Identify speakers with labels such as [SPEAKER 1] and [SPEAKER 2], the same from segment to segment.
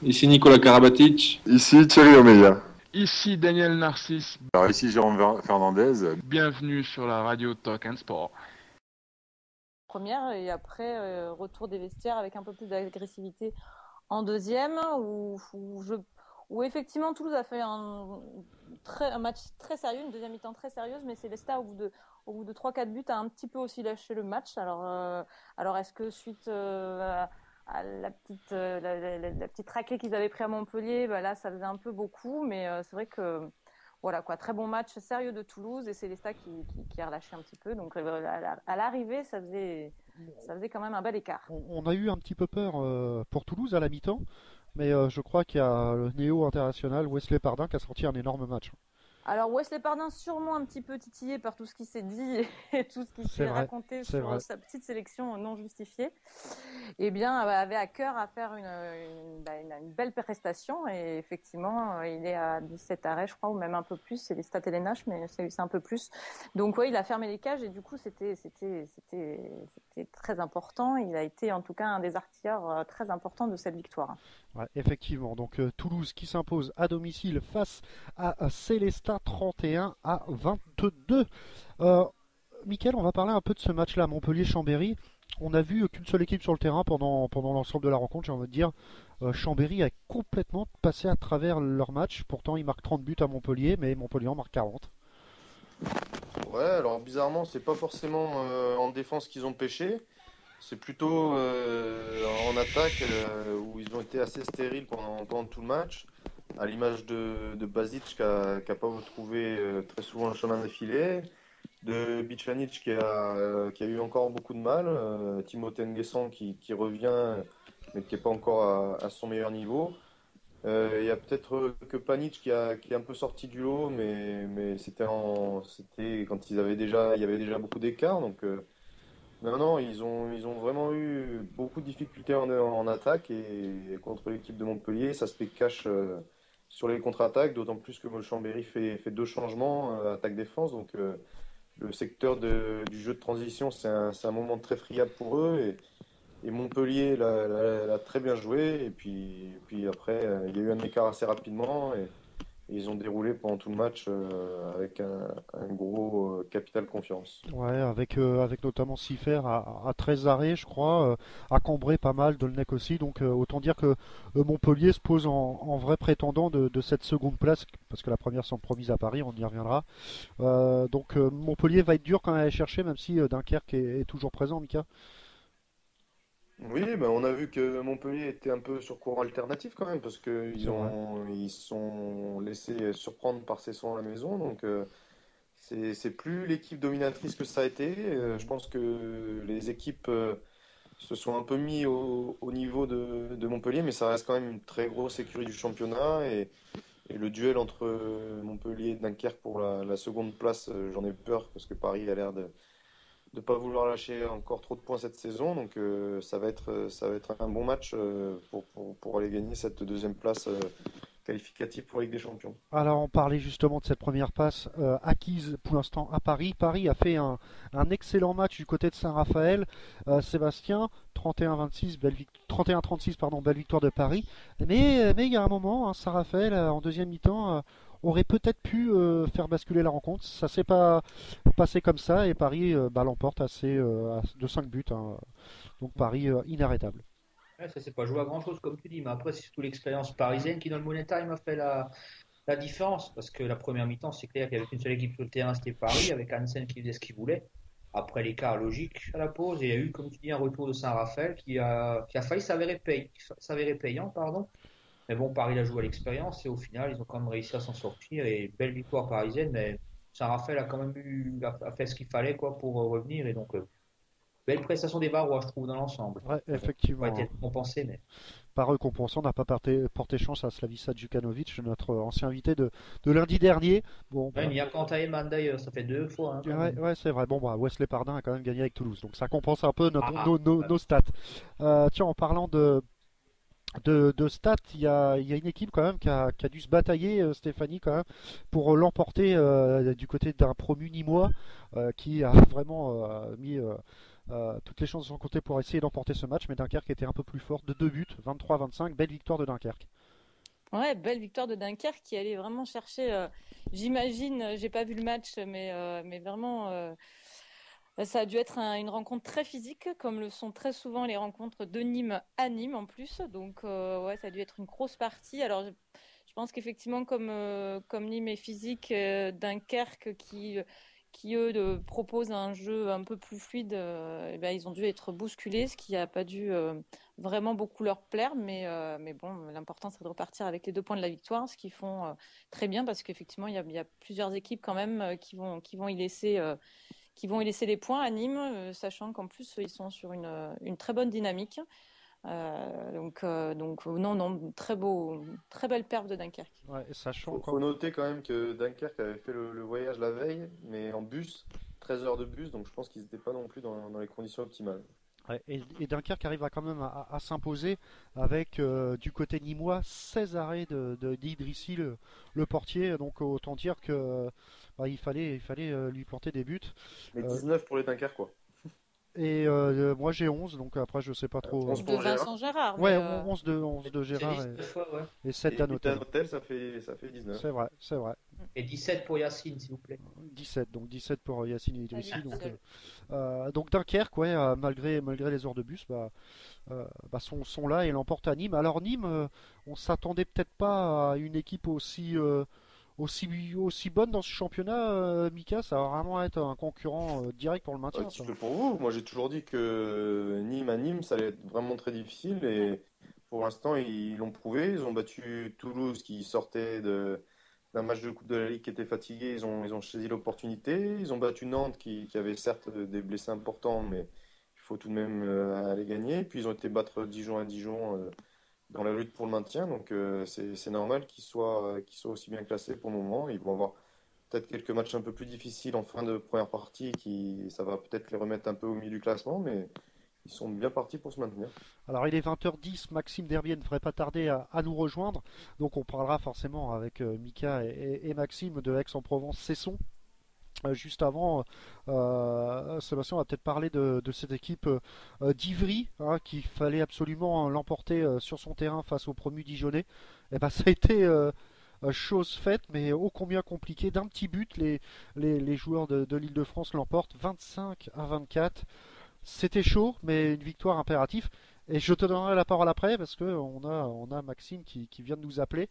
[SPEAKER 1] Ici Nicolas Karabatic.
[SPEAKER 2] Ici Thierry Omeya.
[SPEAKER 3] Ici Daniel Narcisse.
[SPEAKER 4] Alors ici Jérôme Fernandez.
[SPEAKER 3] Bienvenue sur la radio Talk and Sport.
[SPEAKER 5] Première et après retour des vestiaires avec un peu plus d'agressivité en deuxième où effectivement Toulouse a fait un match très sérieux, une deuxième mi-temps très sérieuse, mais Célestat au bout de 3-4 buts a un petit peu aussi lâché le match. Alors est-ce que suite à la petite raclée qu'ils avaient pris à Montpellier, là ça faisait un peu beaucoup, mais c'est vrai que voilà quoi, très bon match sérieux de Toulouse et Célestat qui a relâché un petit peu. Donc à l'arrivée, ça faisait quand même un bel écart.
[SPEAKER 6] On a eu un petit peu peur pour Toulouse à la mi-temps, mais je crois qu'il y a le néo-international Wesley Pardin qui a sorti un énorme match.
[SPEAKER 5] Alors Wesley Pardin sûrement un petit peu titillé par tout ce qui s'est dit et tout ce qui s'est raconté sur sa petite sélection non justifiée, eh bien avait à cœur à faire une belle prestation et effectivement il est à 17 arrêts je crois ou même un peu plus, c'est les stats et les Nash mais c'est un peu plus. Donc il a fermé les cages et du coup c'était très important, il a été en tout cas un des artilleurs très importants de cette victoire.
[SPEAKER 6] Ouais, effectivement, donc Toulouse qui s'impose à domicile face à Célestat 31-22. Mickaël, on va parler un peu de ce match-là, Montpellier-Chambéry. On a vu qu'une seule équipe sur le terrain pendant l'ensemble de la rencontre, j'ai envie de dire. Chambéry a complètement passé à travers leur match. Pourtant, ils marquent 30 buts à Montpellier, mais Montpellier en marque 40.
[SPEAKER 7] Ouais, alors bizarrement, c'est pas forcément en défense qu'ils ont pêché. C'est plutôt en attaque où ils ont été assez stériles pendant tout le match, à l'image de Basic qui a pas retrouvé très souvent le chemin des filets, de Bichanic qui a eu encore beaucoup de mal, Timothée Nguessan qui revient mais qui n'est pas encore à son meilleur niveau. Il y a peut-être que Panic qui est un peu sorti du lot, mais c'était quand il y avait déjà beaucoup d'écart, donc. Non, ils ont vraiment eu beaucoup de difficultés en attaque et contre l'équipe de Montpellier, ça se fait cash sur les contre-attaques, d'autant plus que Chambéry fait deux changements, attaque-défense. Donc le secteur du jeu de transition, c'est un moment très friable pour eux et Montpellier l'a très bien joué. Et puis après, il y a eu un écart assez rapidement et ils ont déroulé pendant tout le match avec un gros capital confiance.
[SPEAKER 6] Ouais, avec notamment Siffert à 13 arrêts, je crois, à Cambrai pas mal, Dolnec aussi. Donc autant dire que Montpellier se pose en vrai prétendant de cette seconde place, parce que la première semble promise à Paris, on y reviendra. Donc Montpellier va être dur quand même à aller chercher, même si Dunkerque est toujours présent, Mika.
[SPEAKER 7] Oui, ben on a vu que Montpellier était un peu sur courant alternatif quand même, parce ils sont laissés surprendre par ces sons à la maison. Donc c'est plus l'équipe dominatrice que ça a été. Je pense que les équipes se sont un peu mis au niveau de Montpellier, mais ça reste quand même une très grosse écurie du championnat. Et le duel entre Montpellier et Dunkerque pour la seconde place, j'en ai peur, parce que Paris a l'air de ne pas vouloir lâcher encore trop de points cette saison. Donc ça va être un bon match pour aller gagner cette deuxième place qualificative pour la Ligue des Champions.
[SPEAKER 6] Alors on parlait justement de cette première passe acquise pour l'instant à Paris. Paris a fait un excellent match du côté de Saint-Raphaël. Sébastien, 31-26, 31-36, pardon, belle victoire de Paris. Mais il y a un moment, hein, Saint-Raphaël en deuxième mi-temps aurait peut-être pu faire basculer la rencontre. Ça s'est pas passé comme ça et Paris l'emporte de 5 buts. Hein. Donc Paris inarrêtable.
[SPEAKER 8] Ouais, ça s'est pas joué à grand chose comme tu dis, mais après c'est surtout l'expérience parisienne qui dans le Money Time a fait la différence, parce que la première mi-temps c'est clair qu'il y avait qu'une seule équipe sur le terrain, c'était Paris, avec Hansen qui faisait ce qu'il voulait. Après l'écart logique à la pause, et il y a eu, comme tu dis, un retour de Saint-Raphaël qui a failli s'avérer payant, pardon. Mais bon, Paris a joué à l'expérience et au final ils ont quand même réussi à s'en sortir, et belle victoire parisienne, mais Saint-Raphaël a quand même a fait ce qu'il fallait quoi pour revenir, et donc belle prestation des Barois, je trouve, dans l'ensemble.
[SPEAKER 6] Ouais, effectivement.
[SPEAKER 8] Ça a été compensé, mais.
[SPEAKER 6] Pas récompensé, on n'a pas porté chance à Slavica Djukanovic, notre ancien invité de lundi dernier. Bon,
[SPEAKER 8] ouais, il y a Quentin Eman d'ailleurs, ça fait 2 fois. Hein,
[SPEAKER 6] ouais, c'est vrai. Bon, Wesley Pardin a quand même gagné avec Toulouse, donc ça compense un peu nos stats. Tiens, en parlant de stats, il y a une équipe quand même qui a dû se batailler, Stéphanie, quand même, pour l'emporter du côté d'un promu nîmois qui a vraiment mis Toutes les chances sont comptées pour essayer d'emporter ce match, mais Dunkerque était un peu plus fort, de 2 buts, 23-25, belle victoire de Dunkerque.
[SPEAKER 5] Ouais, belle victoire de Dunkerque qui allait vraiment chercher, j'imagine, j'ai pas vu le match, mais vraiment, ça a dû être une rencontre très physique, comme le sont très souvent les rencontres de Nîmes à Nîmes en plus. Donc, ouais, ça a dû être une grosse partie. Alors, je pense qu'effectivement, comme Nîmes est physique, Dunkerque qui eux proposent un jeu un peu plus fluide, eh ben, ils ont dû être bousculés, ce qui n'a pas dû vraiment beaucoup leur plaire. Mais bon, l'important c'est de repartir avec les 2 points de la victoire, ce qu'ils font très bien parce qu'effectivement il y a plusieurs équipes quand même qui vont y laisser les points à Nîmes, sachant qu'en plus ils sont sur une très bonne dynamique. Donc non, très belle perf de Dunkerque.
[SPEAKER 6] Ouais, et sachant
[SPEAKER 7] Faut noter quand même que Dunkerque avait fait le voyage la veille, mais en bus, 13 heures de bus, donc je pense qu'ils n'étaient pas non plus dans les conditions optimales.
[SPEAKER 6] ouais, et Dunkerque arrive quand même à s'imposer avec du côté nîmois 16 arrêts d'Idrissi, le portier. Donc autant dire que il fallait lui planter des buts.
[SPEAKER 7] Mais 19 pour les Dunkerquois.
[SPEAKER 6] Et moi j'ai 11, donc après je sais pas trop.
[SPEAKER 7] 11
[SPEAKER 5] De
[SPEAKER 7] pour
[SPEAKER 5] Vincent Gérard.
[SPEAKER 6] Ouais,
[SPEAKER 5] mais,
[SPEAKER 6] 11 de Gérard
[SPEAKER 8] C'est 19 fois, ouais.
[SPEAKER 6] et 7
[SPEAKER 7] Et
[SPEAKER 6] d'Anotel.
[SPEAKER 7] Hôtel, ça fait 19.
[SPEAKER 6] C'est vrai.
[SPEAKER 8] Et 17 pour Yacine, s'il vous plaît.
[SPEAKER 6] 17, donc 17 pour Yacine et Idrissi.
[SPEAKER 5] Allez,
[SPEAKER 6] Donc,
[SPEAKER 5] seul.
[SPEAKER 6] donc Dunkerque, ouais, malgré les heures de bus, sont là et l'emportent à Nîmes. Alors Nîmes, on s'attendait peut-être pas à une équipe aussi bonne dans ce championnat, Mika. Ça va vraiment être un concurrent direct pour le
[SPEAKER 7] Un
[SPEAKER 6] maintien.
[SPEAKER 7] petit
[SPEAKER 6] Ça.
[SPEAKER 7] peu pour vous. Moi, j'ai toujours dit que Nîmes à Nîmes, ça allait être vraiment très difficile. Et pour l'instant, ils l'ont prouvé. Ils ont battu Toulouse qui sortait d'un match de Coupe de la Ligue qui était fatigué. Ils ont saisi l'opportunité. Ils ont battu Nantes qui avait certes des blessés importants, mais il faut tout de même aller gagner. Puis ils ont été battre Dijon à Dijon dans la lutte pour le maintien. Donc c'est normal qu'ils soient aussi bien classés pour le moment. Ils vont avoir peut-être quelques matchs un peu plus difficiles en fin de première partie, ça va peut-être les remettre un peu au milieu du classement, mais ils sont bien partis pour se maintenir.
[SPEAKER 6] Alors il est 20h10, Maxime Derbier ne devrait pas tarder à nous rejoindre. Donc on parlera forcément avec Mika et Maxime de Aix-en-Provence-Cesson. Juste avant, Sébastien va peut-être parler de cette équipe d'Ivry, hein, qu'il fallait absolument l'emporter sur son terrain face au promu Dijonais. Et ben, ça a été chose faite, mais ô combien compliqué. D'un petit but, les joueurs de l'Île-de-France l'emportent 25-24. C'était chaud, mais une victoire impérative. Et je te donnerai la parole après parce que on a Maxime qui vient de nous appeler.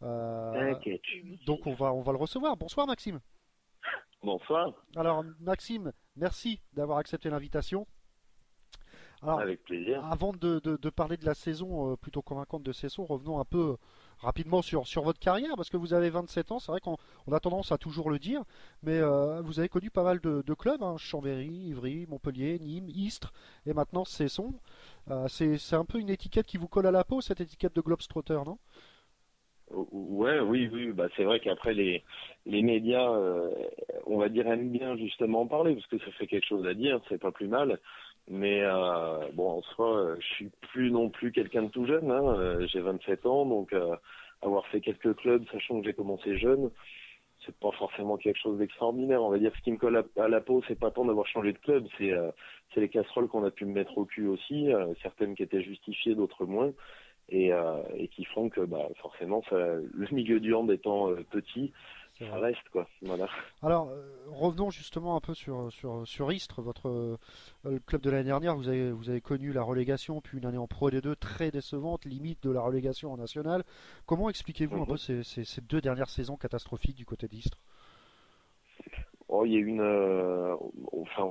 [SPEAKER 2] T'inquiète.
[SPEAKER 6] Donc on va le recevoir. Bonsoir Maxime.
[SPEAKER 2] Bonsoir,
[SPEAKER 6] Alors Maxime, merci d'avoir accepté l'invitation. Alors,
[SPEAKER 2] avec plaisir.
[SPEAKER 6] avant de parler de la saison plutôt convaincante de Cesson, revenons un peu rapidement sur votre carrière, parce que vous avez 27 ans, c'est vrai qu'on a tendance à toujours le dire, mais vous avez connu pas mal de clubs, hein, Chambéry, Ivry, Montpellier, Nîmes, Istres, et maintenant Cesson. C'est un peu une étiquette qui vous colle à la peau, cette étiquette de Globetrotter, non?
[SPEAKER 2] Ouais, oui, bah c'est vrai qu'après les médias, on va dire aiment bien justement en parler parce que ça fait quelque chose à dire, c'est pas plus mal. Mais bon, en soi, je suis plus non plus quelqu'un de tout jeune, hein. J'ai 27 ans, donc avoir fait quelques clubs, sachant que j'ai commencé jeune, c'est pas forcément quelque chose d'extraordinaire. On va dire ce qui me colle à la peau, c'est pas tant d'avoir changé de club, c'est les casseroles qu'on a pu me mettre au cul aussi, certaines qui étaient justifiées, d'autres moins. Et qui font que bah forcément le milieu du hand étant petit, ça reste quoi. Voilà.
[SPEAKER 6] Alors revenons justement un peu sur Istres, votre le club de l'année dernière. Vous avez connu la relégation, puis une année en Pro D2 très décevante, limite de la relégation en nationale. Comment expliquez-vous un peu ces 2 dernières saisons catastrophiques du côté d'Istres?
[SPEAKER 2] Oh, il y a une, enfin,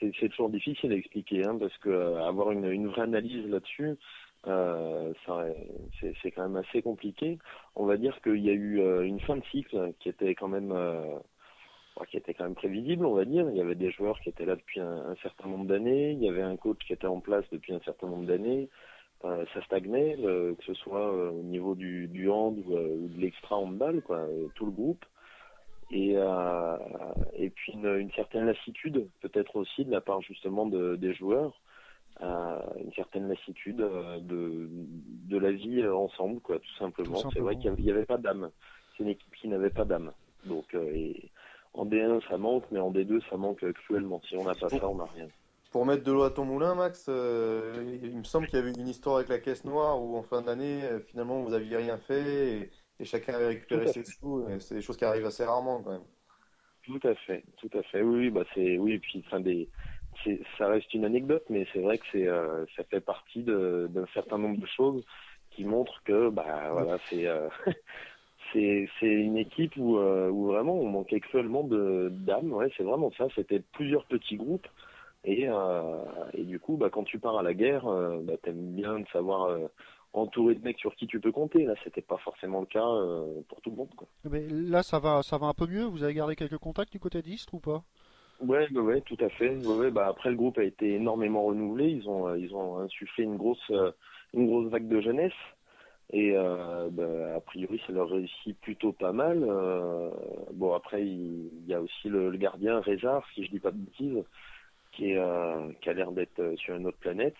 [SPEAKER 2] c'est toujours difficile à expliquer, hein, parce que avoir une vraie analyse là-dessus. C'est quand même assez compliqué. On va dire qu'il y a eu une fin de cycle qui était quand même prévisible, on va dire. Il y avait des joueurs qui étaient là depuis un certain nombre d'années. Il y avait un coach qui était en place depuis un certain nombre d'années. Ça stagnait, que ce soit au niveau du hand ou de l'extra handball, quoi, tout le groupe. Et puis une certaine lassitude, peut-être aussi de la part justement des joueurs. Une certaine lassitude de la vie ensemble, quoi, tout simplement. C'est vrai qu'il n'y avait pas d'âme. C'est une équipe qui n'avait pas d'âme. Donc, et en D1 ça manque, mais en D2 ça manque cruellement. Si on n'a pas ça, on n'a rien.
[SPEAKER 7] Pour mettre de l'eau à ton moulin, Max, il me semble qu'il y avait une histoire avec la caisse noire où en fin d'année, finalement, vous aviez rien fait et chacun avait
[SPEAKER 2] Tout
[SPEAKER 7] récupéré
[SPEAKER 2] à
[SPEAKER 7] ses
[SPEAKER 2] fait.
[SPEAKER 7] sous. Et c'est des choses qui arrivent assez rarement quand même.
[SPEAKER 2] Tout à fait, tout à fait. Oui, oui, bah c'est oui, et puis enfin ça reste une anecdote, mais c'est vrai que ça fait partie d'un certain nombre de choses qui montrent que bah voilà, c'est une équipe où vraiment on manquait cruellement de d'âme. Ouais, c'est vraiment ça. C'était plusieurs petits groupes et du coup bah quand tu pars à la guerre, bah t'aimes bien de savoir entourer de mecs sur qui tu peux compter. Là, c'était pas forcément le cas pour tout le monde, quoi.
[SPEAKER 6] Mais là, ça va un peu mieux. Vous avez gardé quelques contacts du côté d'Istres ou pas?
[SPEAKER 2] Ouais, ouais, ouais, tout à fait. Ouais, ouais, bah après le groupe a été énormément renouvelé. Ils ont insufflé une grosse vague de jeunesse et bah, a priori ça leur réussit plutôt pas mal. Bon après il y a aussi le gardien Rézard, si je dis pas de bêtises, qui a l'air d'être sur une autre planète.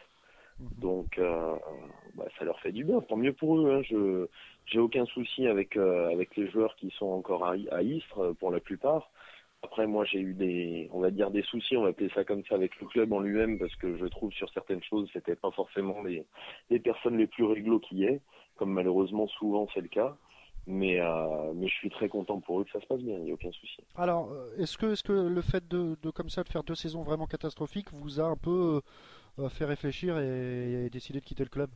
[SPEAKER 2] Donc bah, ça leur fait du bien. Tant mieux pour eux. Hein. J'ai aucun souci avec les joueurs qui sont encore à Istres pour la plupart. Après, moi, j'ai eu on va dire des soucis, on va appeler ça comme ça, avec le club en lui-même, parce que je trouve sur certaines choses, c'était pas forcément les personnes les plus réglo qui y ait, comme malheureusement souvent c'est le cas. Mais je suis très content pour eux que ça se passe bien, il n'y a aucun souci.
[SPEAKER 6] Alors, est-ce que le fait de comme ça de faire 2 saisons vraiment catastrophiques vous a un peu fait réfléchir et décider de quitter le club?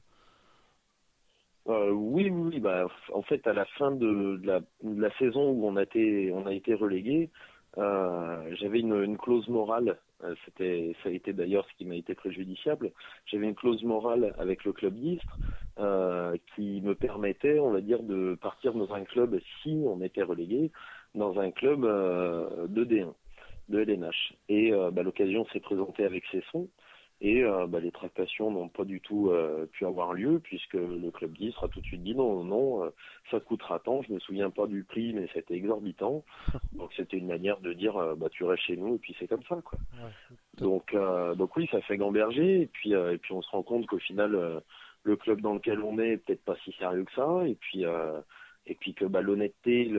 [SPEAKER 2] Oui, oui, oui, bah, en fait, à la fin de la saison où on a été relégué, j'avais une clause morale. Ça a été d'ailleurs ce qui m'a été préjudiciable. J'avais une clause morale avec le club d'Istres qui me permettait, on va dire, de partir dans un club si on était relégué, dans un club de D1, de LNH. Et bah, l'occasion s'est présentée avec Cesson. Et bah, les tractations n'ont pas du tout pu avoir lieu puisque le club d'Istres a tout de suite dit non, non, ça coûtera tant. Je me souviens pas du prix, mais c'était exorbitant. Donc c'était une manière de dire bah tu restes chez nous et puis c'est comme ça, quoi.
[SPEAKER 6] Ouais.
[SPEAKER 2] Donc oui, ça fait gamberger et puis on se rend compte qu'au final le club dans lequel on est peut-être pas si sérieux que ça et puis que bah, l'honnêteté,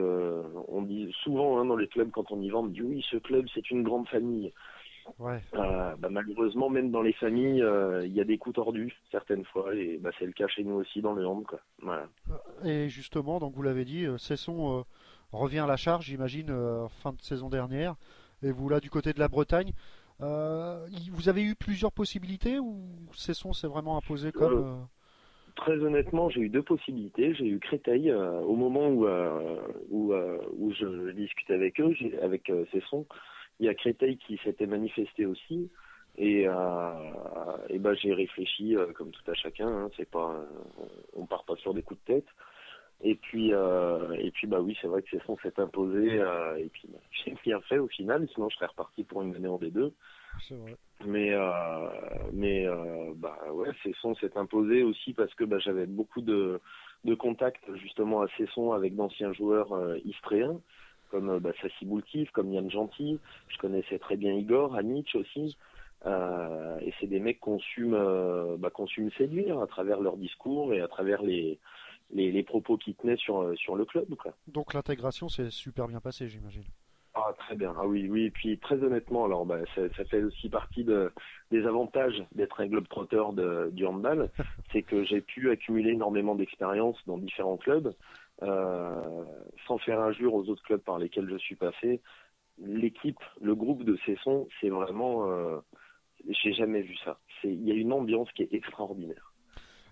[SPEAKER 2] on dit souvent hein, dans les clubs quand on y va, on dit oui ce club c'est une grande famille.
[SPEAKER 6] Ouais.
[SPEAKER 2] Bah, malheureusement, même dans les familles, il y a des coups tordus certaines fois, et bah, c'est le cas chez nous aussi dans le hand, quoi. Voilà.
[SPEAKER 6] Et justement, donc vous l'avez dit, Cesson revient à la charge, j'imagine, fin de saison dernière. Et vous là du côté de la Bretagne, vous avez eu plusieurs possibilités ou Cesson s'est vraiment imposé comme
[SPEAKER 2] Très honnêtement, j'ai eu deux possibilités. J'ai eu Créteil au moment où je discutais avec eux, avec Cesson. Il y a Créteil qui s'était manifesté aussi. Et bah, j'ai réfléchi comme tout à chacun. Hein, c'est pas, on part pas sur des coups de tête. Et puis bah oui, c'est vrai que Cesson s'est imposé. Et puis bah, j'ai bien fait au final. Sinon, je serais reparti pour une année en D2.
[SPEAKER 6] c'est vrai.
[SPEAKER 2] Mais bah ouais, Cesson s'est imposé aussi parce que bah, j'avais beaucoup de contacts justement à Cesson avec d'anciens joueurs istréens comme bah, Sassi Boulkif, comme Yann Gentil. Je connaissais très bien Igor, Anic aussi. Et c'est des mecs qu'on sume séduire à travers leur discours et à travers les propos qu'ils tenaient sur le club, quoi.
[SPEAKER 6] Donc l'intégration s'est super bien passée, j'imagine.
[SPEAKER 2] Ah, très bien. Ah oui, oui. Et puis très honnêtement, alors bah, ça fait aussi partie des avantages d'être un globetrotter du handball, c'est que j'ai pu accumuler énormément d'expérience dans différents clubs, sans faire injure aux autres clubs par lesquels je suis passé. L'équipe, le groupe de Cesson, c'est vraiment, j'ai jamais vu ça. Il y a une ambiance qui est extraordinaire,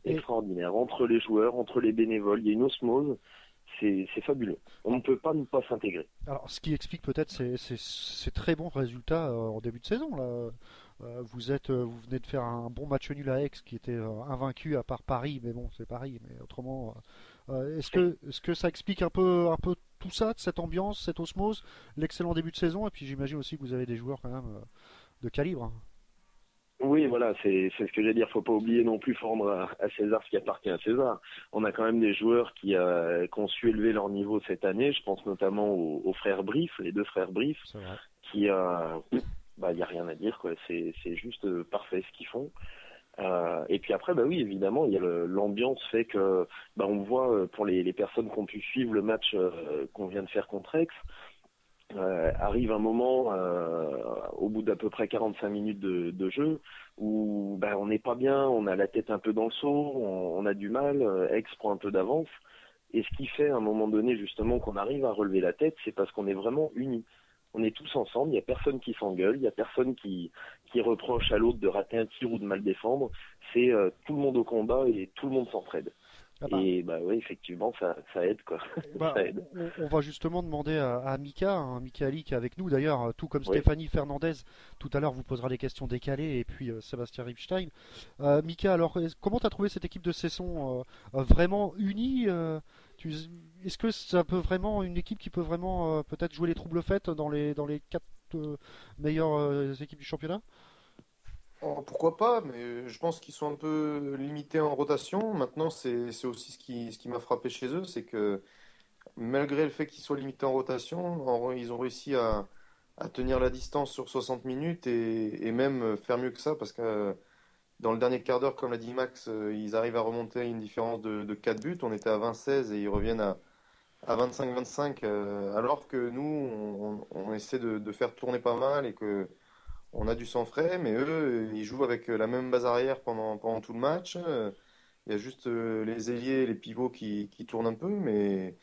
[SPEAKER 2] extraordinaire entre les joueurs, entre les bénévoles. Il y a une osmose. C'est fabuleux. On ne peut pas ne pas s'intégrer.
[SPEAKER 6] Alors, ce qui explique peut-être ces très bons résultats en début de saison là. Vous venez de faire un bon match nul à Aix qui était invaincu à part Paris, mais bon, c'est Paris. Mais autrement, est-ce que ça explique un peu tout ça, cette ambiance, cette osmose, l'excellent début de saison, et puis j'imagine aussi que vous avez des joueurs quand même de calibre. Hein.
[SPEAKER 2] Oui, voilà, c'est ce que j'allais dire. Faut pas oublier non plus rendre à César ce qui appartient à César. On a quand même des joueurs qui ont su élever leur niveau cette année. Je pense notamment aux frères Brief, les deux frères Brief, qui bah y a rien à dire, quoi. C'est juste parfait ce qu'ils font. Et puis après, bah oui, évidemment, il y a l'ambiance fait que bah on voit pour les personnes qui ont pu suivre le match qu'on vient de faire contre Aix. arrive un moment, au bout d'à peu près 45 minutes de jeu, où on n'est pas bien, on a la tête un peu dans le seau, on a du mal, Aix prend un peu d'avance. Et ce qui fait à un moment donné justement qu'on arrive à relever la tête, c'est parce qu'on est vraiment unis. On est tous ensemble, il n'y a personne qui s'engueule, il n'y a personne qui reproche à l'autre de rater un tir ou de mal défendre. C'est tout le monde au combat et tout le monde s'entraide. Et oui, effectivement, ça aide quoi. Ça aide.
[SPEAKER 6] On va justement demander à Mika, Mika Ali qui est avec nous d'ailleurs, tout comme
[SPEAKER 2] Oui.
[SPEAKER 6] Stéphanie Fernandez. Tout à l'heure vous posera des questions décalées et puis Sébastien Ripstein. Mika, alors comment tu as trouvé cette équipe de Cesson vraiment unie Est-ce que ça peut vraiment une équipe qui peut vraiment peut-être jouer les troubles faits dans les 4 meilleures équipes du championnat?
[SPEAKER 7] Oh, pourquoi pas, mais je pense qu'ils sont un peu limités en rotation. Maintenant, c'est aussi ce qui m'a frappé chez eux, c'est que malgré le fait qu'ils soient limités en rotation, ils ont réussi à tenir la distance sur 60 minutes et même faire mieux que ça, parce que dans le dernier quart d'heure, comme l'a dit Max, ils arrivent à remonter une différence de 4 buts. On était à 20-16 et ils reviennent à 25-25, alors que nous, on essaie de faire tourner pas mal et que on a du sang frais, mais eux, ils jouent avec la même base arrière pendant tout le match. Il y a juste les ailiers, les pivots qui tournent un peu, mais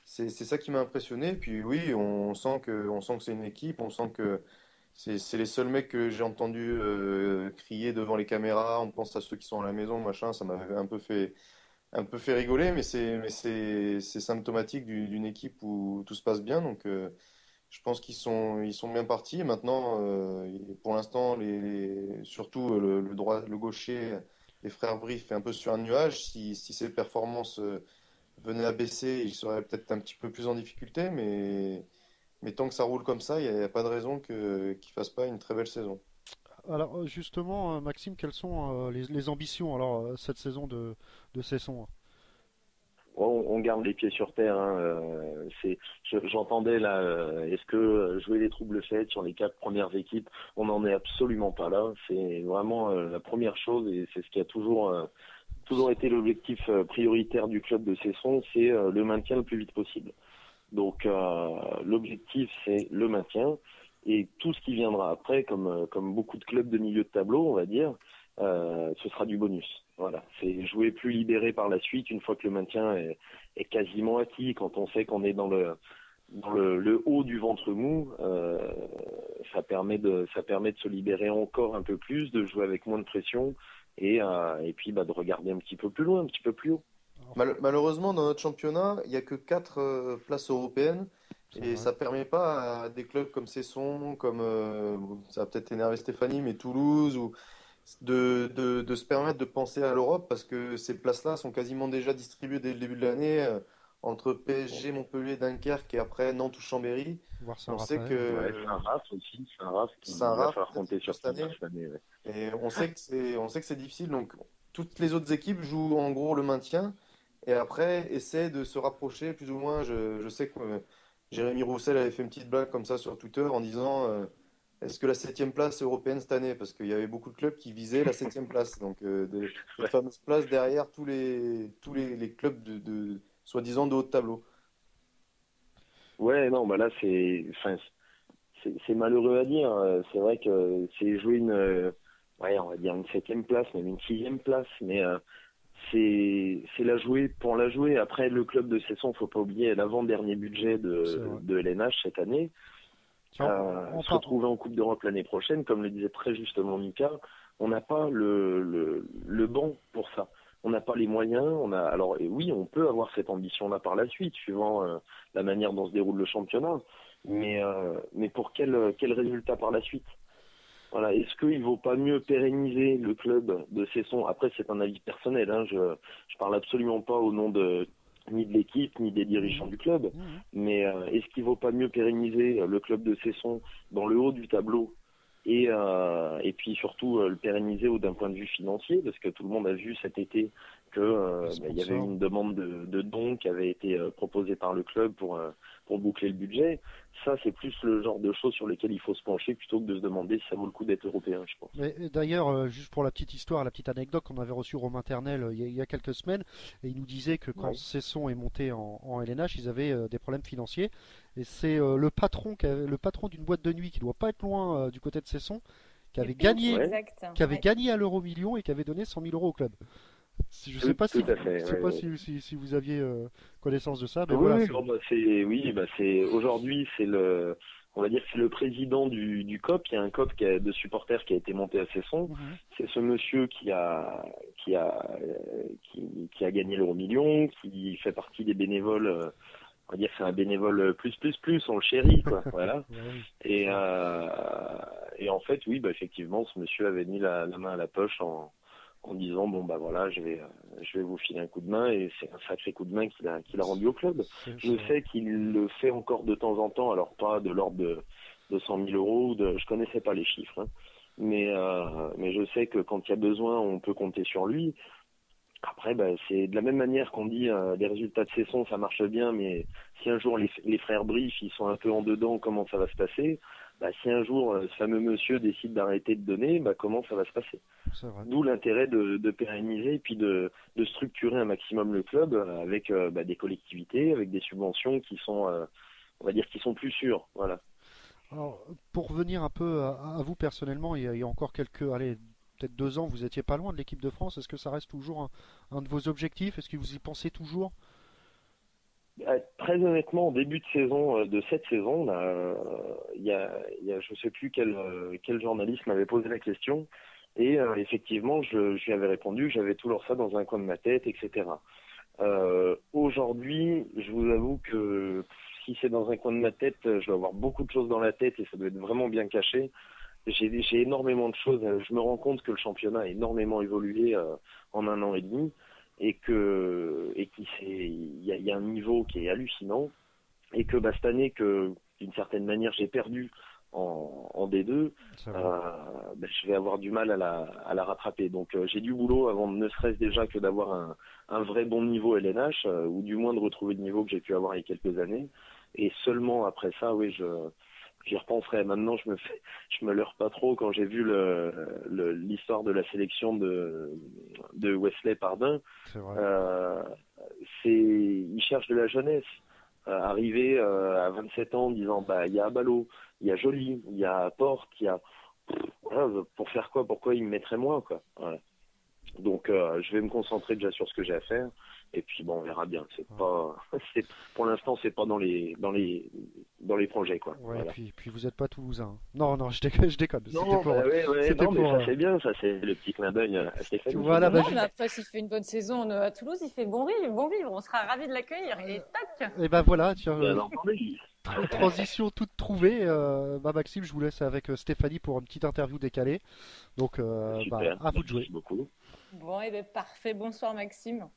[SPEAKER 7] c'est ça qui m'a impressionné. Puis oui, on sent que c'est une équipe, on sent que c'est les seuls mecs que j'ai entendu crier devant les caméras. On pense à ceux qui sont à la maison, machin. Ça m'avait un peu fait rigoler, mais c'est symptomatique d'une équipe où tout se passe bien. Donc je pense qu'ils sont bien partis. Maintenant, pour l'instant, surtout le gaucher, les frères Brief, est un peu sur un nuage. Si ses performances venaient à baisser, il serait peut-être un petit peu plus en difficulté. Mais tant que ça roule comme ça, il n'y a pas de raison qu'ils ne fassent pas une très belle saison.
[SPEAKER 6] Alors justement, Maxime, quelles sont les ambitions alors cette saison de Cesson?
[SPEAKER 2] On garde les pieds sur terre. J'entendais là, est-ce que jouer les troubles faits sur les 4 premières équipes, on n'en est absolument pas là. C'est vraiment la première chose et c'est ce qui a toujours été l'objectif prioritaire du club de Cesson, c'est le maintien le plus vite possible. Donc l'objectif c'est le maintien et tout ce qui viendra après, comme beaucoup de clubs de milieu de tableau, on va dire, ce sera du bonus. Voilà, c'est jouer plus libéré par la suite une fois que le maintien est quasiment acquis. Quand on sait qu'on est dans le haut du ventre mou, ça permet de se libérer encore un peu plus, de jouer avec moins de pression et puis de regarder un petit peu plus loin, un petit peu plus haut.
[SPEAKER 7] Malheureusement, dans notre championnat, il n'y a que 4 places européennes et ça ne permet pas à des clubs comme Cesson, comme ça va peut-être énerver Stéphanie, mais Toulouse ou de se permettre de penser à l'Europe parce que ces places-là sont quasiment déjà distribuées dès le début de l'année entre PSG, Montpellier, Dunkerque et après Nantes ou Chambéry. On sait que
[SPEAKER 2] Saint-Raph aussi, qui va faire compter sur cette année.
[SPEAKER 7] Et on sait que c'est difficile. Donc toutes les autres équipes jouent en gros le maintien et après essaient de se rapprocher plus ou moins. Je sais que Jérémy Roussel avait fait une petite blague comme ça sur Twitter en disant est-ce que la 7e place est européenne cette année? Parce qu'il y avait beaucoup de clubs qui visaient la 7e place. Donc, des fameuses places derrière tous les clubs de soi-disant de haut de tableau.
[SPEAKER 2] Ouais, non, là, c'est malheureux à dire. C'est vrai que c'est jouer on va dire une 7e place, même une 6e place. Mais c'est la jouer pour la jouer. Après, le club de Cesson, faut pas oublier l'avant-dernier budget de LNH cette année. Se retrouver en Coupe d'Europe l'année prochaine, comme le disait très justement Mika, on n'a pas le banc pour ça. On n'a pas les moyens. Alors oui, on peut avoir cette ambition-là par la suite, suivant la manière dont se déroule le championnat. Mais pour quel résultat par la suite? Voilà. Est-ce qu'il ne vaut pas mieux pérenniser le club de Cesson? Après, c'est un avis personnel. Je parle absolument pas au nom ni de l'équipe, ni des dirigeants du club. Mais est-ce qu'il ne vaut pas mieux pérenniser le club de Cesson dans le haut du tableau et puis surtout le pérenniser d'un point de vue financier, parce que tout le monde a vu cet été que il y avait une demande de dons qui avait été proposée par le club pour boucler le budget. Ça, c'est plus le genre de choses sur lesquelles il faut se pencher plutôt que de se demander si ça vaut le coup d'être européen, je pense.
[SPEAKER 6] Mais d'ailleurs, juste pour la petite histoire, la petite anecdote, on avait reçu Romain Ternel il y a quelques semaines, et il nous disait que quand Cesson est monté en LNH, ils avaient des problèmes financiers. Et c'est le patron d'une boîte de nuit qui doit pas être loin du côté de Cesson, qui avait gagné à l'euro million et qui avait donné 100 000 euros au club. Je sais pas si vous aviez connaissance de ça, mais voilà.
[SPEAKER 2] C'est aujourd'hui, on va dire que c'est le président du COP. Il y a un COP de supporters qui a été monté à Cesson. C'est ce monsieur qui a gagné l'euro million, qui fait partie des bénévoles. On va dire que c'est un bénévole plus, on le chérit, quoi. Voilà. Et en fait, effectivement, ce monsieur avait mis la main à la poche en disant voilà, je vais vous filer un coup de main, et c'est un sacré coup de main qu'il a rendu au club. Je sais qu'il le fait encore de temps en temps, alors pas de l'ordre de 100 000 euros, je connaissais pas les chiffres, hein. Mais je sais que quand il y a besoin, on peut compter sur lui. Après, c'est de la même manière qu'on dit les résultats de Cesson, ça marche bien, mais si un jour les frères Brief, ils sont un peu en dedans, comment ça va se passer? Si un jour ce fameux monsieur décide d'arrêter de donner, comment ça va se passer? D'où l'intérêt de pérenniser et puis de structurer un maximum le club avec des collectivités, avec des subventions qui sont, on va dire, qui sont plus sûres. Voilà.
[SPEAKER 6] Alors, pour revenir un peu à vous personnellement, il y a encore peut-être 2 ans, vous étiez pas loin de l'équipe de France. Est-ce que ça reste toujours un de vos objectifs? Est-ce que vous y pensez toujours?
[SPEAKER 2] Très honnêtement, en début de saison, de cette saison, il y a je sais plus quel journaliste m'avait posé la question, et effectivement, je lui avais répondu que j'avais toujours ça dans un coin de ma tête, etc. Aujourd'hui, je vous avoue que si c'est dans un coin de ma tête, je dois avoir beaucoup de choses dans la tête et ça doit être vraiment bien caché. J'ai énormément de choses. Je me rends compte que le championnat a énormément évolué en 1 an et demi, et qu'il y a un niveau qui est hallucinant, et que cette année, que d'une certaine manière j'ai perdu en D2, je vais avoir du mal à la rattraper. Donc j'ai du boulot avant, ne serait-ce déjà que d'avoir un vrai bon niveau LNH, ou du moins de retrouver le niveau que j'ai pu avoir il y a quelques années, et seulement après ça, j'y repenserai. Maintenant, je me leurre pas trop quand j'ai vu l'histoire de la sélection de Wesley Pardin. Il cherche de la jeunesse. Arriver à 27 ans en disant, il y a Abalo, il y a Joly, il y a Porte, pour faire quoi? Pourquoi il me mettrait moi, quoi? Voilà. Donc, je vais me concentrer déjà sur ce que j'ai à faire. Et puis on verra bien. Pour l'instant, c'est pas dans les projets, quoi.
[SPEAKER 6] Ouais,
[SPEAKER 2] voilà.
[SPEAKER 6] Puis vous êtes pas toulousain. Non, je déconne.
[SPEAKER 2] Non, mais ça c'est bien, ça c'est le petit clin d'œil à Stéphane.
[SPEAKER 5] Voilà, mais après, s'il fait une bonne saison à Toulouse, il fait bon vivre. On sera ravis de l'accueillir. Et tac.
[SPEAKER 6] Et voilà, tiens. Transition toute trouvée. Maxime, je vous laisse avec Stéphanie pour une petite interview décalée. Donc, à vous de jouer.
[SPEAKER 2] Merci beaucoup.
[SPEAKER 5] Bon, parfait. Bonsoir Maxime.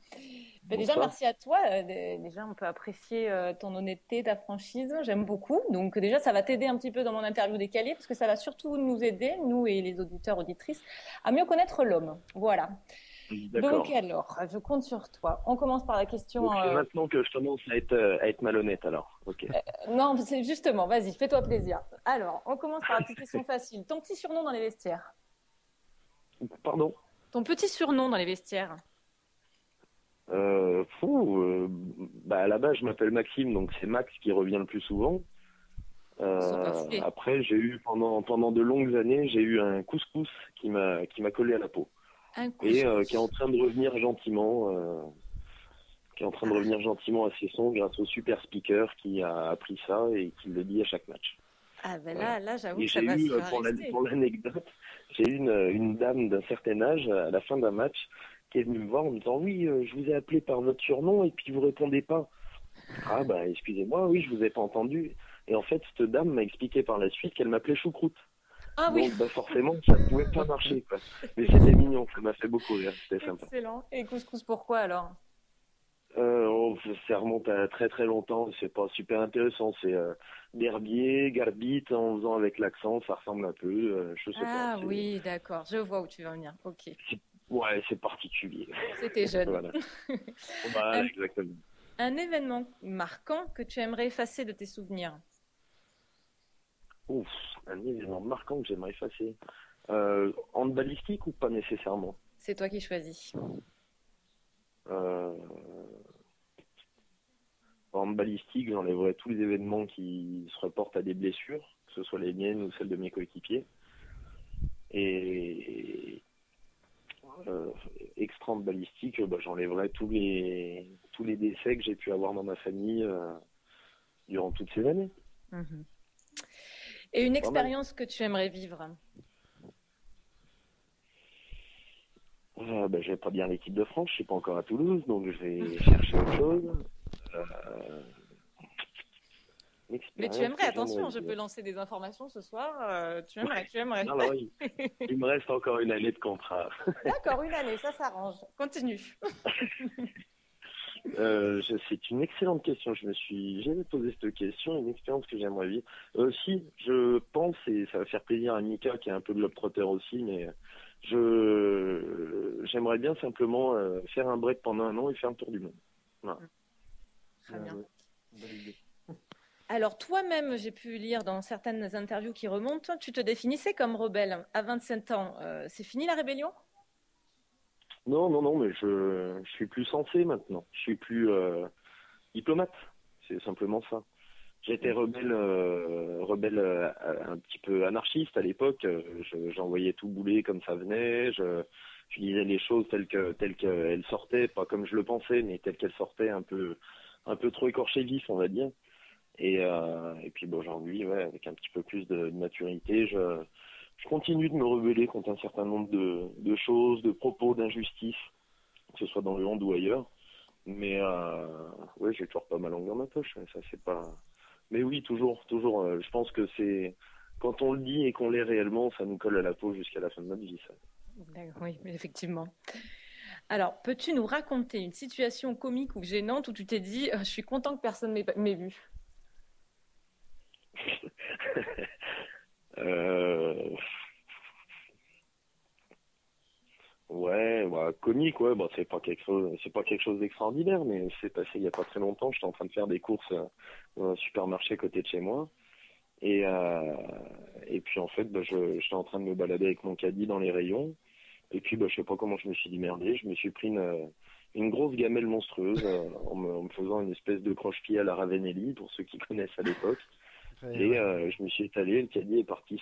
[SPEAKER 5] Déjà, merci à toi. Déjà, on peut apprécier ton honnêteté, ta franchise. J'aime beaucoup. Donc déjà, ça va t'aider un petit peu dans mon interview décalée, parce que ça va surtout nous aider, nous et les auditeurs, auditrices, à mieux connaître l'homme. Voilà. Donc alors, je compte sur toi. On commence par la question...
[SPEAKER 2] Donc c'est maintenant que je commence à être malhonnête, alors. Ok.
[SPEAKER 5] Non, c'est justement, vas-y, fais-toi plaisir. Alors, on commence par la petite question facile. Ton petit surnom dans les vestiaires?
[SPEAKER 2] Pardon?
[SPEAKER 5] Ton petit surnom dans les vestiaires?
[SPEAKER 2] À la base, je m'appelle Maxime, donc c'est Max qui revient le plus souvent. Après, j'ai eu pendant de longues années, j'ai eu un couscous qui m'a collé à la peau. Et qui est en train de revenir gentiment. À Cesson grâce au super speaker qui a appris ça et qui le dit à chaque match.
[SPEAKER 5] Ah ben là j'avoue que ça va se faire rester.
[SPEAKER 2] Pour l'anecdote, j'ai eu une dame d'un certain âge à la fin d'un match qui est venue me voir en me disant, oui, je vous ai appelé par votre surnom et puis vous répondez pas. Ah excusez-moi, oui, je vous ai pas entendu. Et en fait, cette dame m'a expliqué par la suite qu'elle m'appelait Choucroute.
[SPEAKER 5] Ah oui.
[SPEAKER 2] Donc forcément, ça ne pouvait pas marcher, quoi. Mais c'était mignon, ça m'a fait beaucoup rire, c'était sympa.
[SPEAKER 5] Excellent. Et couscous pourquoi alors?
[SPEAKER 2] Ça remonte à très très longtemps, c'est pas super intéressant, c'est d'herbier, garbit, en faisant avec l'accent, ça ressemble un peu, je sais pas.
[SPEAKER 5] Ah oui, d'accord, je vois où tu veux venir, ok.
[SPEAKER 2] Ouais, c'est particulier.
[SPEAKER 5] C'était jeune.
[SPEAKER 2] Voilà. Voilà,
[SPEAKER 5] Un-
[SPEAKER 2] exactement.
[SPEAKER 5] Un événement marquant que tu aimerais effacer de tes souvenirs?
[SPEAKER 2] Ouf, un événement marquant que j'aimerais effacer. Handballistique ou pas nécessairement?
[SPEAKER 5] C'est toi qui choisis.
[SPEAKER 2] Euh, handballistique, j'enlèverais tous les événements qui se reportent à des blessures, que ce soit les miennes ou celles de mes coéquipiers. Et extra handballistique, j'enlèverais tous les décès que j'ai pu avoir dans ma famille durant toutes ces années.
[SPEAKER 5] Mhm. Et une
[SPEAKER 2] Pas mal.
[SPEAKER 5] expérience que tu aimerais vivre?
[SPEAKER 2] Je vais pas dire l'équipe de France, je suis pas encore à Toulouse, donc je vais chercher autre chose.
[SPEAKER 5] Mais tu
[SPEAKER 2] Expérience
[SPEAKER 5] aimerais,
[SPEAKER 2] que
[SPEAKER 5] attention,
[SPEAKER 2] j'aimerais
[SPEAKER 5] je peux
[SPEAKER 2] vivre.
[SPEAKER 5] lancer des informations ce soir. Tu aimerais.
[SPEAKER 2] Non, non, il me reste encore une année de contrat.
[SPEAKER 5] D'accord, une année, ça s'arrange. Continue.
[SPEAKER 2] C'est une excellente question. Je me suis jamais posé cette question. Une expérience que j'aimerais vivre. Si, je pense, et ça va faire plaisir à Mika qui est un peu globe-trotter aussi, mais j'aimerais bien simplement faire un break pendant un an et faire un tour du monde. Voilà.
[SPEAKER 5] Très bien.
[SPEAKER 7] Ouais, belle idée.
[SPEAKER 5] Alors, toi-même, j'ai pu lire dans certaines interviews qui remontent, tu te définissais comme rebelle à 27 ans. C'est fini la rébellion?
[SPEAKER 2] Non, mais je suis plus sensé maintenant. Je suis plus diplomate. C'est simplement ça. J'étais rebelle un petit peu anarchiste à l'époque. J'envoyais tout bouler comme ça venait. Je disais les choses telles qu'elles sortaient, pas comme je le pensais, mais telles qu'elles sortaient, un peu trop écorché vif, on va dire. Et puis aujourd'hui, ouais, avec un petit peu plus de maturité, je continue de me rebeller contre un certain nombre de choses, de propos, d'injustices, que ce soit dans le hand ou ailleurs. Mais ouais, j'ai toujours pas ma langue dans ma poche. Ça, c'est pas. Mais oui, toujours. Je pense que c'est quand on le dit et qu'on l'est réellement, ça nous colle à la peau jusqu'à la fin de notre vie. Ça.
[SPEAKER 5] D'accord, oui, effectivement. Alors, peux-tu nous raconter une situation comique ou gênante où tu t'es dit, je suis content que personne m'ait vu?
[SPEAKER 2] Ouais, comique, ouais, c'est pas quelque chose d'extraordinaire, mais c'est passé il y a pas très longtemps. J'étais en train de faire des courses dans un supermarché à côté de chez moi, et puis en fait, j'étais en train de me balader avec mon caddie dans les rayons, et puis je sais pas comment je me suis dit merdé, je me suis pris une grosse gamelle monstrueuse en me faisant une espèce de croche-pied à la Ravenelli, pour ceux qui connaissent à l'époque. Et je me suis étalé, le caddie est parti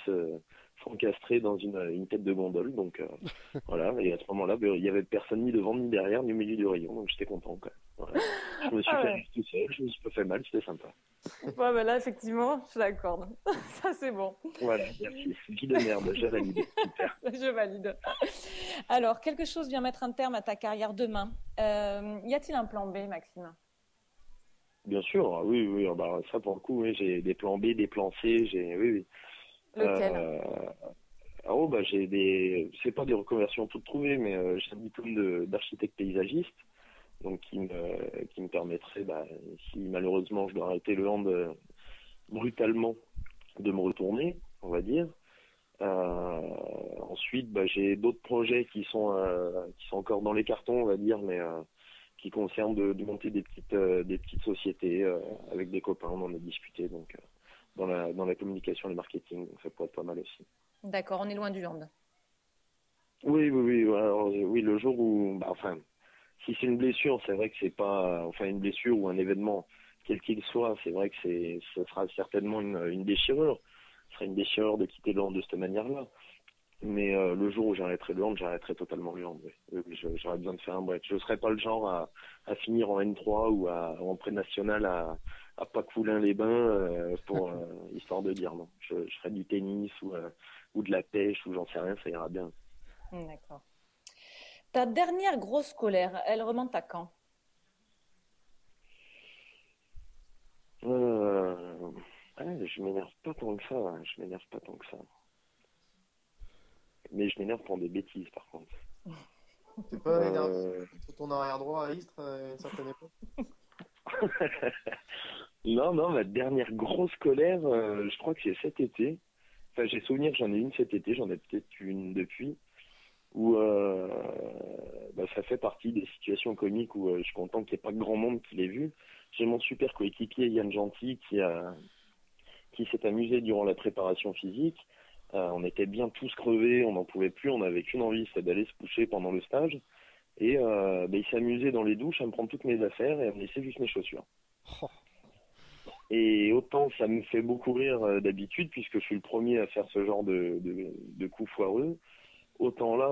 [SPEAKER 2] s'encastrer dans une tête de gondole, donc voilà. Et à ce moment-là, il y avait personne ni devant ni derrière, ni au milieu du rayon, donc j'étais content, quoi. Voilà. Je me suis fait tout seul, je me suis pas fait mal, c'était sympa.
[SPEAKER 5] Ouais, bah là, effectivement, je l'accorde. Ça, c'est bon.
[SPEAKER 2] Voilà, merci. Vie de merde, je valide. Super.
[SPEAKER 5] Je valide. Alors, quelque chose vient mettre un terme à ta carrière demain. Y a-t-il un plan B, Maxime?
[SPEAKER 2] Bien sûr, oui, ça pour le coup, oui, j'ai des plans B, des plans C, oui.
[SPEAKER 5] Lequel?
[SPEAKER 2] C'est pas des reconversions toutes trouvées, mais j'ai un diplôme d'architecte paysagiste, donc qui me permettrait, si malheureusement je dois arrêter le hand brutalement, de me retourner, on va dire. Ensuite, j'ai d'autres projets qui sont encore dans les cartons, on va dire, mais qui concernent de monter des petites sociétés avec des copains, on en a discuté, donc dans la communication et le marketing, donc ça pourrait être pas mal aussi.
[SPEAKER 5] D'accord, on est loin du hand.
[SPEAKER 2] Oui. Alors, oui, le jour où, si c'est une blessure, c'est vrai que c'est pas, une blessure ou un événement, quel qu'il soit, c'est vrai que ce sera certainement une déchirure. Ce sera une déchirure de quitter le hand de cette manière-là. Mais le jour où j'arrêterai le hand, j'arrêterai totalement le hand. Oui. J'aurais besoin de faire un break. Je serais pas le genre à finir en N3 ou en pré-national à Pacoulin-les-Bains pour histoire de dire non. Je ferais du tennis ou de la pêche ou j'en sais rien, ça ira bien.
[SPEAKER 5] D'accord. Ta dernière grosse colère, elle remonte à quand?
[SPEAKER 2] Je m'énerve pas tant que ça. Mais je m'énerve pour des bêtises, par contre.
[SPEAKER 7] T'es pas énervé sur ton arrière droit à Istres à une certaine époque?
[SPEAKER 2] Non, ma dernière grosse colère, je crois que c'est cet été. Enfin, j'ai souvenir que j'en ai une cet été, j'en ai peut-être une depuis. où ça fait partie des situations comiques où je suis content qu'il n'y ait pas grand monde qui l'ait vu. J'ai mon super coéquipier Yann Gentil qui s'est amusé durant la préparation physique. On était bien tous crevés, on n'en pouvait plus, on n'avait qu'une envie, c'est d'aller se coucher pendant le stage. Et il s'est amusé dans les douches à me prendre toutes mes affaires et à me laisser juste mes chaussures.
[SPEAKER 6] Oh.
[SPEAKER 2] Et autant ça me fait beaucoup rire d'habitude, puisque je suis le premier à faire ce genre de coups foireux, autant là,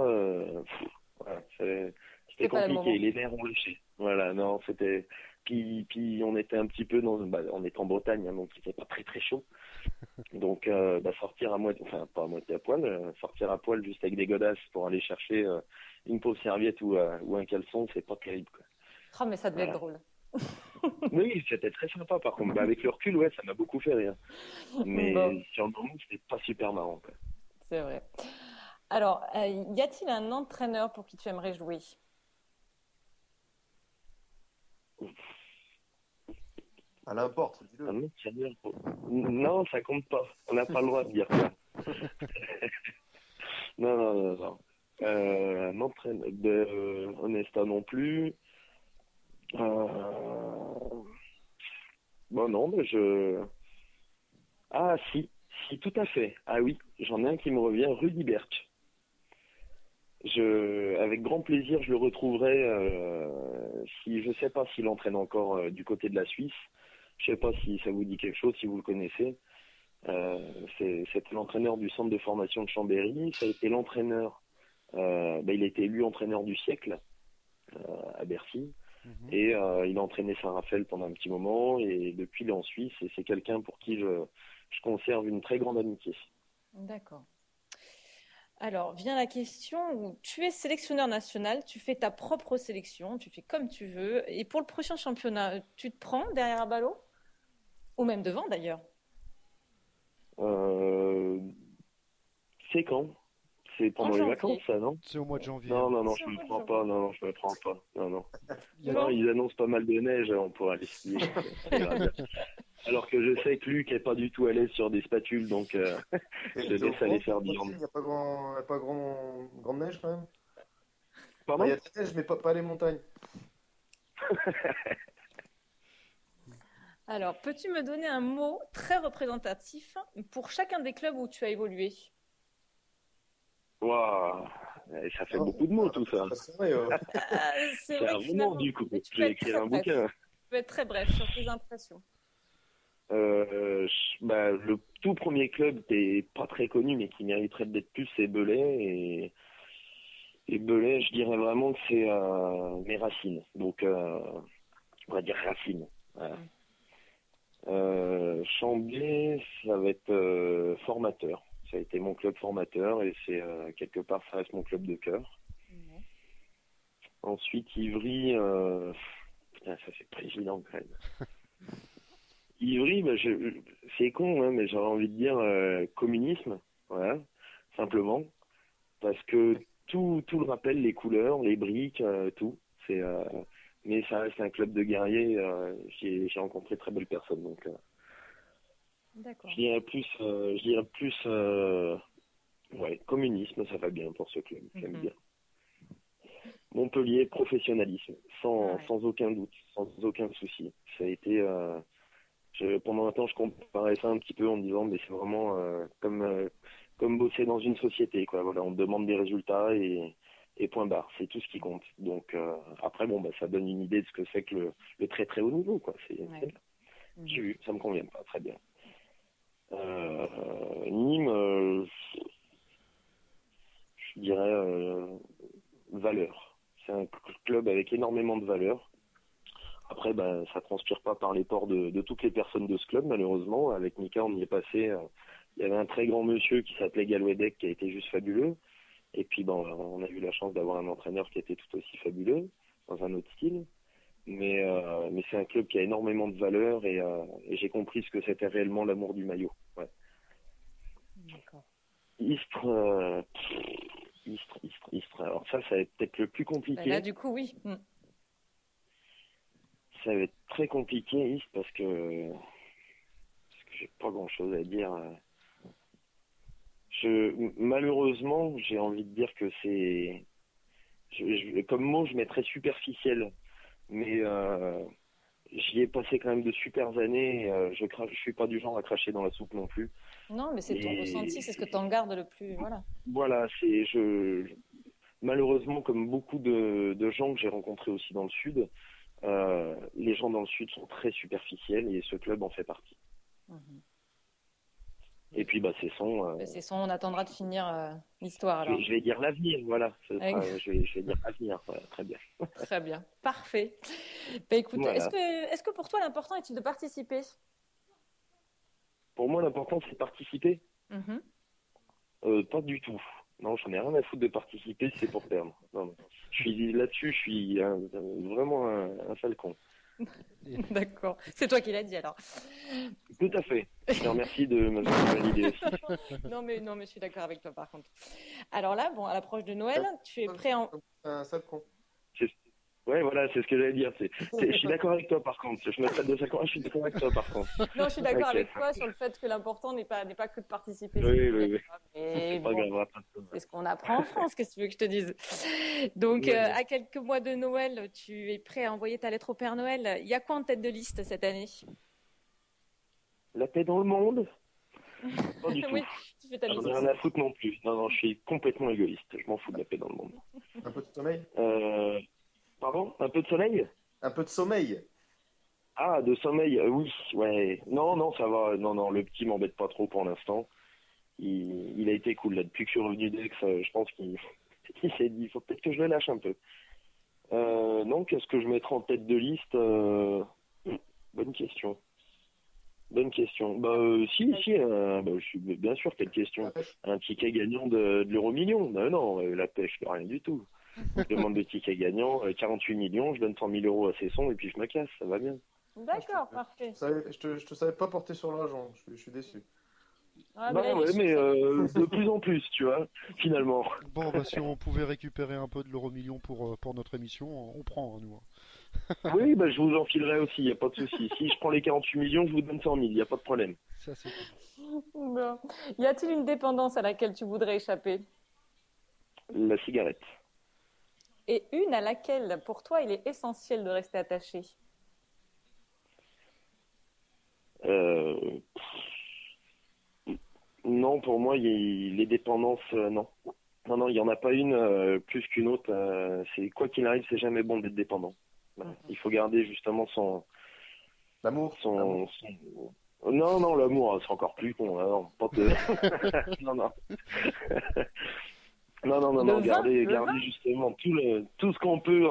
[SPEAKER 2] voilà, c'était
[SPEAKER 5] pas le
[SPEAKER 2] compliqué,
[SPEAKER 5] moment.
[SPEAKER 2] les nerfs ont lâché. Voilà, non, c'était... Puis on était un petit peu on est en Bretagne, hein, donc il n'était pas très très chaud. Donc sortir à moitié, enfin pas à moitié à poil, sortir à poil juste avec des godasses pour aller chercher une pauvre serviette ou un caleçon, c'est pas terrible, quoi.
[SPEAKER 5] Oh, mais ça devait être drôle.
[SPEAKER 2] Oui, c'était très sympa par contre. Avec le recul, ouais, ça m'a beaucoup fait rire. Mais
[SPEAKER 5] Bon.
[SPEAKER 2] sur le moment, c'était pas super marrant, quoi.
[SPEAKER 5] C'est vrai. Alors, y a-t-il un entraîneur pour qui tu aimerais jouer?
[SPEAKER 7] À l'importe, dis-le.
[SPEAKER 2] Un entraîneur Non, ça compte pas. On n'a pas le droit de dire ça. Non. Un entraîneur Onesta non plus. Bon, non, mais Ah, si, tout à fait. Ah oui, j'en ai un qui me revient, Rudy Bertsch. Avec grand plaisir, je le retrouverai je sais pas s'il entraîne encore du côté de la Suisse. Je sais pas si ça vous dit quelque chose, si vous le connaissez. C'était l'entraîneur du centre de formation de Chambéry. Ça a été l'entraîneur. Il a été élu entraîneur du siècle à Bercy. Et il a entraîné Saint-Raphaël pendant un petit moment. Et depuis, il est en Suisse. Et c'est quelqu'un pour qui je conserve une très grande amitié.
[SPEAKER 5] D'accord. Alors, vient la question où tu es sélectionneur national, tu fais ta propre sélection, tu fais comme tu veux. Et pour le prochain championnat, tu te prends derrière Abalo? Ou même devant d'ailleurs?
[SPEAKER 2] C'est quand? C'est pendant les
[SPEAKER 5] janvier.
[SPEAKER 2] vacances, ça, non?
[SPEAKER 6] C'est au mois de janvier.
[SPEAKER 2] Non,
[SPEAKER 5] C'est
[SPEAKER 2] je
[SPEAKER 5] au
[SPEAKER 2] me
[SPEAKER 5] mois de
[SPEAKER 2] prends
[SPEAKER 5] janvier.
[SPEAKER 2] pas. Non, je me prends pas. Non.
[SPEAKER 6] Il
[SPEAKER 2] Non, ils annoncent pas mal de neige, on pourra aller skier. Ça ira bien. Alors que je sais que Luc est pas du tout à l'aise sur des spatules, donc je le laisse aller faire du
[SPEAKER 7] Il n'y a pas grande neige quand même.
[SPEAKER 2] Pardon?
[SPEAKER 7] Il y a de la neige, mais pas les montagnes.
[SPEAKER 5] Alors, peux-tu me donner un mot très représentatif pour chacun des clubs où tu as évolué?
[SPEAKER 2] Waouh, ça fait beaucoup de mots tout ça.
[SPEAKER 7] C'est vrai,
[SPEAKER 5] C'est
[SPEAKER 2] C'est
[SPEAKER 5] vrai
[SPEAKER 2] un
[SPEAKER 5] que
[SPEAKER 2] roman
[SPEAKER 5] finalement,
[SPEAKER 2] du coup.
[SPEAKER 5] mais tu
[SPEAKER 2] Je
[SPEAKER 5] peux
[SPEAKER 2] vais
[SPEAKER 5] être
[SPEAKER 2] écrire
[SPEAKER 5] très
[SPEAKER 2] un
[SPEAKER 5] bref.
[SPEAKER 2] bouquin.
[SPEAKER 5] Tu peux être très bref sur tes impressions.
[SPEAKER 2] Le tout premier club qui est pas très connu mais qui mériterait d'être plus, c'est Belay. Et Belay, je dirais vraiment que c'est mes racines. Donc, on va dire racines. Voilà. Chambly, ça va être formateur. Ça a été mon club formateur et c'est quelque part, ça reste mon club de cœur. Ensuite, Ivry, ça c'est président quand même. Ivry, c'est con, hein, mais j'aurais envie de dire communisme, voilà, simplement, parce que tout le rappelle, les couleurs, les briques, tout. Mais ça reste un club de guerriers. J'ai rencontré très belles personnes, donc.
[SPEAKER 5] D'accord.
[SPEAKER 2] Je dirais plus, ouais, communisme, ça va bien pour ce club, j'aime bien. Montpellier, professionnalisme, sans aucun doute, sans aucun souci. Ça a été, pendant un temps, je comparais ça un petit peu en me disant, mais c'est vraiment comme bosser dans une société, quoi. Voilà, on te demande des résultats et point barre, c'est tout ce qui compte. Donc après, ça donne une idée de ce que c'est que le très très haut niveau, quoi. C'est bien. J'ai vu, ça me convient pas, très bien. Nîmes, je dirais valeur. C'est un club avec énormément de valeur. Après, ça transpire pas par les pores de toutes les personnes de ce club, malheureusement. Avec Mika, on y est passé. Il y avait un très grand monsieur qui s'appelait Galouedec qui a été juste fabuleux. Et puis, on a eu la chance d'avoir un entraîneur qui était tout aussi fabuleux, dans un autre style. Mais c'est un club qui a énormément de valeur et j'ai compris ce que c'était réellement l'amour du maillot. Ouais.
[SPEAKER 5] D'accord.
[SPEAKER 2] Istres. Alors ça va être peut-être le plus compliqué.
[SPEAKER 5] Là, du coup, oui.
[SPEAKER 2] Ça va être très compliqué, Istres, parce que j'ai pas grand-chose à dire. Malheureusement, j'ai envie de dire que c'est, comme mot, je mettrais superficiel, mais j'y ai passé quand même de super années. Je suis pas du genre à cracher dans la soupe non plus.
[SPEAKER 5] Non, mais c'est ton ressenti, c'est ce que t'en gardes le plus. Voilà.
[SPEAKER 2] Voilà, malheureusement, comme beaucoup de gens que j'ai rencontrés aussi dans le Sud, les gens dans le Sud sont très superficiels et ce club en fait partie. Et puis, c'est
[SPEAKER 5] on attendra de finir l'histoire alors.
[SPEAKER 2] Je vais dire l'avenir, voilà. Je vais dire l'avenir, voilà, très bien.
[SPEAKER 5] Très bien, parfait. Écoute,
[SPEAKER 2] Voilà.
[SPEAKER 5] est-ce que pour toi l'important est-il de participer?
[SPEAKER 2] Pour moi, l'important, c'est de participer. Pas du tout. Non, j'en ai rien à foutre de participer, c'est pour perdre. Non. Là-dessus, je suis vraiment un sale con.
[SPEAKER 5] D'accord. C'est toi qui l'as dit alors.
[SPEAKER 2] Tout à fait. Je te remercie de me valider aussi.
[SPEAKER 5] Non, mais je suis d'accord avec toi par contre. Alors là, à l'approche de Noël, tu es prêt en...
[SPEAKER 7] Un sale con.
[SPEAKER 2] Ouais, voilà, c'est ce que j'allais dire. Je suis d'accord avec toi par contre. Je me traite de ça. Je suis d'accord avec toi par contre.
[SPEAKER 5] Non, je suis d'accord avec toi sur le fait que l'important n'est pas que de participer.
[SPEAKER 2] Oui.
[SPEAKER 5] Mais
[SPEAKER 2] pas grave.
[SPEAKER 5] c'est ce qu'on apprend en France, qu'est-ce que tu veux que je te dise? Donc, à quelques mois de Noël, tu es prêt à envoyer ta lettre au Père Noël. Il y a quoi en tête de liste cette année?
[SPEAKER 2] La paix dans le monde? Pas du tout.
[SPEAKER 5] Oui, tu fais ta liste.
[SPEAKER 2] J'en ai rien à foutre non plus. Non, je suis complètement égoïste. Je m'en fous de la paix dans le monde.
[SPEAKER 7] Un peu de sommeil?
[SPEAKER 2] Pardon? Un peu de soleil?
[SPEAKER 7] Un peu de sommeil.
[SPEAKER 2] Ah, de sommeil, oui, ouais. Non, ça va. Non, le petit m'embête pas trop pour l'instant. Il a été cool là depuis que je suis revenu d'Aix. Je pense qu'il s'est dit, il faut peut-être que je le lâche un peu. Non, qu'est-ce que je mettrai en tête de liste? Bonne question. Je suis bien sûr, quelle question? Un ticket gagnant de l'euro-million? Non, la pêche, rien du tout. Je demande le ticket gagnant, 48 millions, je donne 100 000 euros à Cesson et puis je me casse, ça va bien.
[SPEAKER 5] D'accord, parfait.
[SPEAKER 7] Je te savais pas porter sur l'argent, je suis déçu.
[SPEAKER 5] Ah,
[SPEAKER 2] mais de plus en plus, tu vois, finalement.
[SPEAKER 6] Bon, si on pouvait récupérer un peu de l'euro-million pour notre émission, on prend, nous.
[SPEAKER 2] Oui, je vous en filerai aussi, il n'y a pas de souci. Si je prends les 48 millions, je vous donne 100 000, il n'y a pas de problème.
[SPEAKER 6] Ça, c'est
[SPEAKER 5] bon. Y a-t-il une dépendance à laquelle tu voudrais échapper?
[SPEAKER 2] La cigarette.
[SPEAKER 5] Et une à laquelle, pour toi, il est essentiel de rester attaché?
[SPEAKER 2] Non, pour moi, les dépendances, non. Non, il n'y en a pas une plus qu'une autre. C'est quoi qu'il arrive, c'est jamais bon d'être dépendant. Il faut garder justement
[SPEAKER 7] l'amour.
[SPEAKER 2] Non, l'amour, c'est encore plus con. Non, pas de... non. Garder justement tout ce qu'on peut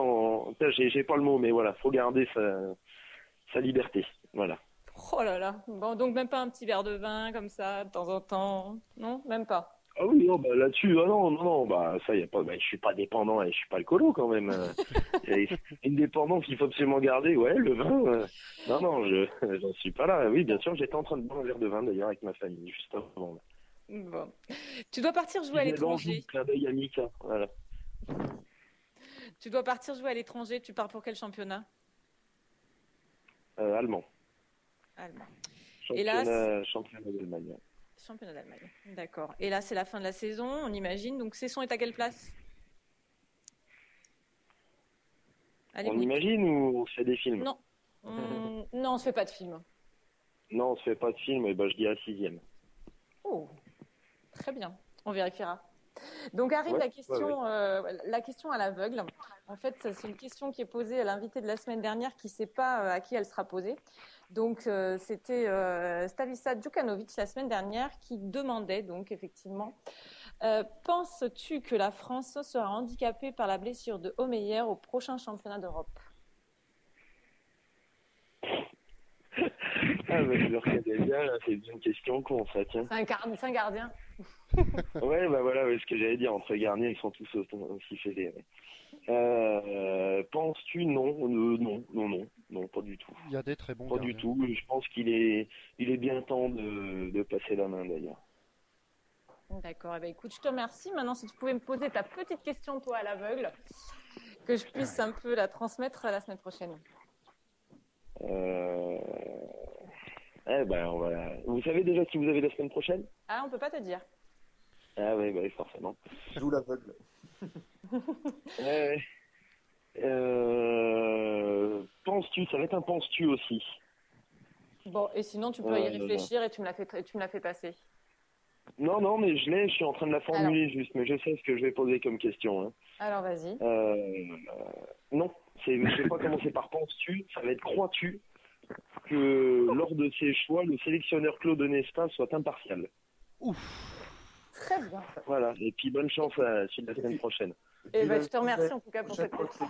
[SPEAKER 2] j'ai pas le mot, mais voilà, faut garder sa liberté. Voilà.
[SPEAKER 5] Oh là là. Bon, donc même pas un petit verre de vin comme ça de temps en temps? Non, même pas.
[SPEAKER 2] Ah oui, non, là-dessus, non, ça y a pas, je suis pas dépendant et je suis pas alcoolo quand même. Une dépendance qu'il faut absolument garder, ouais, le vin. Non, j'en suis pas là. Oui, bien sûr, j'étais en train de boire un verre de vin d'ailleurs avec ma famille juste avant.
[SPEAKER 5] Bon. Tu dois partir jouer à l'étranger.
[SPEAKER 2] Clin d'œil à Mika, voilà.
[SPEAKER 5] Tu dois partir jouer à l'étranger. Tu pars pour quel championnat?
[SPEAKER 2] Allemand.
[SPEAKER 5] Et là,
[SPEAKER 2] championnat d'Allemagne.
[SPEAKER 5] Championnat d'Allemagne, d'accord. Et là, c'est la fin de la saison, on imagine. Donc, Cesson est à quelle place?
[SPEAKER 2] On imagine ou on fait des films?
[SPEAKER 5] Non. Non, on se fait pas de film.
[SPEAKER 2] Non, on se fait pas de film, et je dirais 6e.
[SPEAKER 5] Oh, très bien. On vérifiera. Donc arrive la question à l'aveugle. En fait, c'est une question qui est posée à l'invité de la semaine dernière qui ne sait pas à qui elle sera posée. Donc c'était Stavica Djukanovic la semaine dernière qui demandait donc effectivement penses-tu que la France sera handicapée par la blessure de Homeyer au prochain championnat d'Europe?
[SPEAKER 2] Je le reconnais bien, là, c'est une question con, ça, tiens.
[SPEAKER 5] C'est un gardien.
[SPEAKER 2] Ouais, voilà, ce que j'allais dire, entre gardiens, ils sont tous aussi fédérés. Penses-tu? Non, pas du tout.
[SPEAKER 6] Il y a des très bons
[SPEAKER 2] gardiens. Pas du tout, je pense qu'il est bien temps de passer la main, d'ailleurs.
[SPEAKER 5] D'accord, écoute, je te remercie. Maintenant, si tu pouvais me poser ta petite question, toi, à l'aveugle, que je puisse un peu la transmettre la semaine prochaine.
[SPEAKER 2] Vous savez déjà si vous avez la semaine prochaine?
[SPEAKER 5] Ah, on peut pas te dire.
[SPEAKER 2] Ah ouais, bah, forcément.
[SPEAKER 7] D'où l'aveugle.
[SPEAKER 2] Ouais. Penses-tu, ça va être un penses-tu aussi.
[SPEAKER 5] Bon, et sinon, tu peux y réfléchir et tu me l'as fait passer.
[SPEAKER 2] Non, mais je suis en train de la formuler juste, mais je sais ce que je vais poser comme question. Hein.
[SPEAKER 5] Alors, vas-y.
[SPEAKER 2] Non, je vais pas commencer par penses-tu, ça va être crois-tu que lors de ces choix, le sélectionneur Claude Onesta soit impartial.
[SPEAKER 5] Très bien.
[SPEAKER 2] Voilà, et puis bonne chance à la semaine prochaine.
[SPEAKER 5] Et je te remercie en tout cas pour cette question.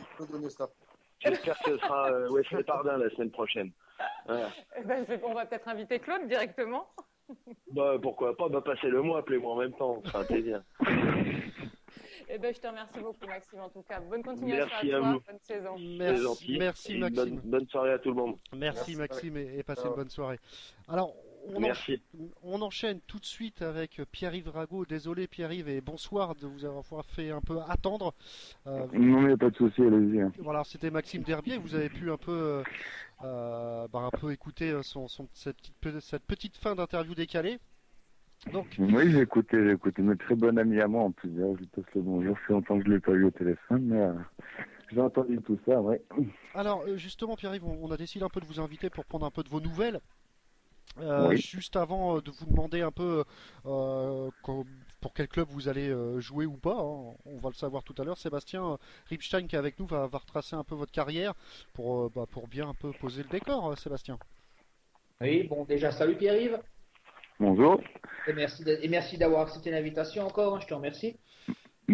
[SPEAKER 2] J'espère que ce sera Wesley Pardin la semaine prochaine. Voilà.
[SPEAKER 5] On va peut-être inviter Claude directement.
[SPEAKER 2] Bah pourquoi pas, passez-le moi, appelez-moi en même temps, ça fait bien.
[SPEAKER 5] Je te remercie beaucoup Maxime en tout cas. Bonne continuation
[SPEAKER 2] Merci
[SPEAKER 5] à toi,
[SPEAKER 2] vous.
[SPEAKER 5] bonne saison.
[SPEAKER 6] Merci Maxime.
[SPEAKER 2] Bonne soirée à tout le monde.
[SPEAKER 6] Merci Maxime et passez une bonne soirée. Alors, on enchaîne tout de suite avec Pierre-Yves Rago. Désolé Pierre-Yves et bonsoir de vous avoir fait un peu attendre.
[SPEAKER 4] Non, mais il n'y a pas de souci, allez-y. Hein.
[SPEAKER 6] Voilà, c'était Maxime Derbier. Vous avez pu un peu écouter cette petite fin d'interview décalée. Donc...
[SPEAKER 4] Oui, j'ai écouté. Mes très bon ami à moi en plus. D'ailleurs, je passe le bonjour. C'est longtemps que je ne l'ai pas eu au téléphone, mais j'ai entendu tout ça, ouais.
[SPEAKER 6] Alors, justement, Pierre-Yves, on a décidé un peu de vous inviter pour prendre un peu de vos nouvelles.
[SPEAKER 4] Oui.
[SPEAKER 6] Juste avant de vous demander un peu pour quel club vous allez jouer ou pas, hein, on va le savoir tout à l'heure. Sébastien Ripstein qui est avec nous va retracer un peu votre carrière pour bien un peu poser le décor, Sébastien.
[SPEAKER 8] Oui, bon, déjà, salut Pierre-Yves.
[SPEAKER 4] Bonjour.
[SPEAKER 8] Et merci d'avoir accepté l'invitation encore, hein, je te remercie.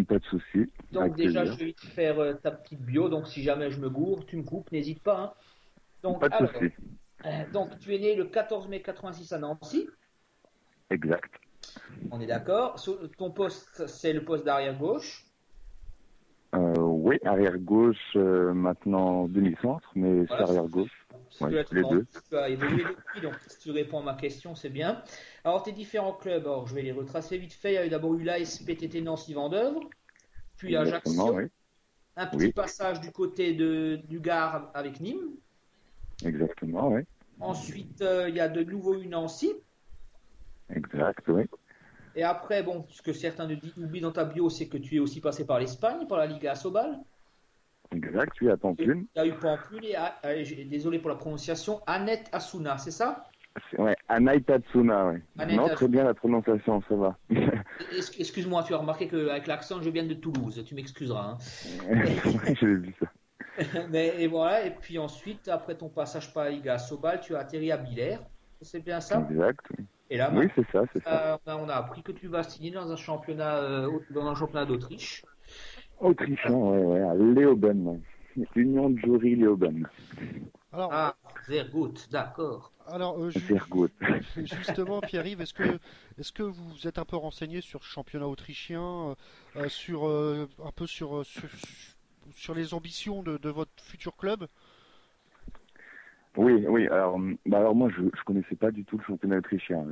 [SPEAKER 4] Pas de souci.
[SPEAKER 8] Donc déjà, je vais te faire ta petite bio, donc si jamais je me gourre, tu me coupes, n'hésite pas. Hein. Donc,
[SPEAKER 4] pas de souci.
[SPEAKER 8] Donc tu es né le 14 mai 86 à Nancy.
[SPEAKER 4] Exact.
[SPEAKER 8] On est d'accord. Ton poste, c'est le poste d'arrière gauche.
[SPEAKER 4] Oui, arrière gauche, maintenant demi-centre, mais
[SPEAKER 8] Voilà,
[SPEAKER 4] c'est arrière gauche. Ouais, les deux.
[SPEAKER 8] Tu as évolué depuis, donc si tu réponds à ma question, c'est bien. Alors tes différents clubs, alors, je vais les retracer vite fait. Il y a eu d'abord eu l'AS PTT Nancy Vendeuvre, puis Ajaccio,
[SPEAKER 4] oui.
[SPEAKER 8] un petit passage du côté du Gard avec Nîmes.
[SPEAKER 4] Exactement, oui.
[SPEAKER 8] Ensuite, il y a de nouveau eu Nancy.
[SPEAKER 4] Exact, oui.
[SPEAKER 8] Et après, bon, ce que certains oublient dans ta bio, c'est que tu es aussi passé par l'Espagne, par la Liga Asobal.
[SPEAKER 4] Exact, oui, à Pampelune.
[SPEAKER 8] Il y a eu Pampelune et désolé pour la prononciation, Annette Asuna, c'est ça?
[SPEAKER 4] Ouais, Anaï Tatsuna, oui. Non,
[SPEAKER 8] Asuna.
[SPEAKER 4] très bien la prononciation, ça va.
[SPEAKER 8] Excuse-moi, tu as remarqué qu'avec l'accent, je viens de Toulouse, tu m'excuseras. Hein.
[SPEAKER 4] J'ai vu ça.
[SPEAKER 8] Et voilà, et puis ensuite, après ton passage par la Liga Asobal, tu as atterri à Billère, c'est bien ça?
[SPEAKER 4] Exact, oui.
[SPEAKER 8] Et là,
[SPEAKER 4] oui, c'est ça.
[SPEAKER 8] On a appris que tu vas signer dans un championnat d'Autriche.
[SPEAKER 4] Autrichien, ouais, à Leoben, ouais. Union de Jury Leoben.
[SPEAKER 6] Alors,
[SPEAKER 8] sehr gut, d'accord.
[SPEAKER 6] Alors, justement, Pierre-Yves, est-ce que vous êtes un peu renseigné sur le championnat autrichien, sur les ambitions de votre futur club?
[SPEAKER 4] Oui. Alors moi, je connaissais pas du tout le championnat autrichien.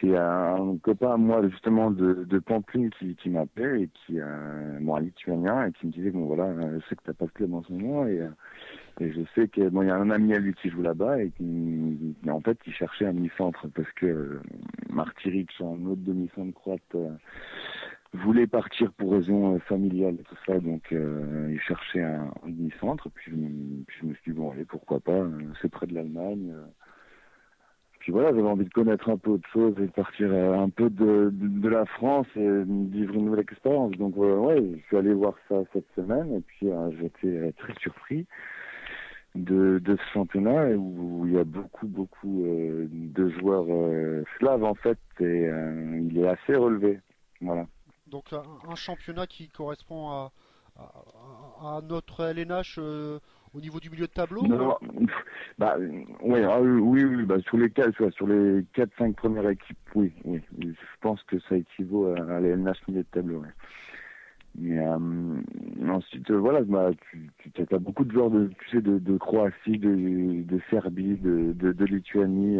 [SPEAKER 4] C'est un copain à moi justement de Pampelune qui m'appelait et qui un lituanien et qui me disait bon voilà, je sais que t'as pas de club en ce moment et je sais que il y a un ami à lui qui joue là-bas et qui en fait il cherchait un demi-centre parce que Martiric, un autre demi-centre croate, voulait partir pour raison familiale et tout ça, donc il cherchait un demi-centre, puis je me suis dit bon allez pourquoi pas, c'est près de l'Allemagne. Puis voilà, j'avais envie de connaître un peu autre chose et de partir un peu de la France et de vivre une nouvelle expérience. Donc je suis allé voir ça cette semaine et puis j'étais très surpris de ce championnat où il y a beaucoup de joueurs slaves en fait et il est assez relevé. Voilà.
[SPEAKER 6] Donc un championnat qui correspond à notre LNH au niveau du milieu de tableau?
[SPEAKER 4] Non, oui, sur les 4-5 premières équipes, oui. Je pense que ça équivaut à l'LNH milieu de tableau, ouais. Mais ensuite, tu as beaucoup de joueurs de Croatie, de Serbie, de Lituanie.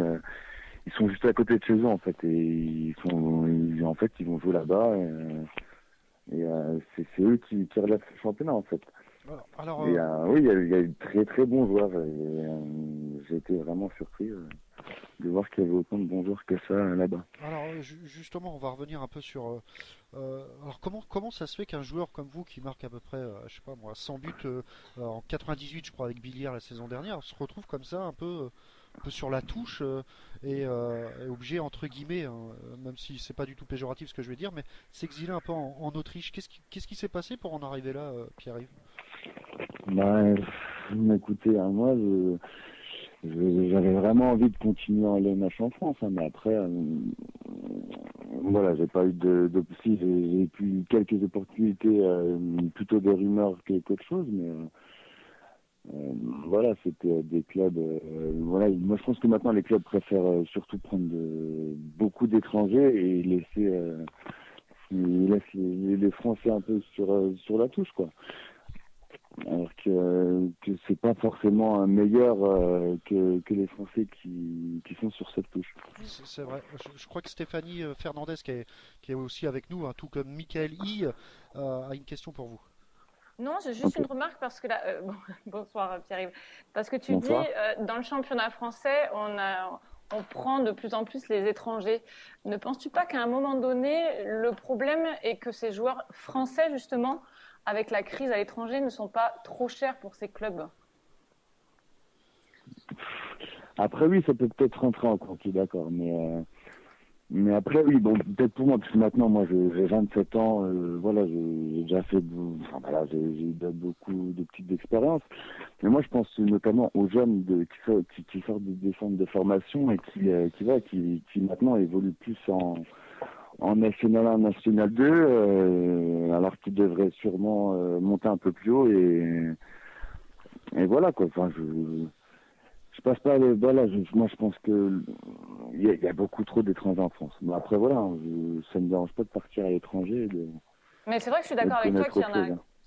[SPEAKER 4] Ils sont juste à côté de chez eux en fait et ils vont jouer là-bas et c'est eux qui relèvent le championnat en fait.
[SPEAKER 6] Alors,
[SPEAKER 4] oui, il y a eu très très bons joueurs et j'ai été vraiment surpris de voir qu'il y avait autant de bons joueurs que ça là-bas.
[SPEAKER 6] Alors justement, on va revenir un peu sur. Alors comment ça se fait qu'un joueur comme vous qui marque à peu près, je sais pas moi, 100 buts en 98, je crois, avec Billière la saison dernière, se retrouve comme ça un peu sur la touche et est obligé entre guillemets, hein, même si c'est pas du tout péjoratif ce que je vais dire, mais s'exiler un peu en Autriche. Qu'est-ce qui s'est passé pour en arriver là, Pierre-Yves?
[SPEAKER 4] Bah, écoutez, hein, moi, j'avais vraiment envie de continuer en LNH en France, hein, mais après, voilà, j'ai pas eu si, j'ai eu quelques opportunités, plutôt des rumeurs qu'autre chose, mais voilà, c'était des clubs. Voilà, moi, je pense que maintenant les clubs préfèrent surtout prendre beaucoup d'étrangers et ils laissent les Français un peu sur la touche, quoi. Alors que c'est pas forcément meilleur que les Français qui sont sur cette touche.
[SPEAKER 6] C'est vrai. Je crois que Stéphanie Fernandez, qui est aussi avec nous, hein, tout comme Michael I, a une question pour vous.
[SPEAKER 5] Non, j'ai juste une remarque parce que là, bonsoir Pierre-Yves, parce que tu
[SPEAKER 4] Bonsoir.
[SPEAKER 5] dis dans le championnat français, on prend de plus en plus les étrangers. Ne penses-tu pas qu'à un moment donné, le problème est que ces joueurs français, justement, avec la crise à l'étranger, ne sont pas trop chers pour ces clubs?
[SPEAKER 4] Après, oui, ça peut peut-être rentrer en compte, d'accord, mais après, oui, bon, peut-être pour moi, parce que maintenant, moi, j'ai 27 ans, voilà, j'ai déjà fait, enfin, voilà, j'ai eu beaucoup de petites expériences. Mais moi, je pense notamment aux jeunes qui sortent des centres de formation et qui maintenant évoluent plus en National 1, National 2, alors qu'ils devraient sûrement monter un peu plus haut et voilà, quoi. Enfin, je passe pas voilà, moi je pense que il y a beaucoup trop d'étrangers en France. Mais après voilà, ça me dérange pas de partir à l'étranger.
[SPEAKER 5] Mais c'est vrai que je suis d'accord avec toi qu'il y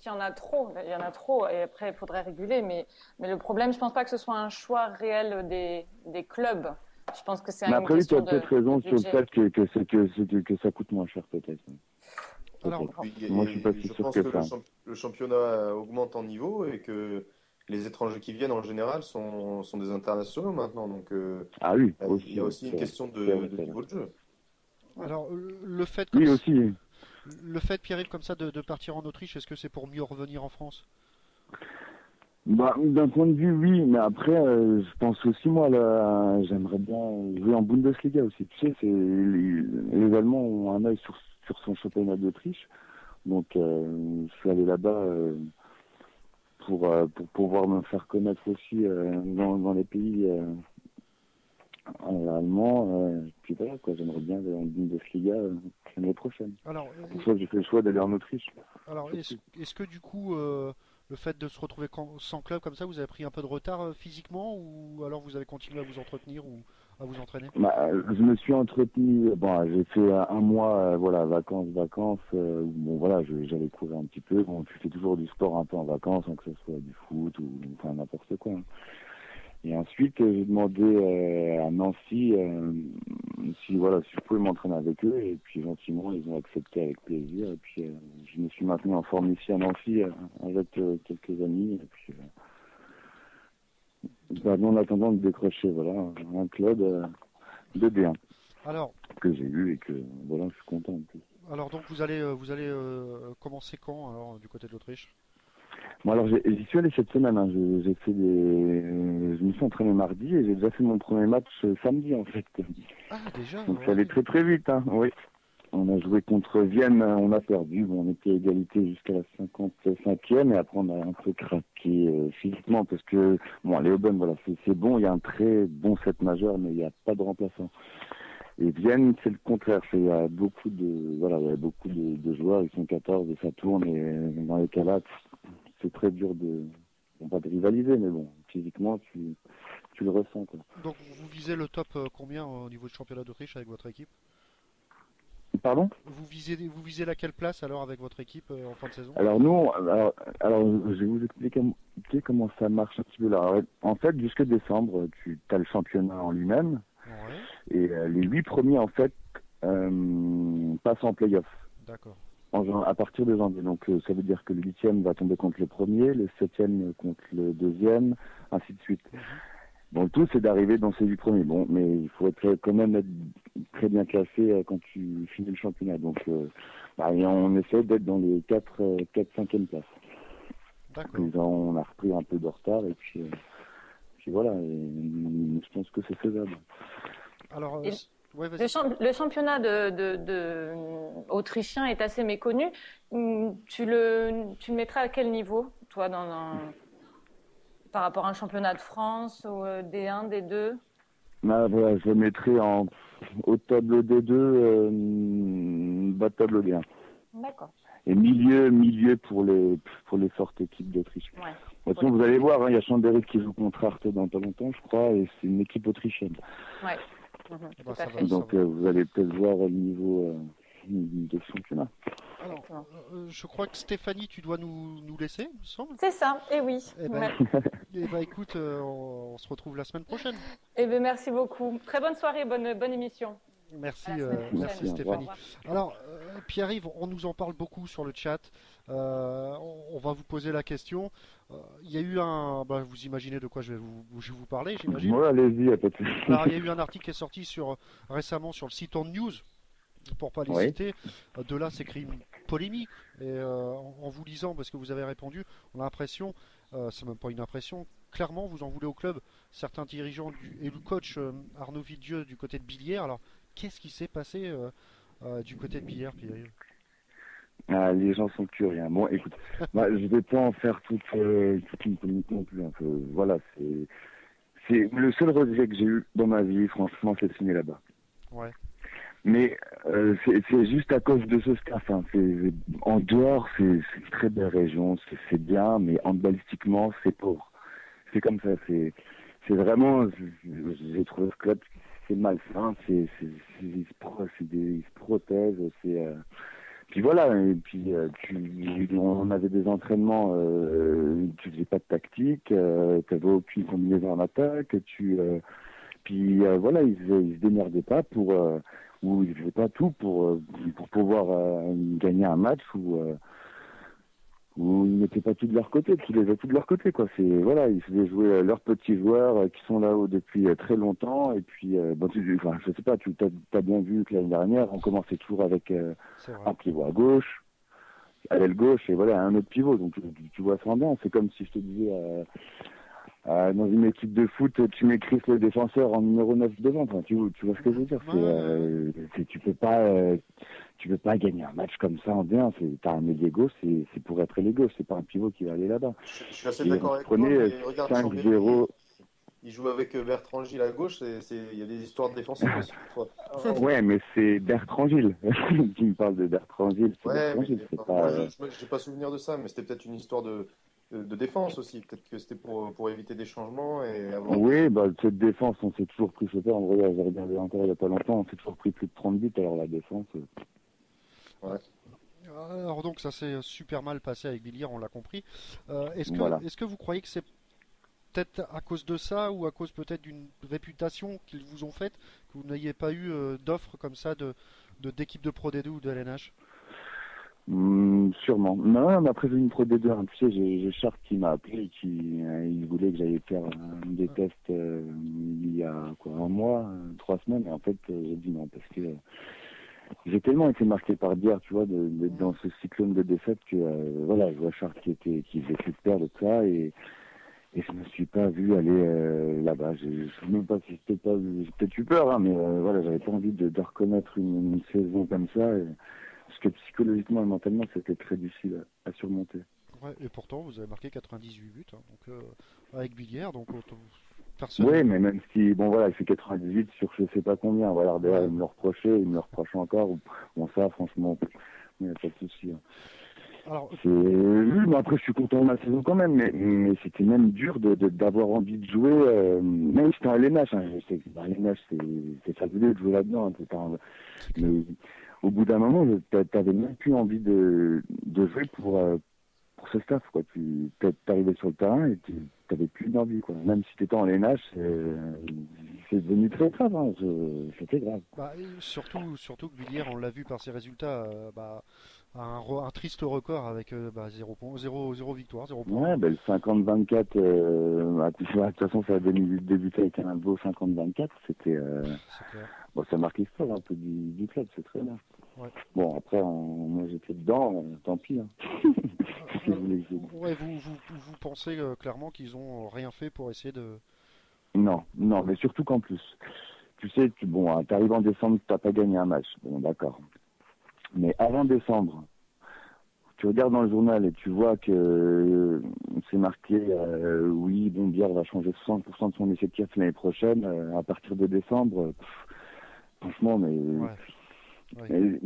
[SPEAKER 5] en a trop. Il y en a trop et après il faudrait réguler. Mais le problème, je pense pas que ce soit un choix réel des clubs. Je pense que c'est une question de.
[SPEAKER 4] Tu as peut-être raison sur le fait que ça coûte moins cher peut-être.
[SPEAKER 6] Alors,
[SPEAKER 4] moi je suis pas si sûr que ça.
[SPEAKER 7] Le championnat augmente en niveau et que les étrangers qui viennent en général sont des internationaux maintenant, donc
[SPEAKER 4] ah oui,
[SPEAKER 7] il y a aussi une question de niveau de jeu.
[SPEAKER 6] Alors le fait Pierre-Yves comme ça de partir en Autriche, est-ce que c'est pour mieux revenir en France?
[SPEAKER 4] Bah, d'un point de vue, oui, mais après, je pense aussi, moi, j'aimerais bien jouer en Bundesliga aussi. Tu sais, les Allemands ont un œil sur son championnat d'Autriche, donc je suis allé là-bas pour pouvoir me faire connaître aussi dans les pays allemands. Puis voilà, quoi, j'aimerais bien aller en Bundesliga l'année prochaine.
[SPEAKER 6] Alors,
[SPEAKER 4] c'est pour ça que j'ai fait le choix d'aller en Autriche.
[SPEAKER 6] Alors, est-ce que du coup, le fait de se retrouver sans club comme ça, vous avez pris un peu de retard physiquement, ou alors vous avez continué à vous entretenir ou à vous entraîner?
[SPEAKER 4] Bah, je me suis entretenu, bon, j'ai fait un mois, voilà, vacances, bon voilà, j'allais courir un petit peu, bon, tu fais toujours du sport un peu en vacances, hein, que ce soit du foot ou enfin n'importe quoi, hein. Et ensuite, j'ai demandé à Nancy si je pouvais m'entraîner avec eux, et puis gentiment, ils ont accepté avec plaisir, et puis je me suis maintenu en forme ici à Nancy avec quelques amis, et puis en attendant de décrocher, voilà, un club de D1 que j'ai eu et que voilà, je suis content en plus.
[SPEAKER 6] Alors donc vous allez commencer quand alors du côté de l'Autriche?
[SPEAKER 4] Bon, alors j'y suis allé cette semaine, hein. Je me suis entraîné mardi et j'ai déjà fait mon premier match samedi en fait.
[SPEAKER 6] Ah déjà?
[SPEAKER 4] Donc ça allait très très vite, hein. Oui. On a joué contre Vienne, on a perdu, bon, on était à égalité jusqu'à la 55e et après on a un peu craqué physiquement parce que bon, Léoben, voilà, c'est bon, il y a un très bon set majeur mais il n'y a pas de remplaçant. Et Vienne, c'est le contraire, il y a beaucoup de joueurs, ils sont 14 et ça tourne et dans les cas là, c'est très dur pas de rivaliser, mais bon, physiquement, tu le ressens, quoi.
[SPEAKER 6] Donc vous visez le top combien au niveau du championnat d'Autriche avec votre équipe?
[SPEAKER 4] Pardon?
[SPEAKER 6] Vous visez laquelle place alors avec votre équipe en fin de saison?
[SPEAKER 4] Alors nous, je vais vous expliquer comment ça marche un petit peu là. Alors, en fait, jusque décembre, tu as le championnat en lui-même, ouais. Et les 8 premiers en fait passent en play-off. D'accord. À partir de janvier. Donc ça veut dire que le 8e va tomber contre le premier, le 7e contre le 2e, ainsi de suite. Bon, le tout, c'est d'arriver dans ces 8 premiers. Bon, mais il faut quand même être très bien classé quand tu finis le championnat. Donc, et on essaie d'être dans les 4-5e places.
[SPEAKER 6] D'accord.
[SPEAKER 4] On a repris un peu de retard et puis voilà. Et je pense que c'est faisable.
[SPEAKER 6] Alors,
[SPEAKER 5] Et
[SPEAKER 6] ouais, vas-y.
[SPEAKER 5] le championnat autrichien est assez méconnu. Tu le mettrais à quel niveau, toi, par rapport à un championnat de France ou D1, D2?
[SPEAKER 4] Voilà, je le mettrai au tableau D2, bas de tableau D1.
[SPEAKER 5] D'accord.
[SPEAKER 4] Et milieu pour les fortes équipes d'Autriche.
[SPEAKER 5] Ouais.
[SPEAKER 4] De toute façon, vous allez voir, il y a Chambéry qui joue contre Arte dans pas longtemps, je crois, et c'est une équipe autrichienne.
[SPEAKER 5] Ouais.
[SPEAKER 6] Bah,
[SPEAKER 5] Tout à
[SPEAKER 6] ça
[SPEAKER 5] fait.
[SPEAKER 6] va.
[SPEAKER 4] Donc vous allez peut-être voir le niveau de championnat.
[SPEAKER 6] Alors, je crois que Stéphanie, tu dois nous laisser, il me semble.
[SPEAKER 5] C'est ça, et oui.
[SPEAKER 6] Eh ben,
[SPEAKER 5] Ouais.
[SPEAKER 6] Écoute, on se retrouve la semaine prochaine.
[SPEAKER 5] Eh bien, merci beaucoup. Très bonne soirée, bonne émission.
[SPEAKER 6] Merci,
[SPEAKER 5] À la semaine prochaine.
[SPEAKER 6] merci
[SPEAKER 4] Au
[SPEAKER 6] Stéphanie.
[SPEAKER 5] revoir.
[SPEAKER 6] Alors, Pierre-Yves, on nous en parle beaucoup sur le chat. On va vous poser la question. Il y a eu vous imaginez de quoi je vais vous parler, j'imagine.
[SPEAKER 4] Ouais, allez-y, à pas de souci.
[SPEAKER 6] Alors, il y a eu un article qui est sorti récemment sur le site On News, pour pas les
[SPEAKER 4] Oui.
[SPEAKER 6] citer. De là, s'écrit une polémique. Et en vous lisant, parce que vous avez répondu, on a l'impression, c'est même pas une impression, clairement, vous en voulez au club, certains dirigeants et le coach Arnaud Villedieu du côté de Billière. Alors, qu'est-ce qui s'est passé du côté de Billière, Pierre-Yves?
[SPEAKER 4] Les gens sont curieux. Bon, écoute, je vais pas en faire toute une polémique non plus. Voilà, c'est le seul regret que j'ai eu dans ma vie, franchement, c'est de signer là-bas.
[SPEAKER 6] Ouais.
[SPEAKER 4] Mais c'est juste à cause de ce staff. En dehors, c'est une très belle région, c'est bien, mais handballistiquement, c'est pauvre. C'est comme ça. C'est vraiment, j'ai trouvé ce club, c'est malsain. Ils se protègent. Puis voilà. Et puis on avait des entraînements. Tu faisais pas de tactique. T'avais aucune combinaison en attaque. Puis voilà, ils se démerdaient pas ou ils faisaient pas tout pour pouvoir gagner un match où ils mettaient pas tout de leur côté, qu'ils les avaient tout de leur côté, quoi. Voilà, ils faisaient jouer leurs petits joueurs qui sont là-haut depuis très longtemps. Et puis, je sais pas, tu as bien vu que l'année dernière, on commençait toujours avec un pivot à gauche, à l'aile gauche, et voilà, un autre pivot. Donc tu vois ça en bien. C'est comme si je te disais dans une équipe de foot, tu mets Chris le défenseur en numéro 9 devant. Enfin, tu vois ce que je veux dire. Tu peux pas gagner un match comme ça en bien. T'as un ailier gauche, c'est pour être ailier gauche. C'est pas un pivot qui va aller là-bas.
[SPEAKER 7] Je suis assez d'accord avec toi.
[SPEAKER 4] Prenez
[SPEAKER 7] Mais regarde
[SPEAKER 4] 5-0.
[SPEAKER 7] Il joue avec Bertrand Gilles à gauche. Il y a des histoires de défenseurs aussi.
[SPEAKER 4] Ouais, mais c'est Bertrand Gilles. Tu me parles de Bertrand Gilles.
[SPEAKER 7] Ouais, mais
[SPEAKER 4] c'est
[SPEAKER 7] moi,
[SPEAKER 4] pas.
[SPEAKER 7] j'ai pas souvenir de ça, mais c'était peut-être une histoire de défense aussi. Peut-être que c'était pour éviter des changements et avoir...
[SPEAKER 4] Oui, cette défense, on s'est toujours pris, j'ai regardé encore il n'y a pas longtemps, on s'est toujours pris plus de 30 buts, alors la défense...
[SPEAKER 7] Ouais.
[SPEAKER 6] Alors donc, ça s'est super mal passé avec Billière, on l'a compris.
[SPEAKER 4] Voilà.
[SPEAKER 6] Est-ce que vous croyez que c'est peut-être à cause de ça ou à cause peut-être d'une réputation qu'ils vous ont faite, que vous n'ayez pas eu d'offres comme ça d'équipe de Pro D2 ou de LNH?
[SPEAKER 4] Sûrement. Non, mais après j'ai une Pro D2, tu sais, j'ai Charles qui m'a appelé et il voulait que j'aille faire des tests il y a un mois, 3 semaines, et en fait j'ai dit non, parce que j'ai tellement été marqué par Bière, tu vois, d'être dans ce cyclone de défaites que voilà, je vois Charles qui faisait plus de perdre de ça et je me suis pas vu aller là-bas. Je sais même pas si j'ai peut-être eu peur, mais voilà, j'avais pas envie de reconnaître une saison comme ça. Parce que psychologiquement et mentalement, c'était très difficile à surmonter.
[SPEAKER 6] Ouais, et pourtant, vous avez marqué 98 buts donc, avec Billière. Donc,
[SPEAKER 4] oui, mais même si, bon voilà, il fait 98 sur je sais pas combien. Voilà, derrière, il me le reprochait, il me le reproche encore. Bon, ça, franchement, il n'y a pas de souci.
[SPEAKER 6] Alors...
[SPEAKER 4] Oui, après, je suis content de ma saison quand même, mais c'était même dur d'avoir envie de jouer, même si c'était un LNH. Je sais que LNH, c'est fabuleux de jouer là-dedans. Mais au bout d'un moment, t'avais même plus envie de jouer pour ce staff, quoi. T'arrivais sur le terrain et t'avais plus d'envie, quoi. Même si t'étais en LNH, c'est devenu très grave, hein. C'était grave.
[SPEAKER 6] Bah, et surtout que Villiers, on l'a vu par ses résultats, a un triste record avec 0 victoire, 0 points.
[SPEAKER 4] Ouais, le 50-24, de toute façon, ça a débuté avec un beau 50-24. C'était,
[SPEAKER 6] C'est clair.
[SPEAKER 4] bon, ça marque l'histoire un peu du club, c'est très bien.
[SPEAKER 6] Ouais.
[SPEAKER 4] Bon, après, moi j'étais dedans, tant pis. Hein. Si vous voulez que je dise.
[SPEAKER 6] Ouais, vous pensez clairement qu'ils ont rien fait pour essayer de...
[SPEAKER 4] Non, mais surtout qu'en plus, tu sais, bon, t'arrives en décembre, t'as pas gagné un match. Bon, d'accord. Mais avant décembre, tu regardes dans le journal et tu vois que c'est marqué, oui, bon, Bière va changer 60% de son effectif l'année prochaine, à partir de décembre. Franchement, mais
[SPEAKER 6] Ouais.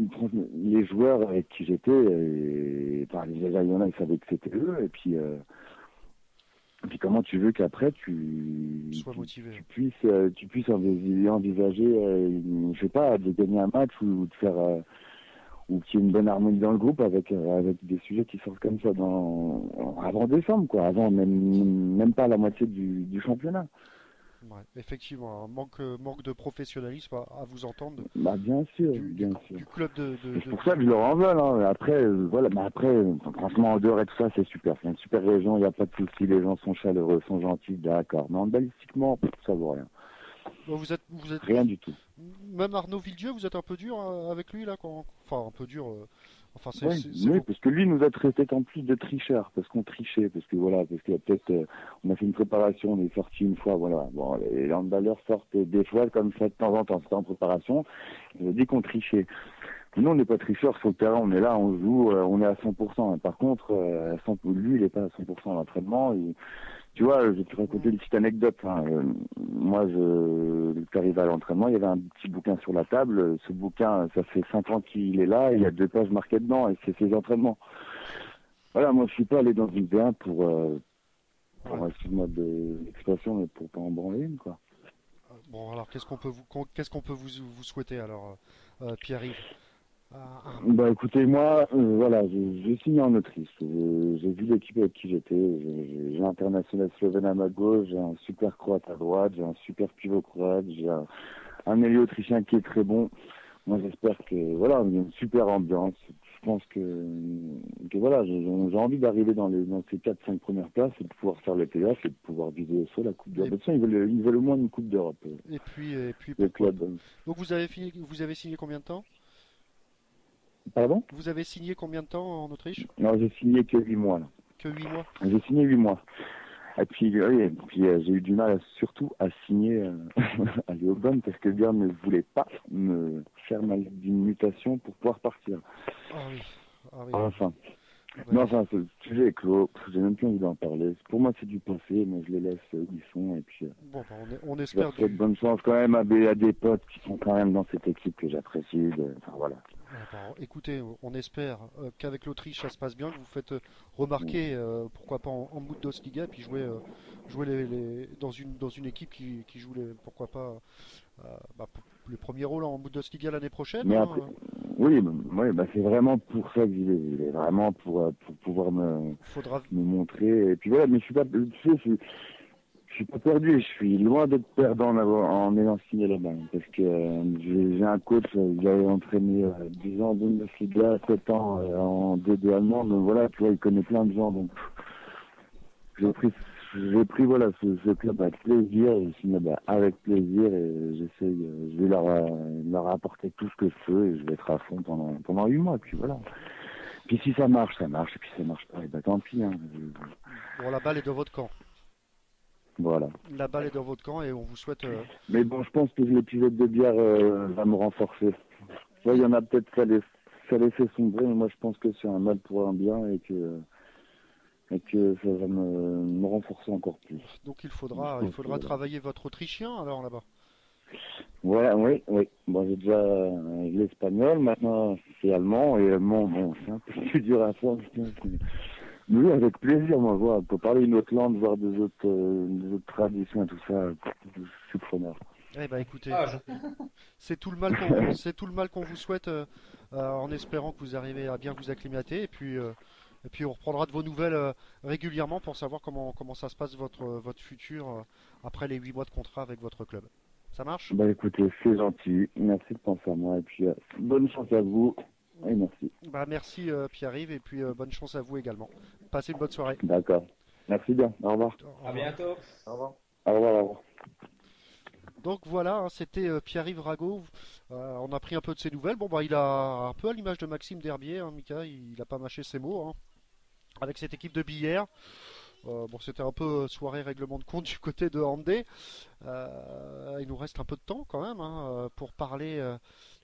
[SPEAKER 4] les joueurs avec qui j'étais, déjà, il y en a, ils savaient que c'était eux, et puis comment tu veux qu'après
[SPEAKER 6] Sois motivé.
[SPEAKER 4] tu puisses envisager, je sais pas, de gagner un match ou de faire ou qu'il y ait une bonne harmonie dans le groupe avec des sujets qui sortent comme ça avant décembre, quoi, avant même pas la moitié du championnat.
[SPEAKER 6] Ouais, effectivement, un manque de professionnalisme à vous entendre
[SPEAKER 4] Bah bien sûr.
[SPEAKER 6] du club
[SPEAKER 4] C'est pour ça que je leur en veux, hein. Après, voilà, mais après, franchement, en dehors et tout ça, c'est super. C'est une super région, il n'y a pas de soucis, les gens sont chaleureux, sont gentils, d'accord. Mais en balistiquement, ça vaut rien.
[SPEAKER 6] Bon, vous êtes
[SPEAKER 4] Rien du tout.
[SPEAKER 6] même Arnaud Villedieu, vous êtes un peu dur avec lui là enfin un peu dur. Enfin c'est
[SPEAKER 4] Oui,
[SPEAKER 6] c'est
[SPEAKER 4] oui, parce que lui nous a traité en plus de tricheurs, parce qu'on trichait, parce qu'il y a peut-être, on a fait une préparation, on est sorti une fois, voilà. Bon, les handballeurs sortent des fois comme ça de temps en temps, c'était en préparation. Il a dit qu'on trichait. Nous, on n'est pas tricheurs sur le terrain, on est là, on joue, on est à 100%. Par contre, lui, il n'est pas à 100% à l'entraînement. Tu vois, je vais te raconter une petite anecdote. Hein. Moi, j'arrive à l'entraînement, il y avait un petit bouquin sur la table. Ce bouquin, ça fait 5 ans qu'il est là, et il y a 2 pages marquées dedans, et c'est ses entraînements. Voilà, moi, je suis pas allé dans une V1 excuse-moi de l'expression, mais pour pas en branler une, quoi.
[SPEAKER 6] Bon alors qu'est-ce qu'on peut vous souhaiter alors Pierre-Yves?
[SPEAKER 4] Bah écoutez, moi, voilà, j'ai signé en Autriche. J'ai vu l'équipe avec qui j'étais. J'ai un international slovène à ma gauche, j'ai un super croate à droite, j'ai un super pivot croate, j'ai un ailier autrichien qui est très bon. Moi, j'espère que, voilà, il y a une super ambiance. Je pense que voilà, j'ai envie d'arriver dans ces 4-5 premières places et de pouvoir faire le playoff et de pouvoir viser aussi la Coupe d'Europe. De toute façon, ils veulent au moins une Coupe d'Europe.
[SPEAKER 6] Et puis
[SPEAKER 4] Le
[SPEAKER 6] pourquoi?
[SPEAKER 4] club.
[SPEAKER 6] Donc vous avez signé combien de temps?
[SPEAKER 4] Pardon?
[SPEAKER 6] Vous avez signé combien de temps en Autriche?
[SPEAKER 4] Non, j'ai signé que 8 mois, là.
[SPEAKER 6] Que 8 mois?
[SPEAKER 4] J'ai signé 8 mois. Et puis, j'ai eu du mal surtout à signer à Léoben parce que Berne ne voulait pas me faire d'une mutation pour pouvoir partir.
[SPEAKER 6] Ah oui.
[SPEAKER 4] Enfin.
[SPEAKER 6] Ouais.
[SPEAKER 4] Non, enfin, ce sujet est clos. J'ai même plus envie d'en parler. Pour moi, c'est du passé, mais je les laisse où ils sont. Et puis,
[SPEAKER 6] Bon, on
[SPEAKER 4] je
[SPEAKER 6] espère
[SPEAKER 4] leur souhaite bonne chance quand même à des potes qui sont quand même dans cette équipe que j'apprécie. Enfin, voilà.
[SPEAKER 6] Écoutez, on espère qu'avec l'Autriche ça se passe bien, que vous faites remarquer, pourquoi pas en Bundesliga, puis jouer dans une équipe qui joue pourquoi pas pour le premier rôle en Bundesliga l'année prochaine.
[SPEAKER 4] Mais
[SPEAKER 6] Hein.
[SPEAKER 4] après, oui, c'est vraiment pour ça que j'y vais. J'y vais vraiment pour pouvoir me montrer. Et puis voilà, mais je suis pas, tu sais, je suis pas perdu, je suis loin d'être perdant en ayant signé là-bas. Parce que j'ai un coach, il a entraîné 10 ans en Bundesliga, 7 ans en D2 allemande. Donc voilà, tu vois, il connaît plein de gens. Donc j'ai pris voilà, ce club avec plaisir, et je signé avec plaisir, et je vais leur apporter tout ce que je peux, et je vais être à fond pendant 8 mois. Et puis voilà. Puis si ça marche, ça marche. Et puis si ça marche pas, et tant pis. Hein.
[SPEAKER 6] Bon, la balle est dans votre camp.
[SPEAKER 4] Voilà.
[SPEAKER 6] La balle est dans votre camp et on vous souhaite.
[SPEAKER 4] Mais bon, je pense que l'épisode de Bière va me renforcer. Il y en a peut-être ça les fait sombrer, mais moi je pense que c'est un mal pour un bien et que ça va me renforcer encore plus.
[SPEAKER 6] Donc il faudra travailler votre autrichien alors là-bas.
[SPEAKER 4] Voilà, oui. Bon, j'ai déjà l'espagnol, maintenant c'est allemand, et allemand, bon, c'est un peu plus dur à faire. Mais oui, avec plaisir, moi, voir, pour parler une autre langue, voir des autres traditions et tout ça, je suis preneur.
[SPEAKER 6] Eh ben écoutez, c'est tout le mal qu'on vous souhaite, en espérant que vous arrivez à bien vous acclimater, et puis on reprendra de vos nouvelles régulièrement pour savoir comment ça se passe votre futur après les 8 mois de contrat avec votre club. Ça marche?
[SPEAKER 4] Bah écoutez, c'est gentil. Merci de penser à moi. Et puis, bonne chance à vous. Et merci.
[SPEAKER 6] Bah, merci Pierre-Yves, et puis bonne chance à vous également. Passez une bonne soirée.
[SPEAKER 4] D'accord. Merci bien. Au revoir.
[SPEAKER 6] Au
[SPEAKER 8] À
[SPEAKER 6] revoir.
[SPEAKER 8] bientôt. Au revoir.
[SPEAKER 4] Au revoir. Au revoir.
[SPEAKER 6] Donc voilà, hein, c'était Pierre-Yves Rago. On a pris un peu de ses nouvelles. Bon, bah, il a un peu à l'image de Maxime Derbier, hein, Mika, il n'a pas mâché ses mots, hein, avec cette équipe de billard. Bon, c'était un peu soirée règlement de compte du côté de Handé. Il nous reste un peu de temps quand même, hein, pour parler.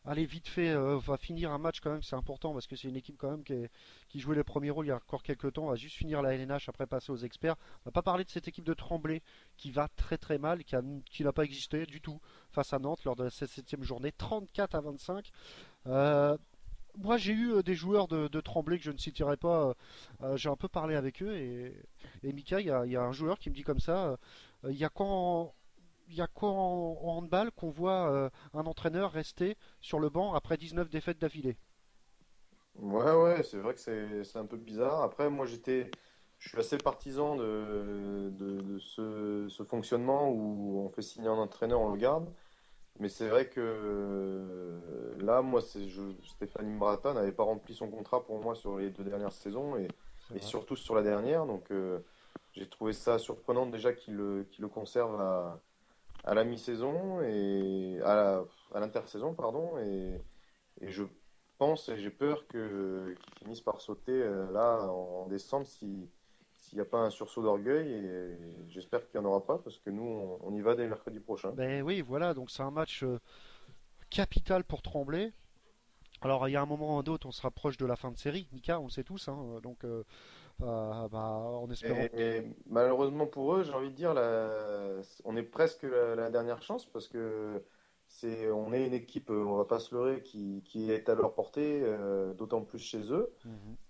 [SPEAKER 6] Allez, vite fait, on va finir un match quand même, c'est important parce que c'est une équipe quand même qui jouait les premiers rôles il y a encore quelques temps. On va juste finir la LNH, après passer aux experts. On va pas parler de cette équipe de Tremblay qui va très très mal, qui n'a pas existé du tout face à Nantes lors de cette 7e journée, 34-25. Moi, j'ai eu des joueurs de Tremblay que je ne citerai pas. J'ai un peu parlé avec eux et Mika, il y a un joueur qui me dit comme ça, il y a qu'en handball qu'on voit un entraîneur rester sur le banc après 19 défaites d'affilée.
[SPEAKER 7] Ouais, c'est vrai que c'est un peu bizarre. Après, moi, je suis assez partisan de ce fonctionnement où on fait signer un entraîneur, on le garde. Mais c'est vrai que là, moi, Stéphanie Mbrata n'avait pas rempli son contrat pour moi sur les 2 dernières saisons et surtout sur la dernière. Donc, j'ai trouvé ça surprenant déjà qu'il le conserve à la mi-saison et à l'intersaison, pardon. Et je pense et j'ai peur qu'il finisse par sauter là en décembre s'il n'y a pas un sursaut d'orgueil. Et j'espère qu'il n'y en aura pas parce que nous, on y va dès mercredi prochain.
[SPEAKER 6] Ben oui, voilà, donc c'est un match capital pour Tremblay. Alors, il y a un moment ou un autre, on se rapproche de la fin de série, Mika, on le sait tous, hein, donc en espérant.
[SPEAKER 7] Et malheureusement pour eux, j'ai envie de dire, on est presque la dernière chance parce que on est une équipe, on va pas se leurrer, qui est à leur portée, d'autant plus chez eux.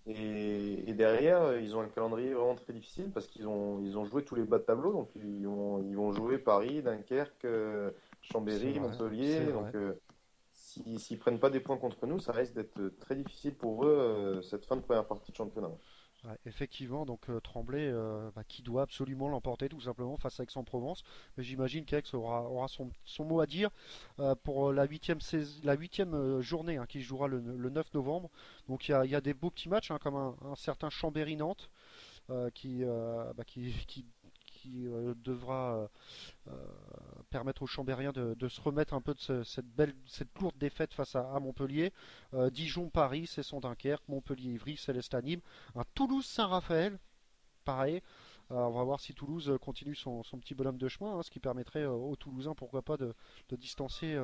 [SPEAKER 7] Et derrière, ils ont un calendrier vraiment très difficile parce qu'ils ont joué tous les bas de tableau, donc ils vont jouer Paris, Dunkerque, Chambéry, Montpellier. Donc s'ils prennent pas des points contre nous, ça risque d'être très difficile pour eux cette fin de première partie de championnat.
[SPEAKER 6] Ouais, effectivement, donc Tremblay qui doit absolument l'emporter tout simplement face à Aix-en-Provence. Mais j'imagine qu'Aix aura son mot à dire pour la huitième journée, hein, qui se jouera le 9 novembre. Donc il y a des beaux petits matchs, hein, comme un certain Chambéry-Nantes qui devra permettre aux Chambériens de se remettre un peu de cette lourde défaite face à Montpellier. Dijon-Paris, c'est son Dunkerque. Montpellier-Ivry, Célestat Nîmes. Un Toulouse-Saint-Raphaël, pareil. On va voir si Toulouse continue son petit bonhomme de chemin, hein, ce qui permettrait aux Toulousains, pourquoi pas, de distancer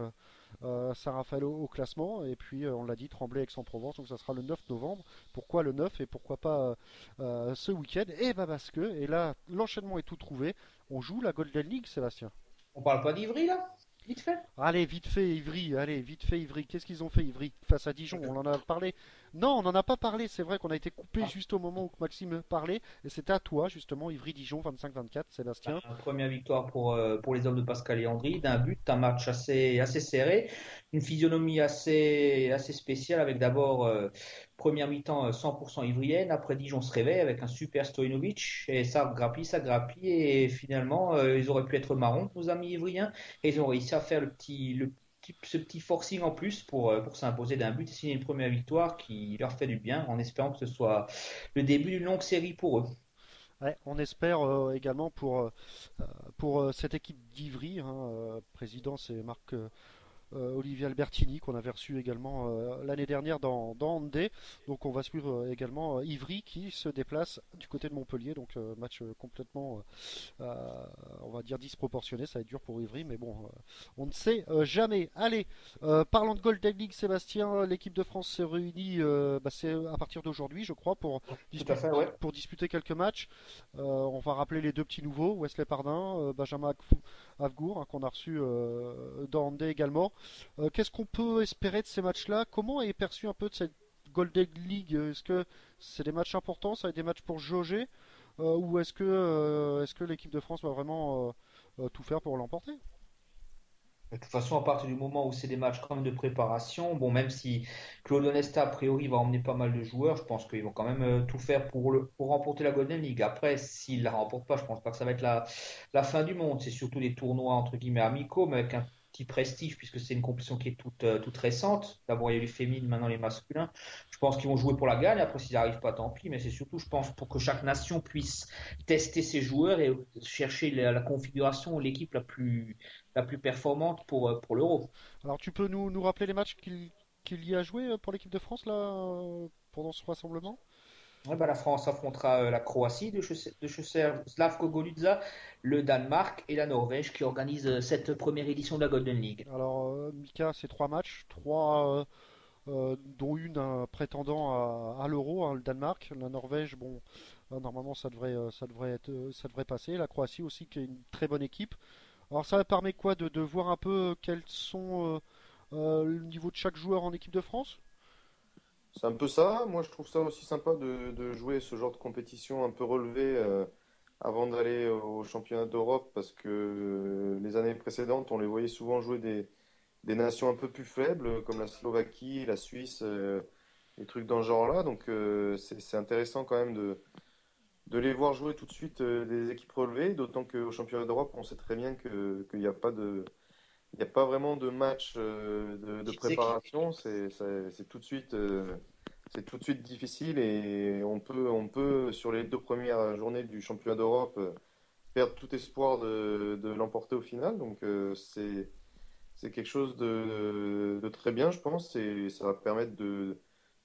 [SPEAKER 6] Saint-Raphaël au classement. Et puis, on l'a dit, Tremblay-Aix-en-Provence, donc ça sera le 9 novembre. Pourquoi le 9 et pourquoi pas ce week-end? Et parce que, et là, l'enchaînement est tout trouvé. On joue la Golden League, Sébastien.
[SPEAKER 8] On parle pas d'Ivry là? Vite fait?
[SPEAKER 6] Allez, vite fait, Ivry. Qu'est-ce qu'ils ont fait, Ivry, face à Dijon? On en a parlé. Non, on n'en a pas parlé. C'est vrai qu'on a été coupé juste au moment où Maxime parlait. Et c'était à toi, justement, Ivry-Dijon, 25-24, Sébastien.
[SPEAKER 8] Première victoire pour les hommes de Pascal et Andry. D'un but, un match assez serré. Une physionomie assez spéciale avec d'abord première mi-temps 100% ivrienne. Après, Dijon se réveille avec un super Stojinovic. Et ça grappille. Et finalement, ils auraient pu être marrons, nos amis ivriens. Et ils ont réussi à faire ce petit forcing en plus pour s'imposer d'un but et signer une première victoire qui leur fait du bien en espérant que ce soit le début d'une longue série pour eux.
[SPEAKER 6] Ouais, on espère également pour cette équipe d'Ivry, hein, président c'est Marc Olivier Albertini qu'on avait reçu également l'année dernière dans Handé. Donc on va suivre également Ivry qui se déplace du côté de Montpellier. Donc match complètement on va dire disproportionné. Ça va être dur pour Ivry, mais bon, on ne sait jamais. Allez, parlant de Golden League, Sébastien, l'équipe de France s'est réunie c'est à partir d'aujourd'hui, je crois, pour disputer quelques matchs. On va rappeler les deux petits nouveaux, Wesley Pardin, Benjamin Avgour, hein, qu'on a reçu dans Handé également. Qu'est-ce qu'on peut espérer de ces matchs-là? Comment est perçu un peu de cette Golden League? Est-ce que c'est des matchs importants? Ça va être des matchs pour jauger? Ou est-ce que l'équipe de France va vraiment tout faire pour l'emporter?
[SPEAKER 8] De toute façon, à partir du moment où c'est des matchs quand même de préparation, bon, même si Claude Onesta, a priori, va emmener pas mal de joueurs, je pense qu'ils vont quand même tout faire pour remporter la Golden League. Après, s'ils ne la remportent pas, je pense pas que ça va être la fin du monde. C'est surtout des tournois, entre guillemets, amicaux, mais avec un aussi prestige puisque c'est une compétition qui est toute récente. D'abord il y a les féminines, maintenant les masculins. Je pense qu'ils vont jouer pour la gagne. Après s'ils n'arrivent pas, tant pis. Mais c'est surtout, je pense, pour que chaque nation puisse tester ses joueurs et chercher la configuration, l'équipe la plus performante pour l'Euro.
[SPEAKER 6] Alors tu peux nous rappeler les matchs qu'il y a joué pour l'équipe de France là pendant ce rassemblement?
[SPEAKER 8] Ouais, bah, la France affrontera la Croatie de Slavko Goluza, le Danemark et la Norvège qui organisent cette première édition de la Golden League.
[SPEAKER 6] Alors Mika, c'est 3 matchs, dont une un prétendant à l'Euro, hein, le Danemark, la Norvège. Bon, normalement ça devrait passer. La Croatie aussi, qui est une très bonne équipe. Alors ça permet quoi de voir un peu quels sont le niveau de chaque joueur en équipe de France?
[SPEAKER 7] C'est un peu ça. Moi, je trouve ça aussi sympa de jouer ce genre de compétition un peu relevée avant d'aller au championnat d'Europe parce que les années précédentes, on les voyait souvent jouer des nations un peu plus faibles comme la Slovaquie, la Suisse, des trucs dans ce genre-là. Donc, c'est intéressant quand même de les voir jouer tout de suite des équipes relevées, d'autant qu'au championnat d'Europe, on sait très bien qu'il n'y a pas il n'y a pas vraiment de match de préparation. C'est tout de suite, c'est tout de suite difficile et on peut sur les 2 premières journées du championnat d'Europe perdre tout espoir de l'emporter au final. Donc c'est quelque chose de très bien, je pense, et ça va permettre de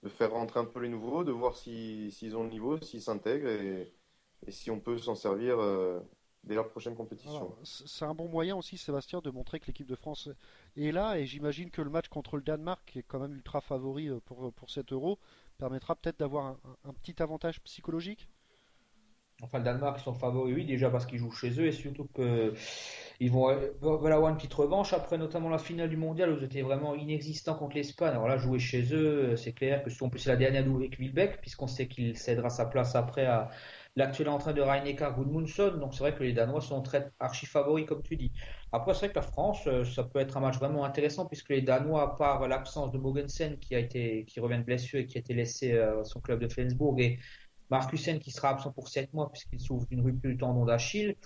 [SPEAKER 7] faire rentrer un peu les nouveaux, de voir s'ils ont le niveau, s'ils s'intègrent et si on peut s'en servir dès la prochaine compétition.
[SPEAKER 6] Alors, c'est un bon moyen aussi, Sébastien, de montrer que l'équipe de France est là, et j'imagine que le match contre le Danemark, qui est quand même ultra favori pour cet Euro, permettra peut-être d'avoir un petit avantage psychologique.
[SPEAKER 8] Enfin, le Danemark, ils sont favoris, oui, déjà parce qu'ils jouent chez eux et surtout qu'ils veulent avoir une petite revanche après notamment la finale du mondial où ils étaient vraiment inexistants contre l'Espagne. Alors là, jouer chez eux, c'est clair que en plus c'est la dernière avec Wilbeck puisqu'on sait qu'il cédera sa place après à l'actuel entraîneur de Rhein-Neckar Gudmundsson. Donc c'est vrai que les Danois sont très archi favoris comme tu dis. Après, c'est vrai que la France, ça peut être un match vraiment intéressant puisque les Danois, à part l'absence de Mogensen qui revient de blessure et qui a été laissé à son club de Flensburg et Markussen qui sera absent pour 7 mois puisqu'il souffre d'une rupture du tendon d'Achille.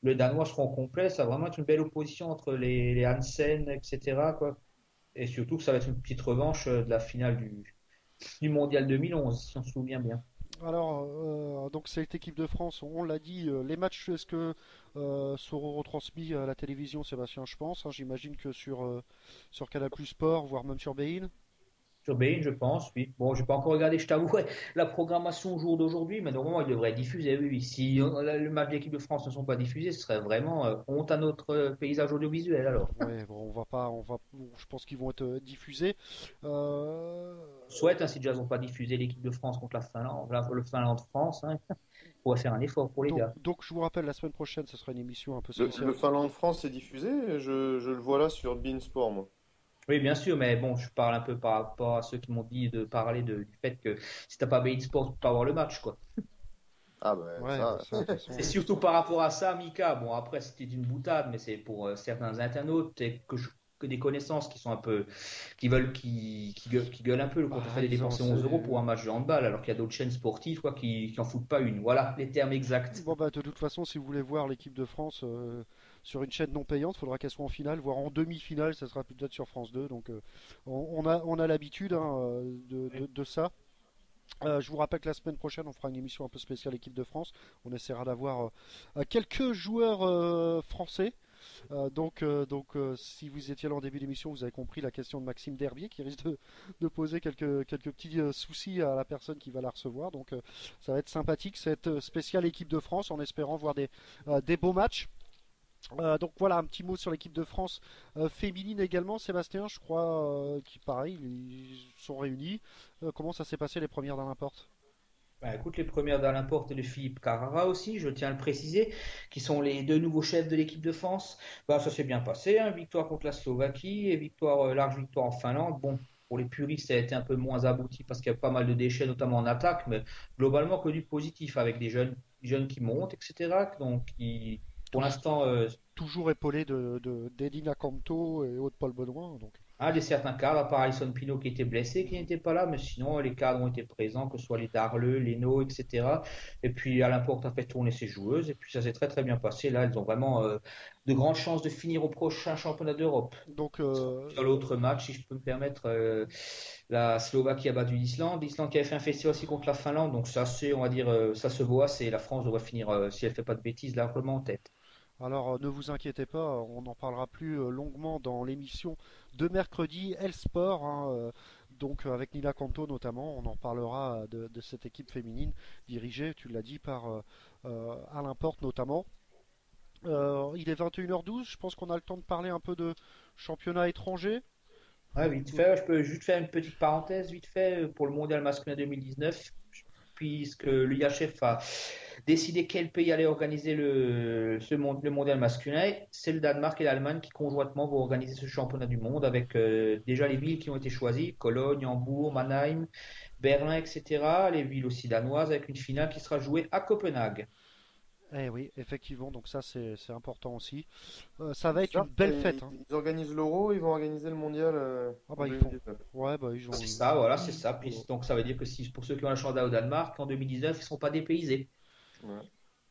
[SPEAKER 8] Les Danois seront complets. Ça va vraiment être une belle opposition entre les Hansen, etc., quoi. Et surtout que ça va être une petite revanche de la finale du Mondial 2011, si on se souvient bien.
[SPEAKER 6] Alors, donc cette équipe de France, on l'a dit, les matchs, est-ce que seront retransmis à la télévision, Sébastien, je pense, hein, j'imagine que sur Canal+ Sport, voire même sur Bein.
[SPEAKER 8] Sur Bein, je pense, oui. Bon, j'ai pas encore regardé, je t'avoue, la programmation au jour d'aujourd'hui, mais normalement, il devrait être diffusé, oui, oui. Si le match de l'équipe de France ne sont pas diffusés, ce serait vraiment honte à notre paysage audiovisuel, alors.
[SPEAKER 6] Ouais, bon, je pense qu'ils vont être diffusés.
[SPEAKER 8] Souhaite, hein, si déjà ils n'ont pas diffusé l'équipe de France contre la Finlande, le Finlande-France, hein. On pourrait faire un effort pour les gars.
[SPEAKER 6] Donc, je vous rappelle, la semaine prochaine, ce sera une émission un peu
[SPEAKER 7] Le
[SPEAKER 6] spéciale.
[SPEAKER 7] Finlande-France est diffusé, je le vois là sur beIN Sport, moi.
[SPEAKER 8] Oui, bien sûr, mais bon, je parle un peu par rapport à ceux qui m'ont dit de parler du fait que si t'as pas beIN Sport, tu peux pas voir le match, quoi.
[SPEAKER 7] Ah ben
[SPEAKER 6] Ouais,
[SPEAKER 7] ça.
[SPEAKER 8] C'est surtout par rapport à ça, Mika. Bon, après, c'était une boutade, mais c'est pour certains internautes et que des connaissances qui sont un peu, qui gueulent un peu quand on fait dépenser 11 euros pour un match de handball, alors qu'il y a d'autres chaînes sportives, quoi, qui en foutent pas une. Voilà, les termes exacts.
[SPEAKER 6] Bon, bah, de toute façon, si vous voulez voir l'équipe de France sur une chaîne non payante, il faudra qu'elle soit en finale, voire en demi-finale, ça sera peut-être sur France 2. Donc, on a l'habitude hein, de ça. Je vous rappelle que la semaine prochaine, on fera une émission un peu spéciale équipe de France. On essaiera d'avoir quelques joueurs français. Donc, si vous étiez là en début d'émission, vous avez compris la question de Maxime Derbier qui risque de poser quelques petits soucis à la personne qui va la recevoir. Donc, ça va être sympathique cette spéciale équipe de France en espérant voir des beaux matchs. Donc voilà, un petit mot sur l'équipe de France féminine également, Sébastien, je crois, qui pareil, ils sont réunis. Comment ça s'est passé les premières d'Alain Porte?
[SPEAKER 8] Bah, écoute, les premières d'Alain Porte et de Philippe Carrara aussi, je tiens à le préciser, qui sont les deux nouveaux chefs de l'équipe de France. Bah, ça s'est bien passé, hein, victoire contre la Slovaquie et large victoire en Finlande. Bon, pour les puristes, ça a été un peu moins abouti parce qu'il y a pas mal de déchets, notamment en attaque, mais globalement que du positif avec des jeunes qui montent, etc. Donc, pour l'instant,
[SPEAKER 6] toujours épaulé d'Edina Canto et Aude Paul Benoît. Donc.
[SPEAKER 8] Des certains cadres, à part Alison Pino qui était blessé, qui n'était pas là, mais sinon les cadres ont été présents, que ce soit les Darleux, les No, etc. Et puis Alain Porte a fait tourner ses joueuses, et puis ça s'est très très bien passé. Là, elles ont vraiment de grandes chances de finir au prochain championnat d'Europe.
[SPEAKER 6] Donc,
[SPEAKER 8] Sur l'autre match, si je peux me permettre, la Slovaquie a battu l'Islande. L'Islande qui avait fait un festival aussi contre la Finlande, donc ça, on va dire, ça se voit. C'est la France devrait finir, si elle fait pas de bêtises, largement en tête.
[SPEAKER 6] alors, ne vous inquiétez pas, on en parlera plus longuement dans l'émission de mercredi, El Sport, hein, donc avec Nila Kanto notamment, on en parlera de cette équipe féminine dirigée, tu l'as dit, par Alain Porte notamment. Il est 21h12, je pense qu'on a le temps de parler un peu de championnat étranger.
[SPEAKER 8] Ouais, vite fait, je peux juste faire une petite parenthèse, vite fait, pour le mondial masculin 2019, puisque l'IHF a décidé quel pays allait organiser le mondial masculin. C'est le Danemark et l'Allemagne qui conjointement vont organiser ce championnat du monde avec déjà les villes qui ont été choisies, Cologne, Hambourg, Mannheim, Berlin, etc. Les villes aussi danoises avec une finale qui sera jouée à Copenhague.
[SPEAKER 6] Eh oui, effectivement, donc ça c'est important aussi. Ça va être une belle fête. Hein.
[SPEAKER 7] Ils organisent l'Euro, ils vont organiser le mondial.
[SPEAKER 6] Ah bah
[SPEAKER 7] en
[SPEAKER 6] ils font.
[SPEAKER 7] 2019.
[SPEAKER 6] Ouais, bah ils ont.
[SPEAKER 8] C'est ça, voilà, c'est ça. Puis, donc ça veut dire que si, pour ceux qui ont la chance d'aller au Danemark, en 2019, ils ne seront pas dépaysés.
[SPEAKER 7] Ouais.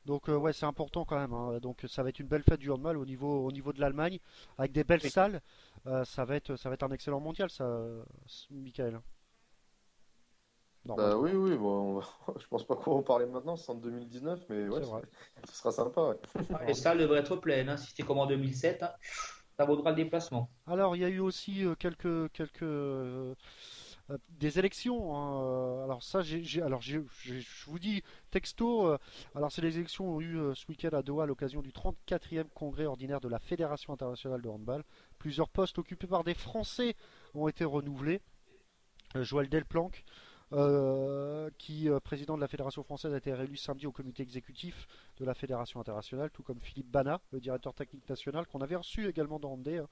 [SPEAKER 6] Donc ouais, c'est important quand même. Hein. Donc ça va être une belle fête du handball au niveau de l'Allemagne, avec des belles salles. Ça va être un excellent mondial, ça, Michael.
[SPEAKER 7] Bah
[SPEAKER 6] Normalement,
[SPEAKER 7] oui, oui, bon, je pense pas qu'on va en parler maintenant, c'est en 2019, mais ouais,
[SPEAKER 6] c'est vrai.
[SPEAKER 7] ce sera sympa. Ouais.
[SPEAKER 8] Les salles devraient être pleines, hein. Si c'est comme en 2007, hein, ça vaudra le déplacement.
[SPEAKER 6] Alors il y a eu aussi des élections. Hein. Alors ça, je vous dis texto. Alors c'est les élections ont eu ce week-end à Doha à l'occasion du 34e congrès ordinaire de la Fédération internationale de handball. Plusieurs postes occupés par des Français ont été renouvelés. Joël Delplanque, président de la Fédération française, a été réélu samedi au comité exécutif de la Fédération internationale, tout comme Philippe Bana, le directeur technique national, qu'on avait reçu également dans Handé, hein,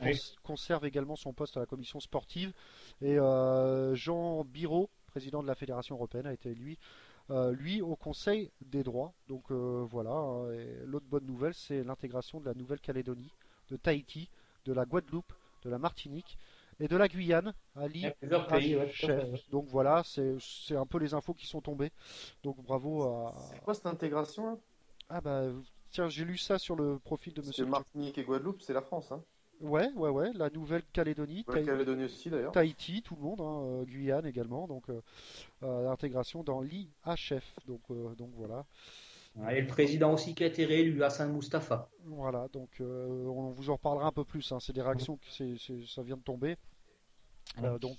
[SPEAKER 8] Oui.
[SPEAKER 6] conserve également son poste à la commission sportive. Et Jean Biraud, président de la Fédération européenne, a été lui au Conseil des droits. Donc voilà. Hein. Et l'autre bonne nouvelle, c'est l'intégration de la Nouvelle-Calédonie, de Tahiti, de la Guadeloupe, de la Martinique et de la Guyane,
[SPEAKER 8] Il y
[SPEAKER 6] Ali
[SPEAKER 8] a plusieurs pays, ouais, tout à
[SPEAKER 6] Chef.
[SPEAKER 8] fait, ouais.
[SPEAKER 6] Donc voilà, c'est un peu les infos qui sont tombées. Donc bravo à.
[SPEAKER 7] C'est quoi cette intégration là?
[SPEAKER 6] Ah bah tiens, j'ai lu ça sur le profil de
[SPEAKER 7] Parce que
[SPEAKER 6] Monsieur.
[SPEAKER 7] Martinique et Guadeloupe, c'est la France, hein.
[SPEAKER 6] Ouais, la Nouvelle-Calédonie,
[SPEAKER 7] Nouvelle-Calédonie aussi d'ailleurs.
[SPEAKER 6] Tahiti, tout le monde, hein, Guyane également. Donc l'intégration dans l'IHF. Donc voilà.
[SPEAKER 8] Ouais, et le président aussi qui a été réélu, Hassan Mustafa.
[SPEAKER 6] Voilà, donc on vous en reparlera un peu plus. Hein. C'est des réactions ça vient de tomber. Donc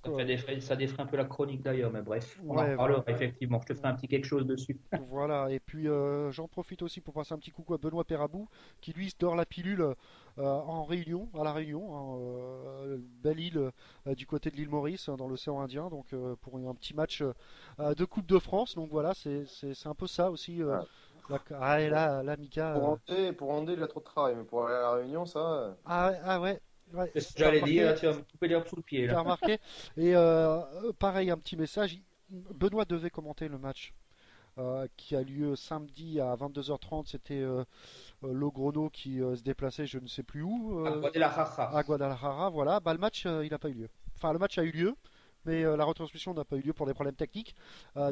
[SPEAKER 8] Ça défrait un peu la chronique d'ailleurs, mais bref, on
[SPEAKER 6] ouais,
[SPEAKER 8] en parlera effectivement. Je te ferai un petit quelque chose dessus.
[SPEAKER 6] voilà, et puis j'en profite aussi pour passer un petit coucou à Benoît Perabou, qui lui se dort la pilule en Réunion, à la Réunion, hein, belle île du côté de l'île Maurice, hein, dans l'océan Indien, donc pour un petit match de Coupe de France. Donc voilà, c'est un peu ça aussi. Et là, Mika.
[SPEAKER 7] Pour Andé, il a trop de travail, mais pour aller à la Réunion, ça.
[SPEAKER 6] Ouais. Ouais,
[SPEAKER 8] C'est ce que
[SPEAKER 6] t'as
[SPEAKER 8] j'allais
[SPEAKER 6] remarqué,
[SPEAKER 8] dire, là, tu vas me couper l'herbe sous le pied.
[SPEAKER 6] t'as
[SPEAKER 8] Là.
[SPEAKER 6] remarqué. Et pareil, un petit message. Benoît devait commenter le match qui a lieu samedi à 22h30. C'était Logrono qui se déplaçait, je ne sais plus où,
[SPEAKER 8] À Guadalajara.
[SPEAKER 6] à Guadalajara. Voilà, bah, le match, il n'a pas eu lieu. Enfin, le match a eu lieu, mais la retransmission n'a pas eu lieu pour des problèmes techniques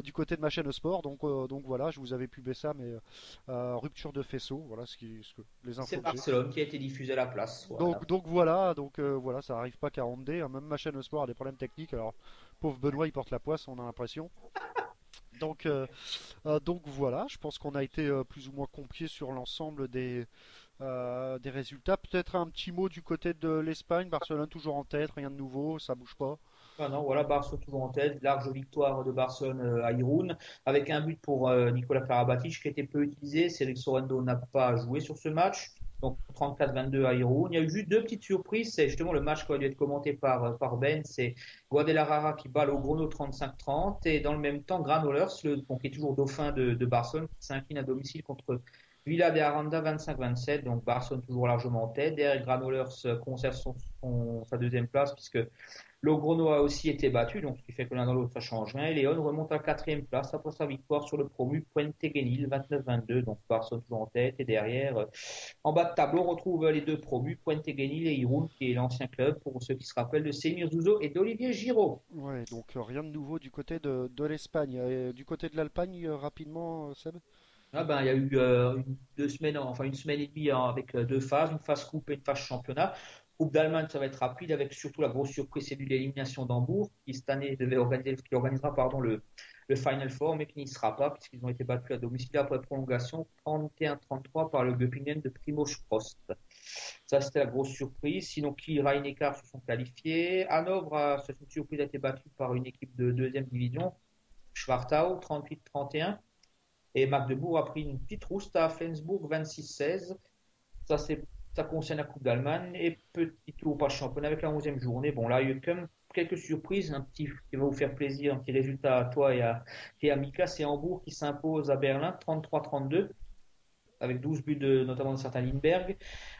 [SPEAKER 6] du côté de ma chaîne sport. Donc voilà, je vous avais pubé ça, mais rupture de faisceau. Voilà ce que les infos
[SPEAKER 8] C'est
[SPEAKER 6] que j'ai.
[SPEAKER 8] Barcelone qui a été diffusé à la place. Voilà.
[SPEAKER 6] Donc voilà, ça arrive pas qu'à Rondé, hein. Même ma chaîne sport a des problèmes techniques. Alors pauvre Benoît, il porte la poisse, on a l'impression. Donc voilà, je pense qu'on a été plus ou moins complet sur l'ensemble des résultats. Peut-être un petit mot du côté de l'Espagne. Barcelone toujours en tête, rien de nouveau, ça bouge pas.
[SPEAKER 8] Ah non, voilà, Barcelone toujours en tête. Large victoire de Barcelone à Irún, avec un but pour Nicolas Karabatic qui a été peu utilisé. Cédric Sorendo n'a pas joué sur ce match. Donc 34-22 à Irún. Il y a eu juste deux petites surprises. C'est justement le match qui a dû être commenté par Ben. C'est Guadalajara qui bat Logrono 35-30. Et dans le même temps, Granollers, qui est toujours dauphin de Barcelone, qui s'incline à domicile contre Villa de Aranda 25-27, donc Barcelone toujours largement en tête. Derrière, Granollers conserve sa deuxième place puisque Logroño a aussi été battu, donc ce qui fait que l'un dans l'autre ça change rien. Et Léon remonte à la quatrième place après sa victoire sur le promu Puente Genil 29-22, donc Barcelone toujours en tête. Et derrière, en bas de tableau, on retrouve les deux promus, Puente Genil et Irún, qui est l'ancien club pour ceux qui se rappellent de Semir Zouzo et d'Olivier Giroud.
[SPEAKER 6] Ouais, donc rien de nouveau du côté de l'Espagne. Du côté de l'Alpagne, rapidement, Seb?
[SPEAKER 8] Ah ben, il y a eu une semaine et demie avec deux phases, une phase coupe et une phase championnat. Coupe d'Allemagne, ça va être rapide avec surtout la grosse surprise, c'est l'élimination d'Hambourg, qui cette année qui organisera le Final Four, mais qui n'y sera pas puisqu'ils ont été battus à domicile après prolongation 31-33 par le Göppingen de Primož Prost. Ça, c'était la grosse surprise. Sinon, Kiel, Rhein-Neckar se sont qualifiés. Hanovre, c'est une surprise, a été battue par une équipe de deuxième division, Schwartau, 38-31. Et Magdebourg a pris une petite rouste à Flensburg 26-16. Ça concerne la Coupe d'Allemagne. Et petit tour par le championnat avec la 11e journée. Bon, là, il y a eu quand même quelques surprises. Un petit qui va vous faire plaisir, un petit résultat à toi et à Mika. C'est Hambourg qui s'impose à Berlin 33-32. Avec 12 buts notamment de certains Lindbergh.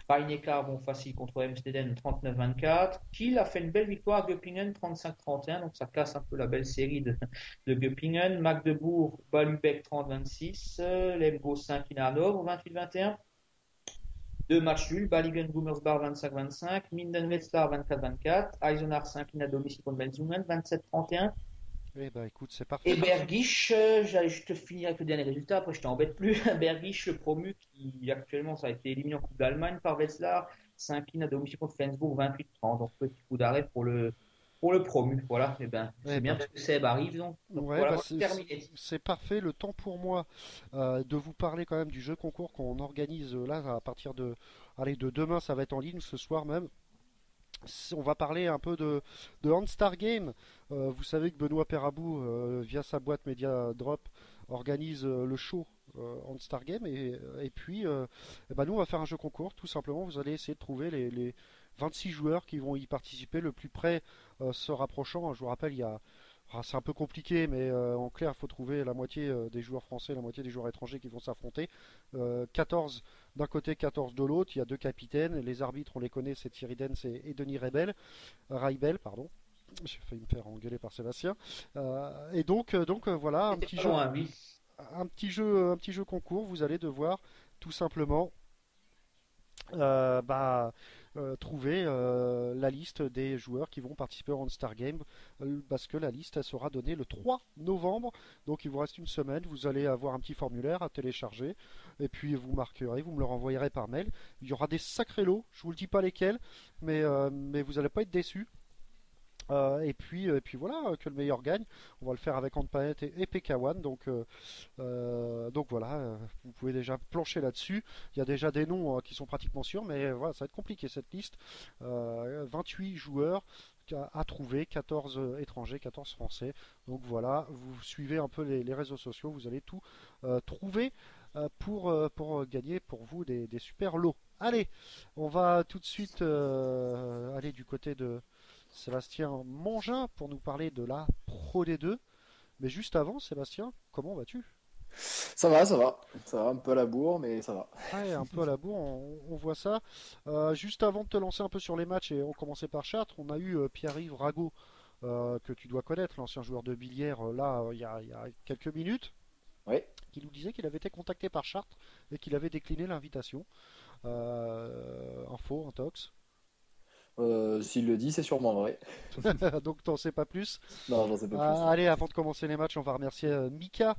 [SPEAKER 8] Rhein-Neckar, bon, facile contre Emsteden 39-24. Kiel a fait une belle victoire à Göppingen 35-31, donc ça casse un peu la belle série de Göppingen. Magdebourg bat Lübeck 30-26. Lemgo 5 à Hanovre 28-21. Deux matchs nuls, Baligen-Gummersbach 25-25, Minden-Wetzlar 24-24, Eisenach 5 à domicile contre Benzungen 27-31.
[SPEAKER 6] Eh ben écoute, c'est parfait.
[SPEAKER 8] Et Bergisch, j'allais juste finir avec le dernier résultat, après je t'embête plus. Bergisch, le promu, qui actuellement ça a été éliminé en Coupe d'Allemagne par Wetzlar, s'incline à domicile contre Flensburg 28-30. Donc petit coup d'arrêt pour le promu. Voilà, et ben c'est bien parce que Seb arrive, donc
[SPEAKER 6] Ouais,
[SPEAKER 8] voilà,
[SPEAKER 6] bah,
[SPEAKER 8] terminé.
[SPEAKER 6] c'est parfait. Le temps pour moi de vous parler quand même du jeu concours qu'on organise là à partir de demain, ça va être en ligne ce soir même. On va parler un peu de Handstar Game. Vous savez que Benoît Perabou, via sa boîte Media Drop, organise le show Handstar Game. Et puis, eh ben nous, on va faire un jeu concours. Tout simplement, vous allez essayer de trouver les 26 joueurs qui vont y participer le plus près se rapprochant. Je vous rappelle, c'est un peu compliqué, mais en clair, il faut trouver la moitié des joueurs français, la moitié des joueurs étrangers qui vont s'affronter. 14 d'un côté, 14 de l'autre. Il y a deux capitaines. Les arbitres, on les connaît, c'est Thierry Dens et Denis Raibel, pardon. J'ai failli me faire engueuler par Sébastien. Et donc voilà, un petit jeu concours. Vous allez devoir tout simplement trouver la liste des joueurs qui vont participer au All-Star Game parce que la liste elle sera donnée le 3 novembre, donc il vous reste une semaine. Vous allez avoir un petit formulaire à télécharger et puis vous marquerez, vous me le renvoyerez par mail. Il y aura des sacrés lots, je vous le dis pas lesquels, mais vous n'allez pas être déçus. Et puis voilà, que le meilleur gagne. On va le faire avec Handpanet et PK1. Donc voilà, vous pouvez déjà plancher là-dessus. Il y a déjà des noms qui sont pratiquement sûrs, mais voilà, ça va être compliqué cette liste. 28 joueurs à trouver, 14 étrangers, 14 français. Donc voilà, vous suivez un peu les réseaux sociaux, vous allez tout trouver pour gagner pour vous des super lots. Allez, on va tout de suite aller du côté de Sébastien Mangin pour nous parler de la Pro D2. Mais juste avant, Sébastien, comment vas-tu?
[SPEAKER 9] Ça va, ça va. Ça va un peu à la bourre, mais ça va.
[SPEAKER 6] Ouais, un peu à la bourre, on voit ça. Juste avant de te lancer un peu sur les matchs, et on commençait par Chartres, on a eu Pierre-Yves Rago, que tu dois connaître, l'ancien joueur de Billière, il y a quelques minutes,
[SPEAKER 9] Oui.
[SPEAKER 6] qui nous disait qu'il avait été contacté par Chartres et qu'il avait décliné l'invitation. Info, intox.
[SPEAKER 9] S'il le dit, c'est sûrement vrai.
[SPEAKER 6] Donc t'en sais pas plus.
[SPEAKER 9] Non, j'en sais pas plus.
[SPEAKER 6] Allez, avant de commencer les matchs, on va remercier Mika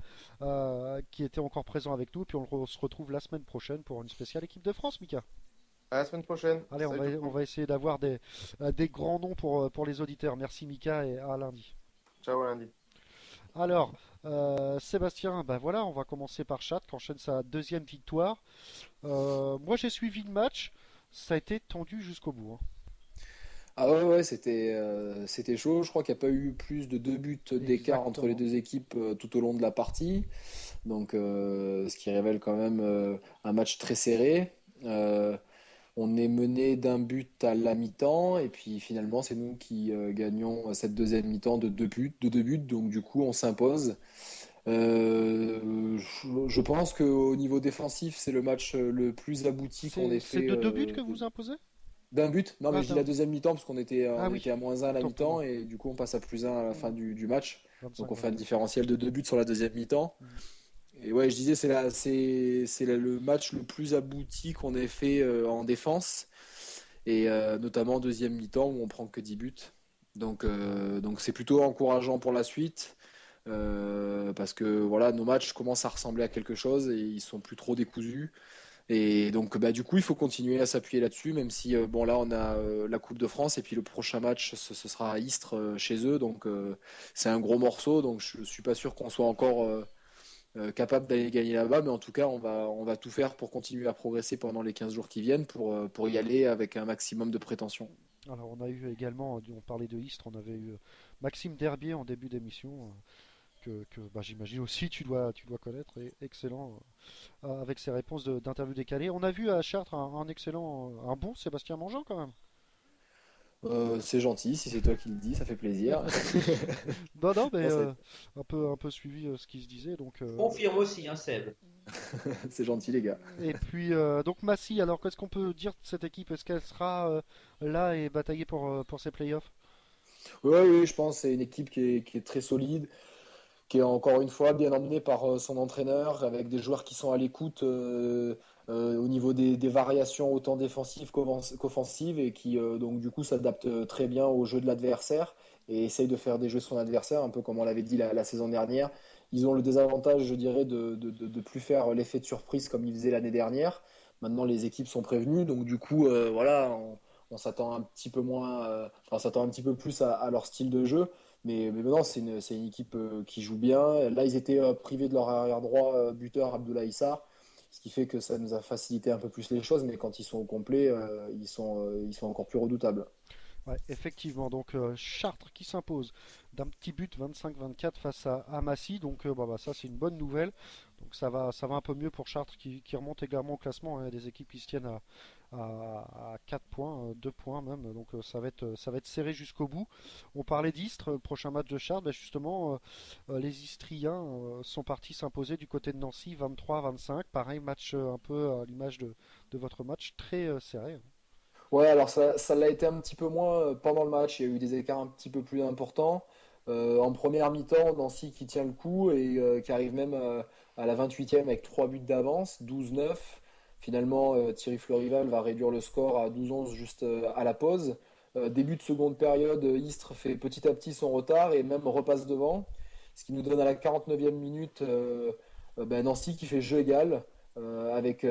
[SPEAKER 6] qui était encore présent avec nous. Puis se retrouve la semaine prochaine pour une spéciale équipe de France, Mika.
[SPEAKER 7] À la semaine prochaine.
[SPEAKER 6] Allez, on va essayer d'avoir des grands noms pour les auditeurs. Merci Mika et à lundi.
[SPEAKER 7] Ciao, à lundi.
[SPEAKER 6] Alors, Sébastien, ben voilà, on va commencer par Chartres qui enchaîne sa deuxième victoire. Moi j'ai suivi le match, ça a été tendu jusqu'au bout.
[SPEAKER 9] Ah ouais, c'était chaud. Je crois qu'il n'y a pas eu plus de 2 buts d'écart entre les deux équipes tout au long de la partie. Donc, ce qui révèle quand même un match très serré. On est mené d'un but à la mi-temps et puis finalement c'est nous qui gagnons cette deuxième mi-temps de deux buts. Donc du coup on s'impose Je pense qu'au niveau défensif, c'est le match le plus abouti qu'on ait
[SPEAKER 6] C'est
[SPEAKER 9] fait.
[SPEAKER 6] de 2 buts que vous imposez?
[SPEAKER 9] D'un but? Non, mais
[SPEAKER 6] Ah,
[SPEAKER 9] je dis la deuxième mi-temps parce qu'on était,
[SPEAKER 6] Ah
[SPEAKER 9] on
[SPEAKER 6] oui,
[SPEAKER 9] était à -1 à la
[SPEAKER 6] autant pour
[SPEAKER 9] mi-temps
[SPEAKER 6] moi.
[SPEAKER 9] et du coup on passe à +1 à la fin du match.
[SPEAKER 6] 25,
[SPEAKER 9] Donc on fait un
[SPEAKER 6] 24.
[SPEAKER 9] différentiel de 2 buts sur la deuxième mi-temps.
[SPEAKER 6] Mhm.
[SPEAKER 9] Et ouais, je disais, le match le plus abouti qu'on ait fait en défense et notamment en deuxième mi-temps où on prend que 10 buts. Donc c'est plutôt encourageant pour la suite. Parce que voilà, nos matchs commencent à ressembler à quelque chose et ils sont plus trop décousus. Et donc bah, du coup, il faut continuer à s'appuyer là-dessus, même si bon là on a la Coupe de France et puis le prochain match ce sera à Istres chez eux, donc c'est un gros morceau, donc je suis pas sûr qu'on soit encore capable d'aller gagner là-bas, mais en tout cas on va tout faire pour continuer à progresser pendant les 15 jours qui viennent pour y aller avec un maximum de prétention.
[SPEAKER 6] Alors, on a eu également, on parlait de Istres, on avait eu Maxime Derbier en début d'émission, bah, j'imagine aussi tu dois connaître, et excellent avec ses réponses d'interviews décalées. On a vu à Chartres un excellent, un bon Sébastien Mangeant quand même.
[SPEAKER 9] C'est gentil, si c'est toi qui le dis, ça fait plaisir.
[SPEAKER 6] Non, non, mais
[SPEAKER 9] Non,
[SPEAKER 6] un peu suivi ce qui se disait. Donc,
[SPEAKER 8] Confirme aussi, hein, Seb.
[SPEAKER 9] c'est gentil les gars.
[SPEAKER 6] et puis, donc Massy, alors qu'est-ce qu'on peut dire de cette équipe? Est-ce qu'elle sera là et batailler pour ses playoffs?
[SPEAKER 9] Oui, oui, je pense que c'est une équipe qui est très solide, qui est encore une fois bien emmenée par son entraîneur, avec des joueurs qui sont à l'écoute au niveau des variations autant défensives qu'offensives et qui donc du coup s'adaptent très bien au jeu de l'adversaire et essayent de faire des jeux son adversaire, un peu comme on l'avait dit la saison dernière. Ils ont le désavantage, je dirais, de plus faire l'effet de surprise comme ils faisaient l'année dernière. Maintenant, les équipes sont prévenues, donc du coup, voilà, on s'attend un petit peu moins, enfin, on s'attend un petit peu plus à leur style de jeu. Mais maintenant, c'est une équipe qui joue bien. Là, ils étaient privés de leur arrière droit buteur Abdoulaye Sarr, ce qui fait que ça nous a facilité un peu plus les choses. Mais quand ils sont au complet, ils sont encore plus redoutables.
[SPEAKER 6] Ouais, effectivement, donc Chartres qui s'impose d'un petit but 25-24 face à Massy, donc bah, ça c'est une bonne nouvelle. Donc ça va un peu mieux pour Chartres qui remonte également au classement, hein. Il y a des équipes qui se tiennent à 4 points, 2 points même, donc ça va être serré jusqu'au bout. On parlait d'Istres, le prochain match de Chartres, bah, justement les Istriens sont partis s'imposer du côté de Nancy 23-25, pareil match un peu à l'image de votre match, très serré, hein.
[SPEAKER 9] Ouais, alors ça l'a été un petit peu moins pendant le match. Il y a eu des écarts un petit peu plus importants. En première mi-temps, Nancy qui tient le coup et qui arrive même à la 28e avec 3 buts d'avance, 12-9. Finalement, Thierry Florival va réduire le score à 12-11 juste à la pause. Début de seconde période, Istres fait petit à petit son retard et même repasse devant. Ce qui nous donne à la 49e minute ben, Nancy qui fait jeu égal avec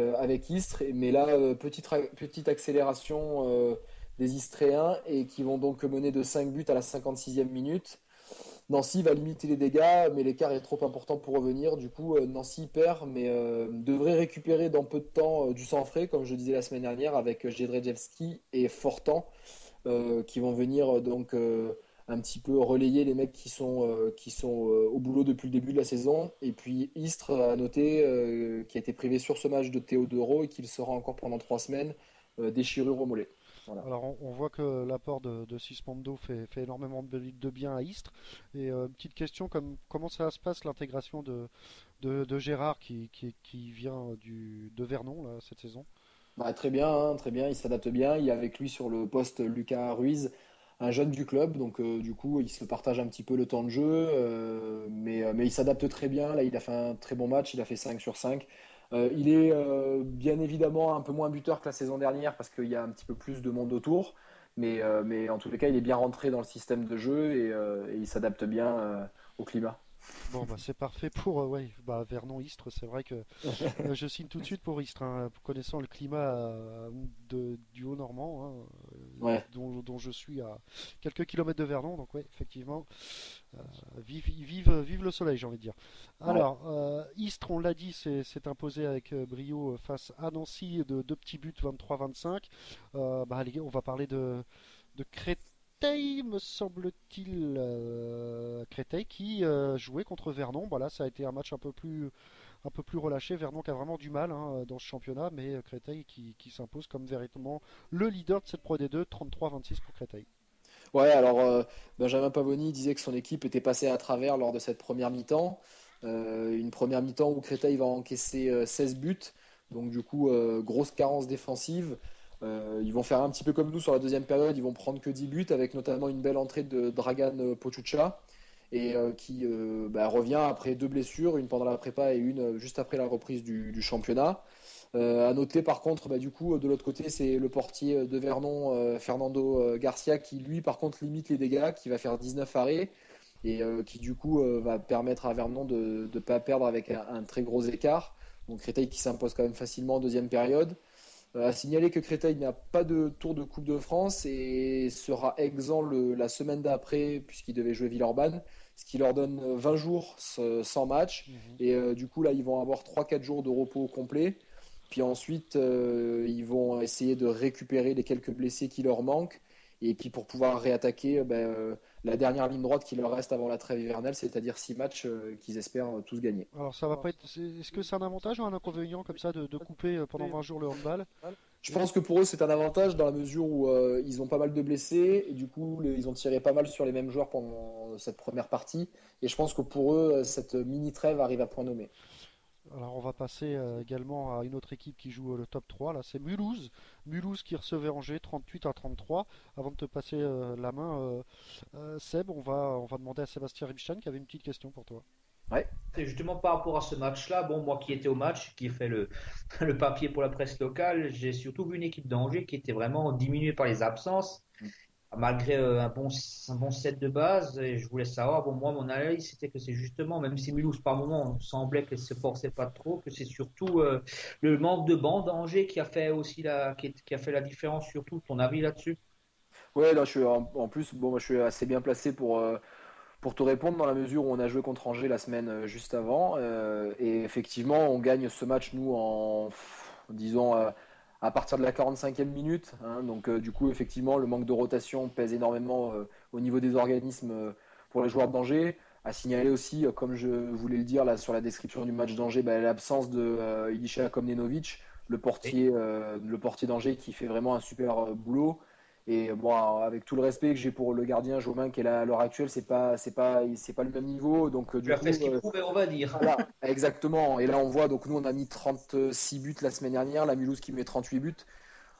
[SPEAKER 9] Istres. Mais là, petite accélération des Istréens et qui vont donc mener de 5 buts à la 56e minute. Nancy va limiter les dégâts, mais l'écart est trop important pour revenir. Du coup, Nancy perd, mais devrait récupérer dans peu de temps du sang frais, comme je disais la semaine dernière, avec Jedrzejewski et Fortan, qui vont venir donc un petit peu relayer les mecs qui sont au boulot depuis le début de la saison. Et puis Istres a noté qui a été privé sur ce match de Teodoro et qu'il sera encore pendant 3 semaines déchirure au mollet. Voilà.
[SPEAKER 6] Alors on voit que l'apport de Sismondo fait énormément de bien à Istres. Et une petite question, comment ça se passe l'intégration de Gérard qui vient de Vernon là, cette saison?
[SPEAKER 9] Bah, très bien, hein, très bien, il s'adapte bien. Il y a avec lui sur le poste Lucas Ruiz, un jeune du club, donc du coup il se partage un petit peu le temps de jeu, mais il s'adapte très bien. Là, il a fait un très bon match, il a fait 5 sur 5. Il est bien évidemment un peu moins buteur que la saison dernière parce qu'il y a un petit peu plus de monde autour, mais en tous les cas, il est bien rentré dans le système de jeu et il s'adapte bien au climat.
[SPEAKER 6] Bon, bah, c'est parfait pour ouais, bah, Vernon-Istres. C'est vrai que je signe tout de suite pour Istres, hein, connaissant le climat du Haut-Normand, hein,
[SPEAKER 9] Ouais.
[SPEAKER 6] dont je suis à quelques kilomètres de Vernon. Donc, ouais, effectivement, vive le soleil, j'ai envie de dire.
[SPEAKER 9] Ouais.
[SPEAKER 6] Alors, Istres, on l'a dit, s'est imposé avec brio face à Nancy de 2 petits buts, 23-25. Bah, les gars, on va parler de Créteil, me semble-t-il, Créteil qui jouait contre Vernon. Voilà, ça a été un match un peu plus relâché. Vernon qui a vraiment du mal, hein, dans ce championnat, mais Créteil qui s'impose comme véritablement le leader de cette Pro D2, 33-26 pour Créteil.
[SPEAKER 9] Ouais, alors Benjamin Pavoni disait que son équipe était passée à travers lors de cette première mi-temps. Une première mi-temps où Créteil va encaisser 16 buts. Donc du coup, grosse carence défensive. Ils vont faire un petit peu comme nous sur la deuxième période. Ils vont prendre que 10 buts avec notamment une belle entrée de Dragan Pochucha et qui revient après 2 blessures, une pendant la prépa et une juste après la reprise du championnat. À noter par contre, du coup, de l'autre côté, c'est le portier de Vernon, Fernando Garcia, qui lui par contre limite les dégâts, qui va faire 19 arrêts et qui du coup va permettre à Vernon de ne pas perdre avec un très gros écart. Donc Créteil qui s'impose quand même facilement en deuxième période. À signaler que Créteil n'a pas de tour de Coupe de France et sera exempt la semaine d'après puisqu'il devait jouer Villeurbanne, ce qui leur donne 20 jours sans match. Et du coup là ils vont avoir 3-4 jours de repos complet. Puis ensuite ils vont essayer de récupérer les quelques blessés qui leur manquent. Et puis pour pouvoir réattaquer la dernière ligne droite qui leur reste avant la trêve hivernale, c'est-à-dire 6 matchs qu'ils espèrent tous gagner.
[SPEAKER 6] Alors ça va pas être. Est-ce que c'est un avantage ou un inconvénient comme ça de couper pendant 20 jours le handball?
[SPEAKER 9] Je pense que pour eux c'est un avantage dans la mesure où ils ont pas mal de blessés et du coup ils ont tiré pas mal sur les mêmes joueurs pendant cette première partie. Et je pense que pour eux cette mini trêve arrive à point nommé.
[SPEAKER 6] Alors on va passer également à une autre équipe qui joue le top 3, là c'est Mulhouse. Mulhouse qui recevait Angers 38-33. Avant de te passer la main, Seb, on va demander à Sébastien Ribstein qui avait une petite question pour toi.
[SPEAKER 8] Ouais. C'est justement par rapport à ce match-là, moi qui étais au match, qui ai fait le papier pour la presse locale, j'ai surtout vu une équipe d'Angers qui était vraiment diminuée par les absences. Malgré un bon set de base, et je voulais savoir, moi mon analyse c'était que c'est justement, même si Mulhouse par moment semblait qu'elle se forçait pas trop, que c'est surtout le manque de banc d'Angers qui a fait aussi qui a fait la différence, surtout. Ton avis là-dessus?
[SPEAKER 9] Ouais, là je suis en plus, moi je suis assez bien placé pour te répondre dans la mesure où on a joué contre Angers la semaine juste avant et effectivement on gagne ce match nous disons à partir de la 45e minute, hein, donc du coup effectivement le manque de rotation pèse énormément au niveau des organismes pour les joueurs d'Angers. À signaler aussi, comme je voulais le dire là sur la description du match d'Angers, l'absence de Ilisha Komnenovic, le portier d'Angers qui fait vraiment un super boulot. Et bon, avec tout le respect que j'ai pour le gardien Jaumin qui est là à l'heure actuelle, c'est pas le même niveau. Donc du coup,
[SPEAKER 8] fait ce qu'il pouvait, on va dire.
[SPEAKER 9] Voilà, exactement. Et là, on voit, donc nous, on a mis 36 buts la semaine dernière, la Mulhouse qui met 38 buts.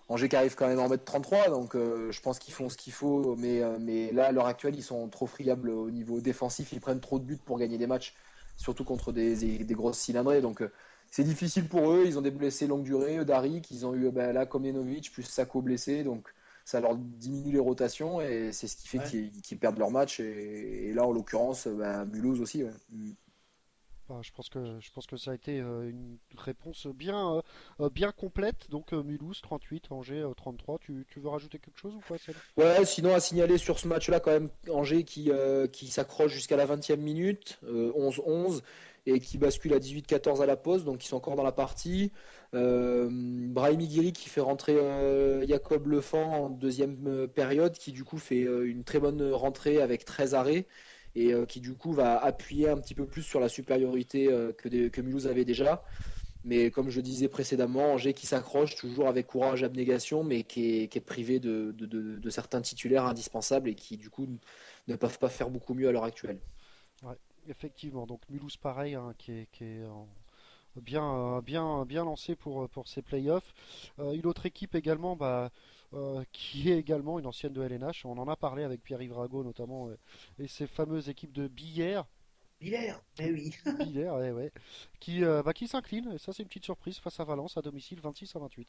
[SPEAKER 9] Angers qui arrive quand même à en mettre 33, donc je pense qu'ils font ce qu'il faut. Mais là, à l'heure actuelle, ils sont trop friables au niveau défensif. Ils prennent trop de buts pour gagner des matchs, surtout contre des grosses cylindrées. Donc c'est difficile pour eux. Ils ont des blessés longue durée, Darik, ils ont eu là Komnenovic plus Sako blessé, donc ça leur diminue les rotations et c'est ce qui fait qu'ils perdent leur match et là en l'occurrence Mulhouse aussi. Ouais.
[SPEAKER 6] Je pense que ça a été une réponse bien complète. Donc Mulhouse 38, Angers 33. Tu veux rajouter quelque chose ou quoi, Seb?
[SPEAKER 9] Ouais, sinon à signaler sur ce match-là quand même Angers qui s'accroche jusqu'à la 20e minute, 11-11 et qui bascule à 18-14 à la pause, donc ils sont encore dans la partie. Brahimi Guiri qui fait rentrer Jacob Lefant en deuxième période, qui du coup fait une très bonne rentrée avec 13 arrêts et qui du coup va appuyer un petit peu plus sur la supériorité que Mulhouse avait déjà. Mais comme je disais précédemment, Angers qui s'accroche toujours avec courage et abnégation, mais qui est privé de certains titulaires indispensables et qui du coup ne peuvent pas faire beaucoup mieux à l'heure actuelle.
[SPEAKER 6] Ouais, effectivement. Donc Mulhouse pareil, hein, qui est bien lancé pour ces playoffs. Une autre équipe également, qui est également une ancienne de LNH. On en a parlé avec Pierre-Yves Rago notamment, et ces fameuses équipes de Billère.
[SPEAKER 8] Billère, oui.
[SPEAKER 6] Billère, ouais. Qui s'incline, et ça c'est une petite surprise face à Valence à domicile 26-28.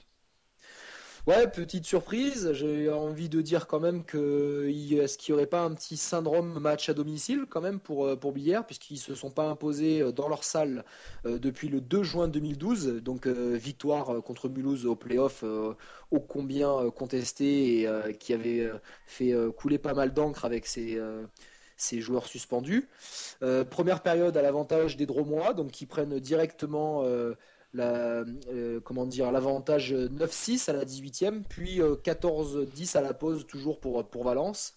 [SPEAKER 9] Ouais, petite surprise. J'ai envie de dire quand même est-ce qu'il n'y aurait pas un petit syndrome match à domicile quand même pour Billère, puisqu'ils se sont pas imposés dans leur salle depuis le 2 juin 2012. Donc victoire contre Mulhouse au play-off ô combien contesté et qui avait fait couler pas mal d'encre avec ces joueurs suspendus. Première période à l'avantage des Dromois, donc qui prennent directement l'avantage 9-6 à la 18e, puis 14-10 à la pause toujours pour Valence.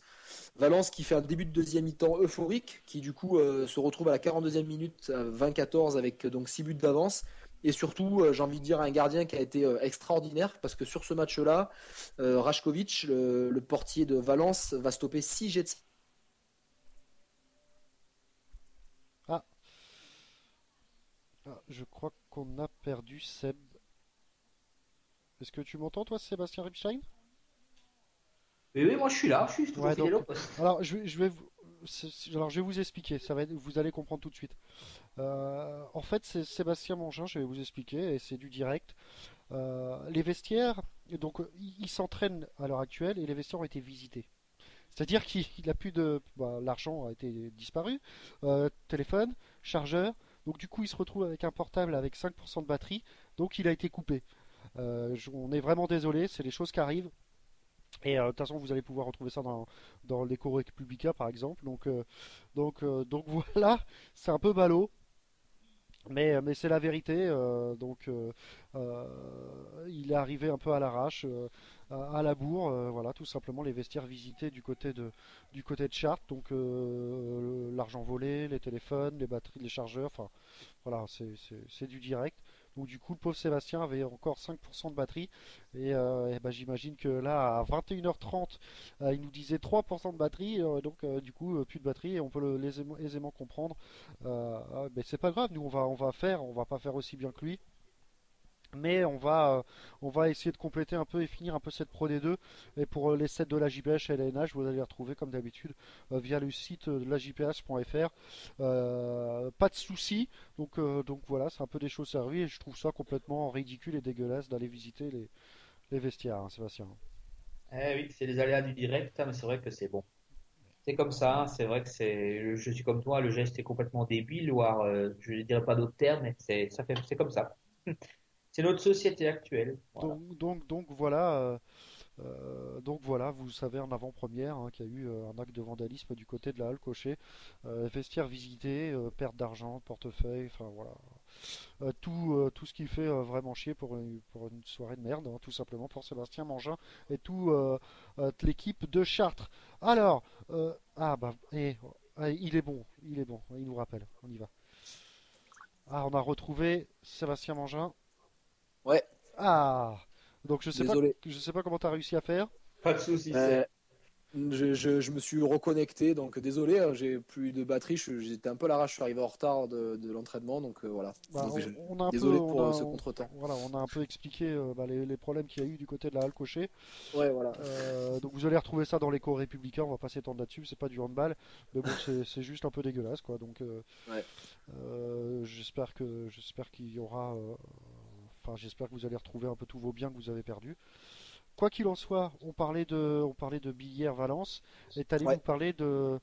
[SPEAKER 9] Valence qui fait un début de deuxième mi-temps euphorique, qui du coup se retrouve à la 42e minute à 20-14 avec donc 6 buts d'avance. Et surtout, j'ai envie de dire un gardien qui a été extraordinaire, parce que sur ce match-là, Rajkovic, le portier de Valence, va stopper 6 jets de
[SPEAKER 6] Ah, je crois qu'on a perdu Seb. Est-ce que tu m'entends, toi, Sébastien Ripstein?
[SPEAKER 8] Oui, oui, moi je suis là, je suis toujours
[SPEAKER 6] Ouais,
[SPEAKER 8] fidèle
[SPEAKER 6] donc,
[SPEAKER 8] au poste.
[SPEAKER 6] alors alors je vais vous expliquer, vous allez comprendre tout de suite. En fait, c'est Sébastien Mangin, je vais vous expliquer, et c'est du direct. Les vestiaires, donc ils s'entraînent à l'heure actuelle et les vestiaires ont été visités. C'est-à-dire qu'il a plus de, l'argent a été disparu, téléphone, chargeur. Donc du coup, il se retrouve avec un portable avec 5% de batterie, donc il a été coupé. On est vraiment désolé, c'est les choses qui arrivent. Et de toute façon, vous allez pouvoir retrouver ça dans l'Eco Republica, par exemple. Donc voilà, c'est un peu ballot. Mais c'est la vérité, il est arrivé un peu à l'arrache, à la bourre, voilà, tout simplement les vestiaires visités du côté de Chartres, donc l'argent volé, les téléphones, les batteries, les chargeurs, enfin voilà, c'est du direct. Donc du coup, le pauvre Sébastien avait encore 5% de batterie et ben, j'imagine que là, à 21h30, il nous disait 3% de batterie, donc du coup, plus de batterie et on peut aisément comprendre. Mais c'est pas grave, nous on va pas faire aussi bien que lui. Mais on va essayer de compléter un peu et finir un peu cette Pro D2. Et pour les sets de la JPH et la LNH, vous allez les retrouver comme d'habitude via le site de la JPH.fr. Pas de soucis. Donc voilà, c'est un peu des choses servies et je trouve ça complètement ridicule et dégueulasse d'aller visiter les vestiaires, hein, Sébastien.
[SPEAKER 8] Eh oui, c'est les aléas du direct, hein, mais c'est vrai que c'est bon. C'est comme ça, hein, c'est vrai que je suis comme toi, le geste est complètement débile, voire, je ne dirais pas d'autres termes, mais c'est comme ça. C'est notre société actuelle. Voilà.
[SPEAKER 6] Donc voilà, vous savez en avant-première qu'il y a eu un acte de vandalisme du côté de la Halle Cochet. Vestiaire visité, perte d'argent, de portefeuille, enfin voilà. Tout ce qui fait vraiment chier pour une soirée de merde, hein, tout simplement pour Sébastien Mangin et toute l'équipe de Chartres. Alors, il est bon, il nous rappelle, on y va. Ah, on a retrouvé Sébastien Mangin.
[SPEAKER 9] Ouais,
[SPEAKER 6] Ah, donc
[SPEAKER 9] désolé.
[SPEAKER 6] je sais pas comment tu as réussi à faire.
[SPEAKER 8] Pas de soucis.
[SPEAKER 9] Je me suis reconnecté, donc désolé, hein, j'ai plus de batterie, j'étais un peu à l'arrache, je suis arrivé en retard de l'entraînement, donc voilà.
[SPEAKER 6] Bah,
[SPEAKER 9] Donc,
[SPEAKER 6] on a un
[SPEAKER 9] désolé
[SPEAKER 6] peu,
[SPEAKER 9] pour ce contretemps.
[SPEAKER 6] voilà, on a un peu expliqué les problèmes qu'il y a eu du côté de la Halle Cochet.
[SPEAKER 9] Ouais, voilà.
[SPEAKER 6] Donc vous allez retrouver ça dans les cours républicains, on va pas s'étendre là-dessus, c'est pas du handball, mais bon, c'est juste un peu dégueulasse, quoi. Donc
[SPEAKER 9] Ouais.
[SPEAKER 6] j'espère qu'il y aura, j'espère que vous allez retrouver un peu tous vos biens que vous avez perdus. Quoi qu'il en soit, on parlait de Billière-Valence, et t'allais
[SPEAKER 9] Ouais.
[SPEAKER 6] nous parler de...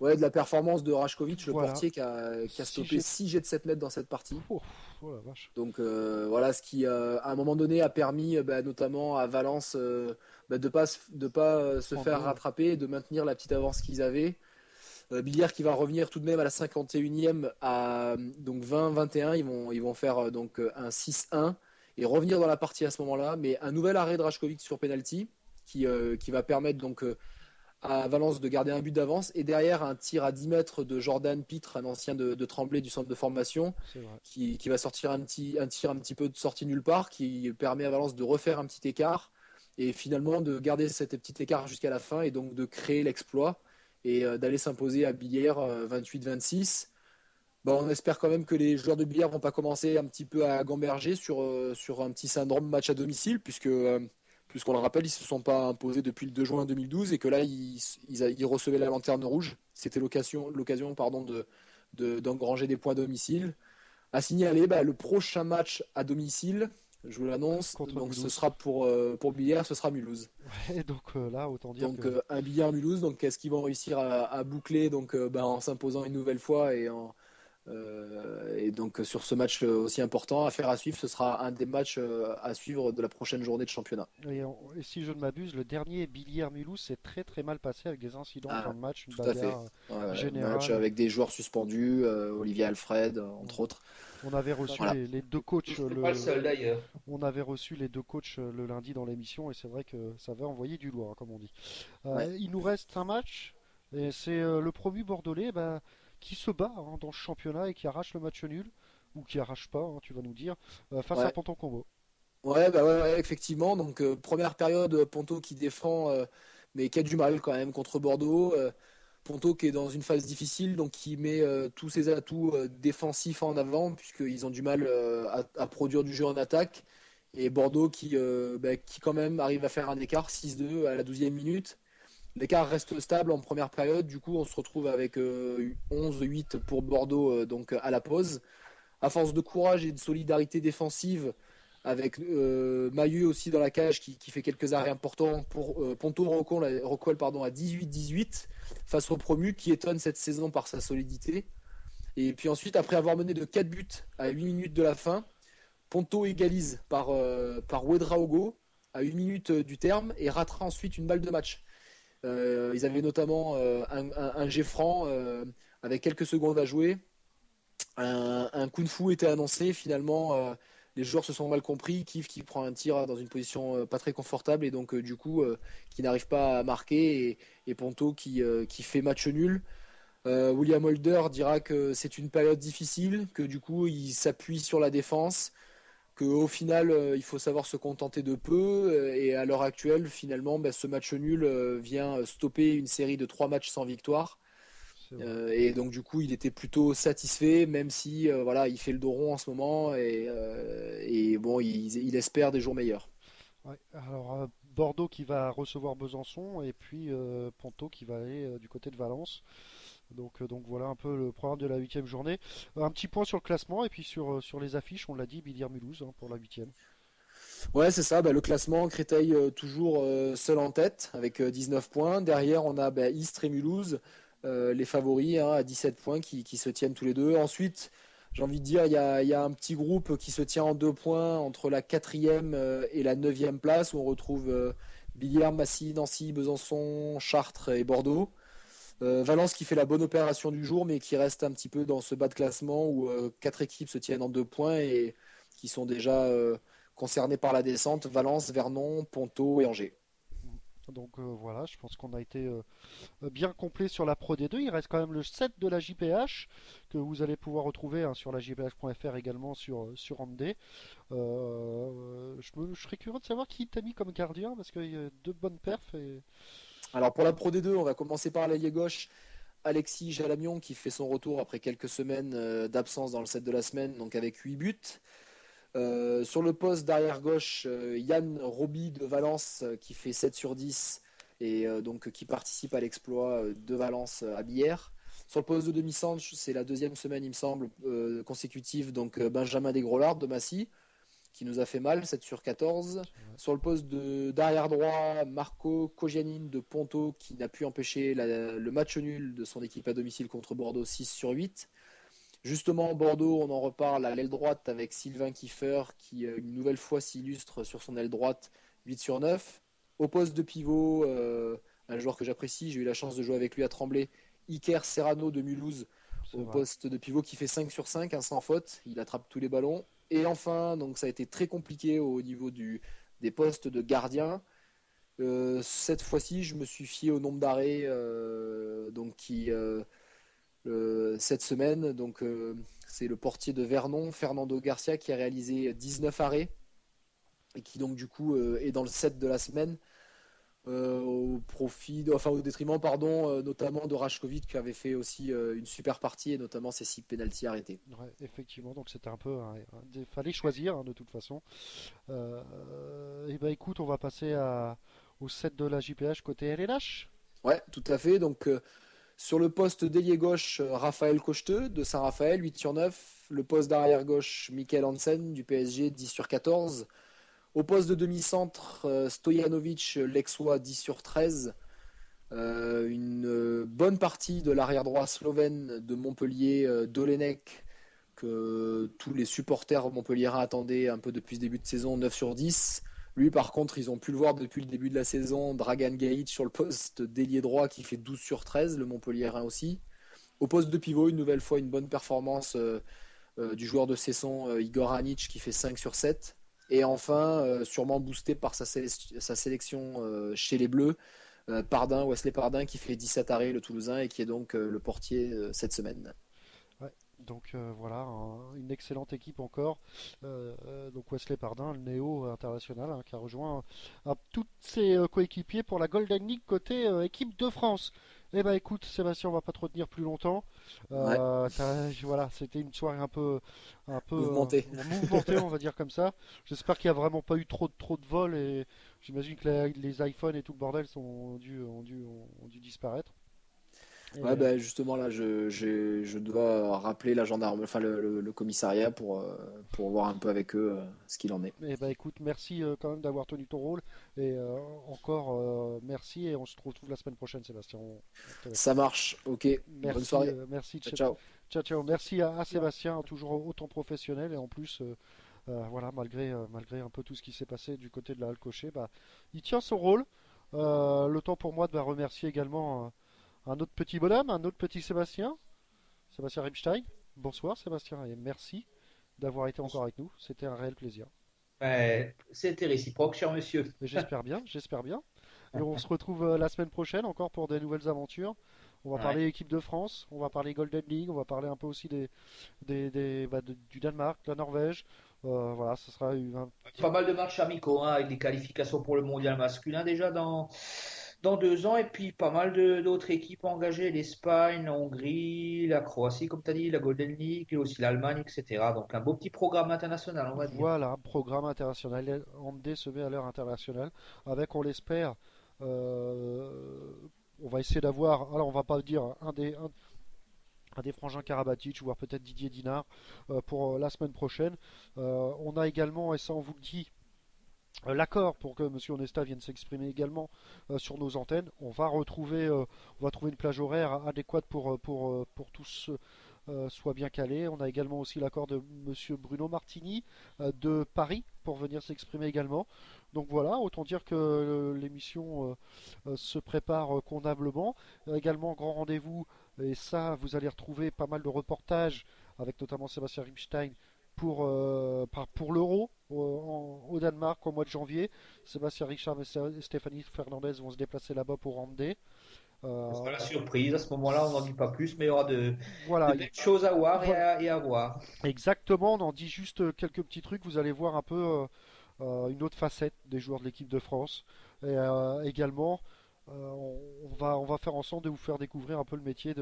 [SPEAKER 9] Ouais, de la performance de Rajkovic, le
[SPEAKER 6] Voilà.
[SPEAKER 9] portier qui a
[SPEAKER 6] Six
[SPEAKER 9] stoppé
[SPEAKER 6] jets.
[SPEAKER 9] 6 jets de 7 mètres dans cette partie.
[SPEAKER 6] Oh la vache.
[SPEAKER 9] Donc voilà, ce qui à un moment donné a permis notamment à Valence de pas se faire rattraper et de maintenir la petite avance qu'ils avaient. Billière qui va revenir tout de même à la 51e à donc 20-21, ils vont faire donc un 6-1 et revenir dans la partie à ce moment-là, mais un nouvel arrêt de Rajkovic sur penalty qui va permettre donc à Valence de garder un but d'avance et derrière un tir à 10 mètres de Jordan Pitre, un ancien de Tremblay du centre de formation
[SPEAKER 6] C'est vrai.
[SPEAKER 9] qui va sortir un tir un petit peu de sortie nulle part qui permet à Valence de refaire un petit écart et finalement de garder cet petit écart jusqu'à la fin et donc de créer l'exploit et d'aller s'imposer à Billière 28-26. Bon, on espère quand même que les joueurs de Billière vont pas commencer un petit peu à gamberger sur un petit syndrome match à domicile puisqu'on le rappelle, ils se sont pas imposés depuis le 2 juin 2012 et que là, ils recevaient la lanterne rouge. C'était l'occasion d'engranger des points à domicile. À signaler, le prochain match à domicile, je vous l'annonce,
[SPEAKER 6] Contre
[SPEAKER 9] donc
[SPEAKER 6] Mulhouse.
[SPEAKER 9] ce sera pour Billière, ce sera Mulhouse.
[SPEAKER 6] Et donc là, autant dire
[SPEAKER 9] Donc
[SPEAKER 6] que...
[SPEAKER 9] un Billière-Mulhouse, donc est-ce qu'ils vont réussir à boucler en s'imposant une nouvelle fois et donc sur ce match aussi important, affaire à suivre, ce sera un des matchs à suivre de la prochaine journée de championnat.
[SPEAKER 6] Et si je ne m'abuse, le dernier Billière-Mulhouse s'est très très mal passé avec des incidents en fin de match, une
[SPEAKER 9] Tout à fait.
[SPEAKER 6] bagarre
[SPEAKER 9] Un
[SPEAKER 6] générale.
[SPEAKER 9] match avec des joueurs suspendus, Olivier Alfred, entre autres.
[SPEAKER 6] On avait reçu
[SPEAKER 9] Voilà.
[SPEAKER 6] les deux coachs.
[SPEAKER 8] Je suis pas le seul d'ailleurs.
[SPEAKER 6] On avait reçu les deux coachs le lundi dans l'émission et c'est vrai que ça avait envoyé du lourd, hein, comme on dit.
[SPEAKER 9] Ouais.
[SPEAKER 6] Il nous reste un match et c'est le promu bordelais qui se bat dans ce championnat et qui arrache le match nul, ou qui arrache pas, hein, tu vas nous dire, face à
[SPEAKER 9] Ouais.
[SPEAKER 6] Ponton Combo.
[SPEAKER 9] Ouais, effectivement. Donc première période, Ponto qui défend, mais qui a du mal quand même contre Bordeaux. Ponto qui est dans une phase difficile, donc qui met tous ses atouts défensifs en avant, puisqu'ils ont du mal à produire du jeu en attaque. Et Bordeaux qui quand même arrive à faire un écart 6-2 à la 12e minute. L'écart reste stable en première période, du coup on se retrouve avec 11-8 pour Bordeaux donc à la pause. À force de courage et de solidarité défensive, avec Mahieu aussi dans la cage qui fait quelques arrêts importants pour Ponto recolle à 18-18 face au promu qui étonne cette saison par sa solidité. Et puis ensuite, après avoir mené de 4 buts à 8 minutes de la fin, Ponto égalise par Ouedraogo à 8 minutes du terme et ratera ensuite une balle de match. Ils avaient notamment un jet franc avec quelques secondes à jouer. Un kung-fu était annoncé, finalement les joueurs se sont mal compris, Kif qui prend un tir dans une position pas très confortable et donc du coup qui n'arrive pas à marquer et Ponto qui fait match nul. William Holder dira que c'est une période difficile, que du coup il s'appuie sur la défense, qu'au final il faut savoir se contenter de peu et à l'heure actuelle finalement ce match nul vient stopper une série de 3 matchs sans victoire. Et donc du coup il était plutôt satisfait, même si il fait le dos rond en ce moment et bon il espère des jours meilleurs.
[SPEAKER 6] Ouais, alors Bordeaux qui va recevoir Besançon et puis Ponto qui va aller du côté de Valence. Donc voilà un peu le programme de la 8e journée. Un petit point sur le classement et puis sur les affiches, on l'a dit, Billière-Mulhouse pour la 8e.
[SPEAKER 9] Ouais, c'est ça, le classement, Créteil toujours seul en tête avec 19 points. Derrière, on a Istres et Mulhouse, les favoris à 17 points qui se tiennent tous les deux. Ensuite, j'ai envie de dire, il y a un petit groupe qui se tient en 2 points entre la 4e et la 9e place où on retrouve Billière, Massy, Nancy, Besançon, Chartres et Bordeaux. Valence qui fait la bonne opération du jour mais qui reste un petit peu dans ce bas de classement où 4 équipes se tiennent en 2 points et qui sont déjà concernées par la descente: Valence, Vernon, Ponto et Angers.
[SPEAKER 6] Donc voilà, je pense qu'on a été bien complet sur la Pro D2. Il reste quand même le set de la JPH que vous allez pouvoir retrouver sur la jph.fr également sur Andé. Je serais curieux de savoir qui t'a mis comme gardien parce qu'il y a 2 bonnes perfs.
[SPEAKER 9] Alors pour la Pro D2, on va commencer par l'ailier gauche, Alexis Jalamion qui fait son retour après quelques semaines d'absence dans le set de la semaine, donc avec 8 buts. Sur le poste d'arrière gauche, Yann Roby de Valence qui fait 7 sur 10 et donc qui participe à l'exploit de Valence à Billère. Sur le poste de demi-centre, c'est la 2e semaine il me semble consécutive, donc Benjamin Desgrollards de Massy qui nous a fait mal, 7 sur 14. Sur le poste d'arrière droit, Marco Kogianin de Ponto qui n'a pu empêcher le match nul de son équipe à domicile contre Bordeaux, 6 sur 8. Justement, Bordeaux, on en reparle à l'aile droite avec Sylvain Kiefer qui une nouvelle fois s'illustre sur son aile droite, 8 sur 9. Au poste de pivot, un joueur que j'apprécie, j'ai eu la chance de jouer avec lui à Tremblay, Iker Serrano de Mulhouse, poste de pivot qui fait 5 sur 5, un sans faute, il attrape tous les ballons. Et enfin, donc ça a été très compliqué au niveau des postes de gardien. Cette fois-ci, je me suis fié au nombre d'arrêts cette semaine. Donc c'est le portier de Vernon, Fernando Garcia, qui a réalisé 19 arrêts et qui donc du coup est dans le set de la semaine. Au détriment notamment de Rajkovic qui avait fait aussi une super partie et notamment ses 6 pénaltys arrêtés.
[SPEAKER 6] Ouais, effectivement, donc c'était un peu fallait choisir de toute façon. Et écoute, on va passer au set de la JPH côté LLH.
[SPEAKER 9] Ouais, tout à fait. Donc sur le poste d'ailier gauche, Raphaël Cocheteux de Saint-Raphaël, 8 sur 9. Le poste d'arrière gauche, Michael Hansen du PSG, 10 sur 14. Au poste de demi-centre, Stojanovic, Lexois, 10 sur 13. Une bonne partie de l'arrière droit slovène de Montpellier, Dolenek, que tous les supporters montpelliérains attendaient un peu depuis ce début de saison, 9 sur 10. Lui, par contre, ils ont pu le voir depuis le début de la saison, Dragan Gajic sur le poste d'ailier droit qui fait 12 sur 13, le montpelliérain aussi. Au poste de pivot, une nouvelle fois, une bonne performance du joueur de Cesson, Igor Anic, qui fait 5 sur 7. Et enfin, sûrement boosté par sa sélection chez les Bleus, Wesley Pardin qui fait 17 arrêts, le Toulousain, et qui est donc le portier cette semaine.
[SPEAKER 6] Ouais, donc voilà, une excellente équipe encore. Donc Wesley Pardin, le néo international, qui a rejoint tous ses coéquipiers pour la Golden League côté équipe de France. Eh ben écoute, Sébastien, on va pas te retenir plus longtemps.
[SPEAKER 9] Ouais,
[SPEAKER 6] Voilà, c'était une soirée un peu
[SPEAKER 9] mouvementé.
[SPEAKER 6] mouvementée, on va dire comme ça. J'espère qu'il n'y a vraiment pas eu trop de vols et j'imagine que les iPhones et tout le bordel ont dû disparaître.
[SPEAKER 9] Ouais,
[SPEAKER 6] Et,
[SPEAKER 9] ben justement là, je dois rappeler la gendarme, enfin le commissariat pour voir un peu avec eux ce qu'il en est.
[SPEAKER 6] eh ben écoute, merci quand même d'avoir tenu ton rôle et encore merci et on se retrouve la semaine prochaine, Sébastien. On te laisse.
[SPEAKER 9] Ça marche, ok. Bonne
[SPEAKER 6] Merci,
[SPEAKER 9] soirée.
[SPEAKER 6] merci,
[SPEAKER 9] Ciao, ciao.
[SPEAKER 6] ciao, ciao. Merci à Sébastien, toujours autant professionnel et en plus, voilà, malgré un peu tout ce qui s'est passé du côté de la Halle Cocher, bah, il tient son rôle. Le temps pour moi de remercier également un autre petit bonhomme, un autre petit Sébastien, Sébastien Ripstein. Bonsoir Sébastien et merci d'avoir été encore avec nous. C'était un réel plaisir.
[SPEAKER 8] C'était réciproque, cher monsieur.
[SPEAKER 6] Et j'espère bien, j'espère bien. Et on se retrouve la semaine prochaine encore pour des nouvelles aventures. On va
[SPEAKER 8] Ouais.
[SPEAKER 6] parler équipe de France, on va parler Golden League, on va parler un peu aussi du Danemark, de la Norvège. Voilà, ce sera un petit.
[SPEAKER 8] Pas mal de matchs amicaux, hein, avec des qualifications pour le mondial masculin déjà dans 2 ans, et puis pas mal d'autres équipes engagées, l'Espagne, la Hongrie, la Croatie, comme tu as dit, la Golden League, et aussi l'Allemagne, etc. Donc un beau petit programme international, on va dire.
[SPEAKER 6] Voilà, programme international. Andé se met à l'heure internationale avec, on l'espère, euh, on va essayer d'avoir, alors on va pas dire un des frangins Karabatic, voire peut-être Didier Dinard pour la semaine prochaine. On a également, et ça on vous le dit, l'accord pour que Monsieur Onesta vienne s'exprimer également sur nos antennes. On va trouver une plage horaire adéquate pour tous soit bien calé. On a également aussi l'accord de Monsieur Bruno Martini de Paris pour venir s'exprimer également. Donc voilà, autant dire que l'émission se prépare convenablement. Également, grand rendez-vous, et ça, vous allez retrouver pas mal de reportages avec notamment Sébastien Rimstein pour l'Euro au Danemark au mois de janvier. Sébastien Richard et Stéphanie Fernandez vont se déplacer là-bas pour Randé.
[SPEAKER 8] Ce sera
[SPEAKER 6] Euh,
[SPEAKER 8] la surprise. À ce moment-là, on n'en dit pas plus, mais il y aura de
[SPEAKER 6] voilà,
[SPEAKER 8] belles choses à voir
[SPEAKER 6] voilà,
[SPEAKER 8] et à voir.
[SPEAKER 6] exactement. On en dit juste quelques petits trucs. Vous allez voir un peu une autre facette des joueurs de l'équipe de France. Et également, on va faire en sorte de vous faire découvrir un peu le métier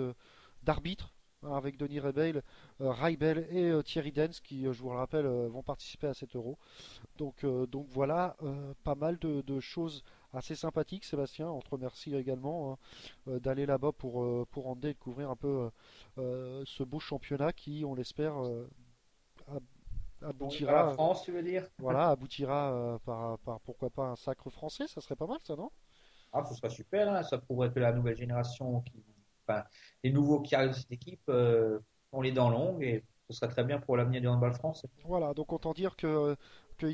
[SPEAKER 6] d'arbitre hein, avec Denis Reibel et Thierry Dens qui, je vous le rappelle, vont participer à cet Euro. Donc voilà, pas mal de choses assez sympathiques, Sébastien. On te remercie également hein, d'aller là-bas pour Andé et découvrir un peu ce beau championnat qui, on l'espère,
[SPEAKER 8] Donc, à la
[SPEAKER 6] aboutira,
[SPEAKER 8] France, tu veux dire?
[SPEAKER 6] voilà, aboutira par pourquoi pas un sacre français. Ça serait pas mal, ça, non?
[SPEAKER 8] Ah, ce serait super, hein. Ça prouverait que la nouvelle génération, enfin, les nouveaux qui arrivent dans cette équipe, ont les dents longues, et ce serait très bien pour l'avenir du handball français.
[SPEAKER 6] Voilà, donc autant dire qu'il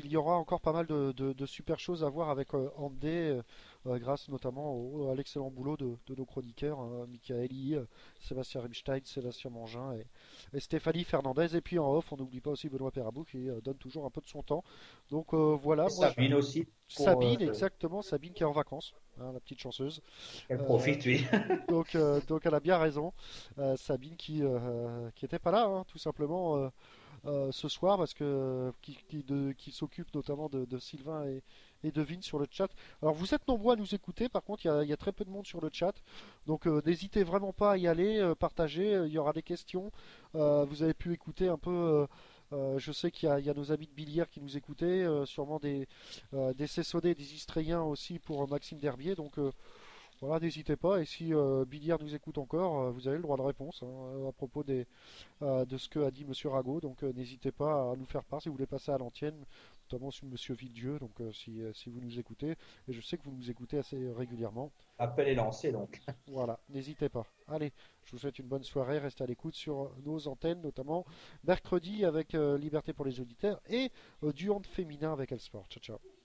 [SPEAKER 6] y aura encore pas mal de super choses à voir avec Andé, grâce notamment à l'excellent boulot de nos chroniqueurs, hein, Michaeli, Sébastien Rimstein, Sébastien Mangin et Stéphanie Fernandez. Et puis en off, on n'oublie pas aussi Benoît Perabou qui donne toujours un peu de son temps. Donc voilà,
[SPEAKER 8] Et
[SPEAKER 6] moi,
[SPEAKER 8] Sabine aussi,
[SPEAKER 6] Sabine, exactement, Sabine qui est en vacances, hein, la petite chanceuse.
[SPEAKER 8] elle
[SPEAKER 6] Euh,
[SPEAKER 8] profite, oui.
[SPEAKER 6] donc elle a bien raison. Sabine qui était pas là, hein, tout simplement. Ce soir parce que qui s'occupe notamment de Sylvain et de Vin sur le chat. Alors vous êtes nombreux à nous écouter, par contre il y a très peu de monde sur le chat, donc n'hésitez vraiment pas à y aller, partager, il y aura des questions. Vous avez pu écouter un peu. Je sais qu'il y a nos amis de Bilière qui nous écoutaient, sûrement des Cessonais, des Istréens aussi pour Maxime Derbier. Donc voilà, n'hésitez pas. Et si Bilière nous écoute encore, vous avez le droit de réponse hein, à propos de ce que a dit Monsieur Rago. Donc n'hésitez pas à nous faire part si vous voulez passer à l'antenne, notamment sur Monsieur Villedieu. Donc si vous nous écoutez, et je sais que vous nous écoutez assez régulièrement.
[SPEAKER 8] Appel est lancé, donc.
[SPEAKER 6] Voilà, n'hésitez pas. Allez, je vous souhaite une bonne soirée. Restez à l'écoute sur nos antennes, notamment mercredi avec Liberté pour les auditeurs et du hand féminin avec Elsport. Ciao, ciao.